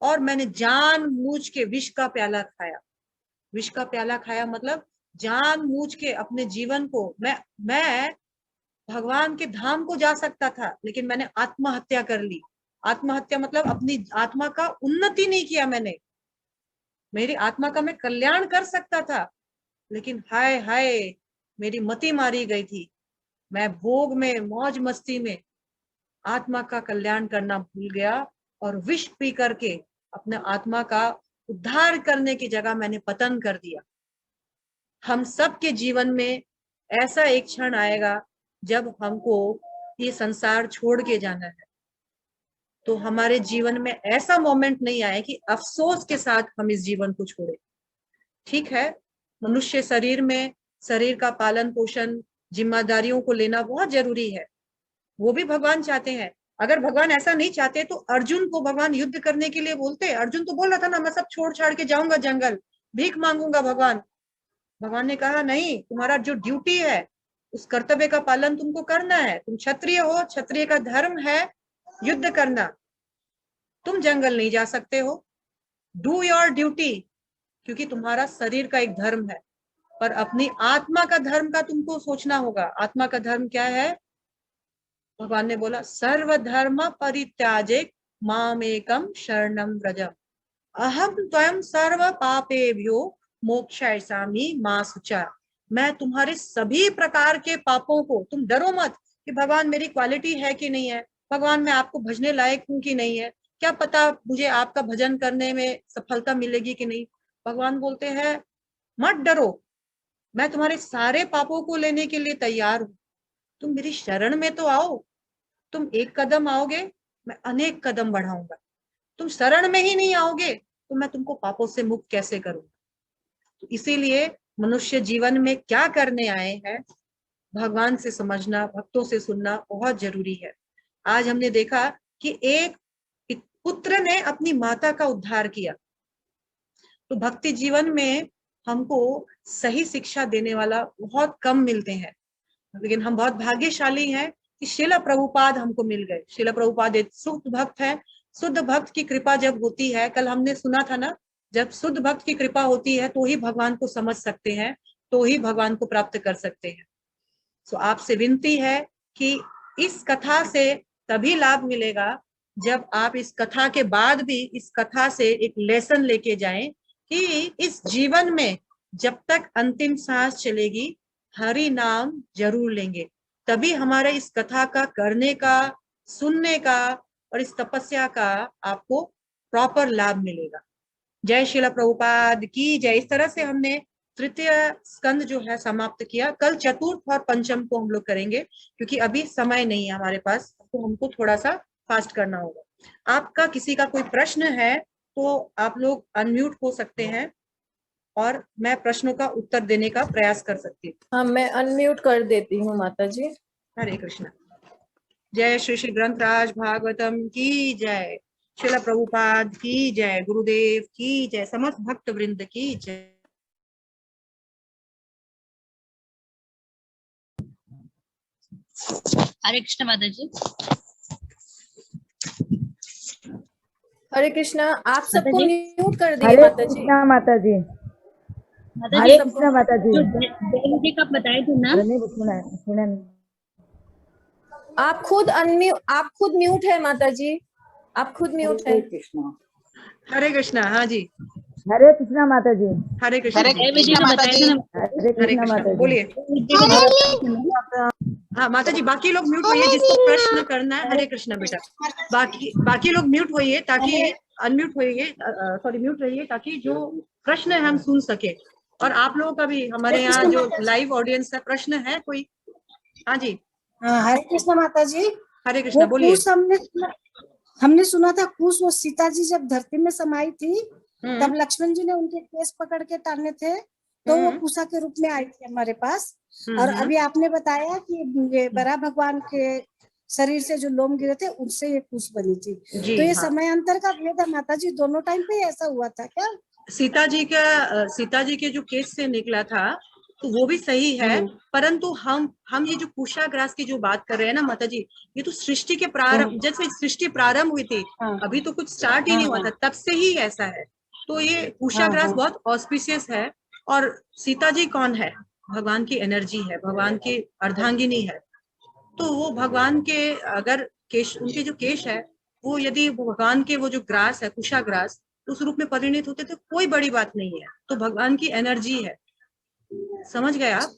[SPEAKER 1] और मैंने जानबूझ के विष का प्याला खाया। विष का प्याला खाया मतलब जानबूझ के अपने जीवन को, मैं भगवान के धाम को जा सकता था लेकिन मैंने आत्महत्या कर ली। आत्महत्या मतलब अपनी आत्मा का उन्नति नहीं किया मैंने। मेरी आत्मा का मैं कल्याण कर सकता था, लेकिन हाय हाय मेरी मति मारी गई थी। मैं भोग में, मौज मस्ती में आत्मा का कल्याण करना भूल गया और विष पी करके अपने आत्मा का उद्धार करने की जगह मैंने पतन कर दिया। हम सब के जीवन में ऐसा एक क्षण आएगा जब हमको ये संसार छोड़ के जाना है, तो हमारे जीवन में ऐसा मोमेंट नहीं आए कि अफसोस के साथ हम इस जीवन को छोड़े। ठीक है, मनुष्य शरीर में शरीर का पालन पोषण, जिम्मेदारियों को लेना बहुत जरूरी है, वो भी भगवान चाहते हैं। अगर भगवान ऐसा नहीं चाहते तो अर्जुन को भगवान युद्ध करने के लिए बोलते। अर्जुन तो बोल रहा था ना, मैं सब छोड़ छाड़ के जाऊंगा जंगल, भीख मांगूंगा। भगवान ने कहा नहीं, तुम्हारा जो ड्यूटी है उस कर्तव्य का पालन तुमको करना है। तुम क्षत्रिय हो, क्षत्रिय का धर्म है युद्ध करना, तुम जंगल नहीं जा सकते हो। डू योर ड्यूटी, क्योंकि तुम्हारा शरीर का एक धर्म है, पर अपनी आत्मा का धर्म का तुमको सोचना होगा। आत्मा का धर्म क्या है? भगवान ने बोला सर्वधर्म परित्याजे मामेकम शरणम व्रजम अहम त्वं सर्व पापेभ्यो मोक्षयिष्यामि मा शुचा। मैं तुम्हारे सभी प्रकार के पापों को, तुम डरो मत कि भगवान मेरी क्वालिटी है कि नहीं है, भगवान मैं आपको भजने लायक हूं कि नहीं है, क्या पता मुझे आपका भजन करने में सफलता मिलेगी कि नहीं। भगवान बोलते हैं मत डरो, मैं तुम्हारे सारे पापों को लेने के लिए तैयार हूं, तुम मेरी शरण में तो आओ। तुम एक कदम आओगे, मैं अनेक कदम बढ़ाऊंगा। तुम शरण में ही नहीं आओगे तो मैं तुमको पापों से मुक्त कैसे करूंगा। तो इसीलिए मनुष्य जीवन में क्या करने आए हैं, भगवान से समझना, भक्तों से सुनना बहुत जरूरी है। आज हमने देखा कि एक पुत्र ने अपनी माता का उद्धार किया। तो भक्ति जीवन में हमको सही शिक्षा देने वाला बहुत कम मिलते हैं, लेकिन हम बहुत भाग्यशाली हैं कि श्रील प्रभुपाद हमको मिल गए। श्रील प्रभुपाद एक शुद्ध भक्त है। शुद्ध भक्त की कृपा जब होती है, कल हमने सुना था ना जब शुद्ध भक्त की कृपा होती है तो ही भगवान को समझ सकते हैं, तो ही भगवान को प्राप्त कर सकते हैं। तो आपसे विनती है कि इस कथा से तभी लाभ मिलेगा जब आप इस कथा के बाद भी इस कथा से एक लेसन लेके जाएं कि इस जीवन में जब तक अंतिम सांस चलेगी हरि नाम जरूर लेंगे, तभी हमारे इस कथा का करने का, सुनने का और इस तपस्या का आपको प्रॉपर लाभ मिलेगा। जय श्रील प्रभुपाद की जय। इस तरह से हमने तृतीय स्कंद जो है समाप्त किया। कल चतुर्थ और पंचम को हम लोग करेंगे क्योंकि अभी समय नहीं है हमारे पास, तो हमको थोड़ा सा फास्ट करना होगा। आपका किसी का कोई प्रश्न है तो आप लोग अनम्यूट हो सकते हैं और मैं प्रश्नों का उत्तर देने का प्रयास कर सकती हूँ।
[SPEAKER 2] हाँ, मैं अनम्यूट कर देती हूँ माता जी।
[SPEAKER 1] हरे कृष्ण। जय श्री श्री ग्रंथराज भागवतम की जय, श्रील प्रभुपाद की जय, गुरुदेव की जय, समस्त भक्त वृंद की जय।
[SPEAKER 3] हरे कृष्ण माता जी।
[SPEAKER 2] हरे कृष्णा। आप सबको
[SPEAKER 3] माता जी।
[SPEAKER 2] म्यूट कर दिए
[SPEAKER 4] हरे
[SPEAKER 2] माता जी।
[SPEAKER 4] कृष्णा माता जी।
[SPEAKER 3] माता
[SPEAKER 4] हरे
[SPEAKER 3] जी,
[SPEAKER 4] कृष्णा माता जी।
[SPEAKER 3] जो जैन जी का बताए थे ना,
[SPEAKER 4] अरे नहीं सुना नहीं।
[SPEAKER 2] आप खुद म्यूट है माता जी, आप खुद म्यूट है।
[SPEAKER 1] हरे कृष्णा। हाँ जी,
[SPEAKER 4] हरे कृष्णा माता जी।
[SPEAKER 1] हरे कृष्ण।
[SPEAKER 3] जय विजय का बताए थे ना,
[SPEAKER 4] हरे
[SPEAKER 1] हरे
[SPEAKER 4] कृष्णा
[SPEAKER 1] कृष्ण
[SPEAKER 4] माता जी।
[SPEAKER 1] बोलिए।
[SPEAKER 3] विजय का बताए थे ना।
[SPEAKER 1] हाँ माता जी, बाकी लोग म्यूट होइए जिसको प्रश्न करना है। हरे कृष्ण बेटा, बाकी लोग म्यूट होइए ताकि अनम्यूट होइए, सॉरी म्यूट रहिए ताकि जो प्रश्न है हम सुन सके। और आप लोगों का भी, हमारे यहाँ जो लाइव ऑडियंस है, प्रश्न है कोई? हाँ जी,
[SPEAKER 5] हरे कृष्ण माता जी।
[SPEAKER 1] हरे
[SPEAKER 5] वो
[SPEAKER 1] कृष्ण बोलिए।
[SPEAKER 5] कुश हमने सुना था, कुश वो सीता जी जब धरती में समाई थी तब लक्ष्मण जी ने उनके केस पकड़ के टाने थे, तो वो कुशा के रूप में आई थी हमारे पास। और अभी आपने बताया कि ये बरा भगवान के शरीर से जो लोम गिरे थे उनसे ये कुश बनी थी।
[SPEAKER 1] जी,
[SPEAKER 5] तो ये
[SPEAKER 1] हाँ।
[SPEAKER 5] समयांतर का भेद है माता जी, दोनों टाइम पे ऐसा हुआ था क्या?
[SPEAKER 1] सीता जी के जो केस से निकला था तो वो भी सही है, परंतु हम ये जो कुशाग्रास की जो बात कर रहे हैं ना माता जी, ये तो सृष्टि के प्रारंभ, जैसे सृष्टि प्रारंभ हुई थी, अभी तो कुछ स्टार्ट ही नहीं हुआ था, तब से ही ऐसा है। तो ये कुशाग्रास बहुत ऑस्पिशियस है। और सीता जी कौन है? भगवान की एनर्जी है, भगवान की अर्धांगिनी है। तो वो भगवान के अगर केश, उनके जो केश है वो यदि भगवान के वो जो ग्रास है कुशाग्रास उस रूप में परिणित होते तो कोई बड़ी बात नहीं है। तो भगवान की एनर्जी है, समझ गए आप?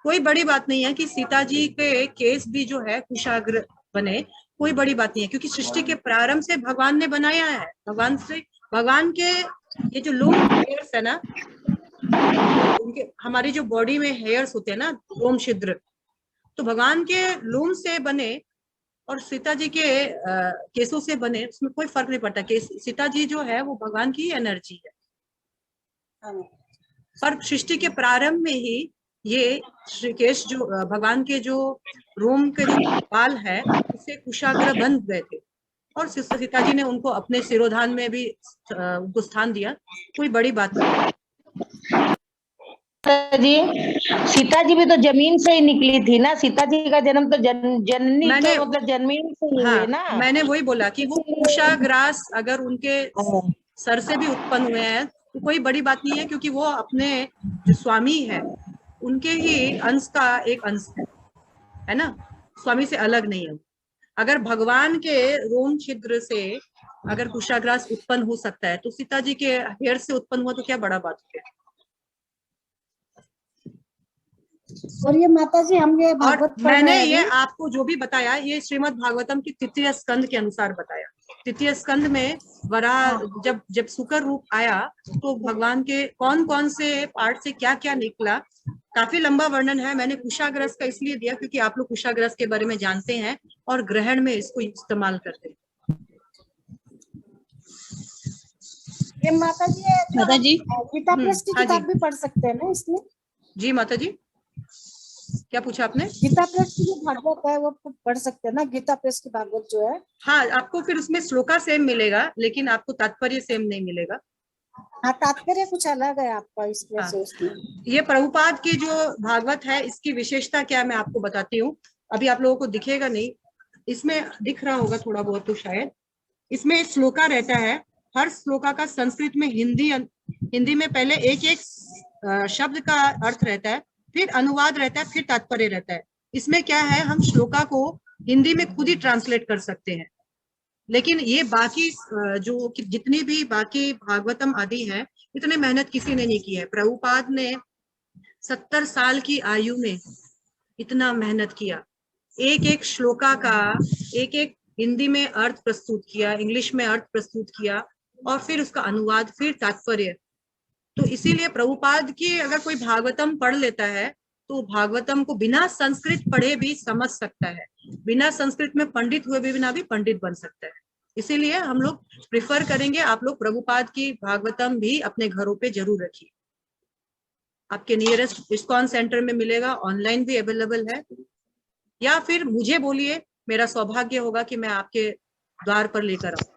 [SPEAKER 1] कोई बड़ी बात नहीं है कि सीता जी के केस भी जो है कुशाग्र बने, कोई बड़ी बात नहीं है, क्योंकि सृष्टि के प्रारंभ से भगवान ने बनाया है। भगवान के ये जो लोम हेयर्स है ना, उनके हमारी जो बॉडी में हेयर्स होते हैं ना, लोम छिद्र, तो भगवान के लोम से बने और सीता जी के केसों से बने, उसमें कोई फर्क नहीं पड़ता। सीता जी जो है वो भगवान की एनर्जी है। पर सृष्टि के प्रारंभ में ही ये केश जो भगवान के जो रोम के जो बाल है उससे कुशाग्र बन गए थे और सीता जी ने उनको अपने सिरोधान में भी उनको स्थान दिया। कोई बड़ी बात नहीं।
[SPEAKER 6] जी, सीता जी भी तो जमीन से ही निकली थी ना, सीता जी का जन्म तो जननी तो मतलब जमीन से ही हुई ना।
[SPEAKER 1] मैंने वही बोला कि वो कुशाग्रास अगर उनके सर से भी उत्पन्न हुए हैं तो कोई बड़ी बात नहीं है, क्योंकि वो अपने जो स्वामी है उनके ही अंश का एक अंश है ना, स्वामी से अलग नहीं है। अगर भगवान के रोम छिद्र से अगर कुशाग्रास उत्पन्न हो सकता है तो सीता जी के हेयर से उत्पन्न हुआ तो क्या बड़ा बात है।
[SPEAKER 5] और ये माता जी हम ये भागवत
[SPEAKER 1] और मैंने ये आपको जो भी बताया ये श्रीमद् भागवतम की तृतीय स्कंद के अनुसार बताया। तृतीय स्कंद में वराह जब सुकर रूप आया तो भगवान के कौन कौन से पार्ट से क्या क्या निकला, काफी लंबा वर्णन है। मैंने कुशाग्रस का इसलिए दिया क्योंकि आप लोग कुशाग्रस के बारे में जानते हैं और ग्रहण में इसको इस्तेमाल करते हैं।
[SPEAKER 5] ये माता जी गीता प्रेस की किताब भी पढ़ सकते हैं ना इसमें?
[SPEAKER 1] जी माता जी, क्या पूछा आपने?
[SPEAKER 5] गीता प्रेस की जो भागवत है वो पढ़ सकते हैं ना, गीता प्रेस की भागवत जो है।
[SPEAKER 1] हाँ, आपको फिर उसमें श्लोका सेम मिलेगा लेकिन आपको तात्पर्य सेम नहीं मिलेगा।
[SPEAKER 5] हाँ, तात्पर्य कुछ अलग है आपका इसमें से उसमें।
[SPEAKER 1] ये प्रभुपाद की जो भागवत है इसकी विशेषता क्या है मैं आपको बताती हूँ। अभी आप लोगों को दिखेगा नहीं, इसमें दिख रहा होगा थोड़ा बहुत तो शायद। इसमें श्लोका रहता है हर श्लोका का संस्कृत में हिंदी में पहले एक एक शब्द का अर्थ रहता है, फिर अनुवाद रहता है, फिर तात्पर्य रहता है। इसमें क्या है, हम श्लोका को हिंदी में खुद ही ट्रांसलेट कर सकते हैं, लेकिन ये बाकी जो जितनी भी बाकी भागवतम आदि है, इतनी मेहनत किसी ने नहीं की है। प्रभुपाद ने 70 साल की आयु में इतना मेहनत किया, एक एक श्लोका का एक एक हिंदी में अर्थ प्रस्तुत किया, इंग्लिश में अर्थ प्रस्तुत किया, और फिर उसका अनुवाद, फिर तात्पर्य। तो इसीलिए प्रभुपाद की अगर कोई भागवतम पढ़ लेता है तो भागवतम को बिना संस्कृत पढ़े भी समझ सकता है, बिना संस्कृत में पंडित हुए बिना भी पंडित बन सकता है। इसीलिए हम लोग प्रिफर करेंगे, आप लोग प्रभुपाद की भागवतम भी अपने घरों पे जरूर रखिए। आपके नियरेस्ट इस्कॉन सेंटर में मिलेगा, ऑनलाइन भी अवेलेबल है, या फिर मुझे बोलिए, मेरा सौभाग्य होगा कि मैं आपके द्वार पर लेकर आऊं।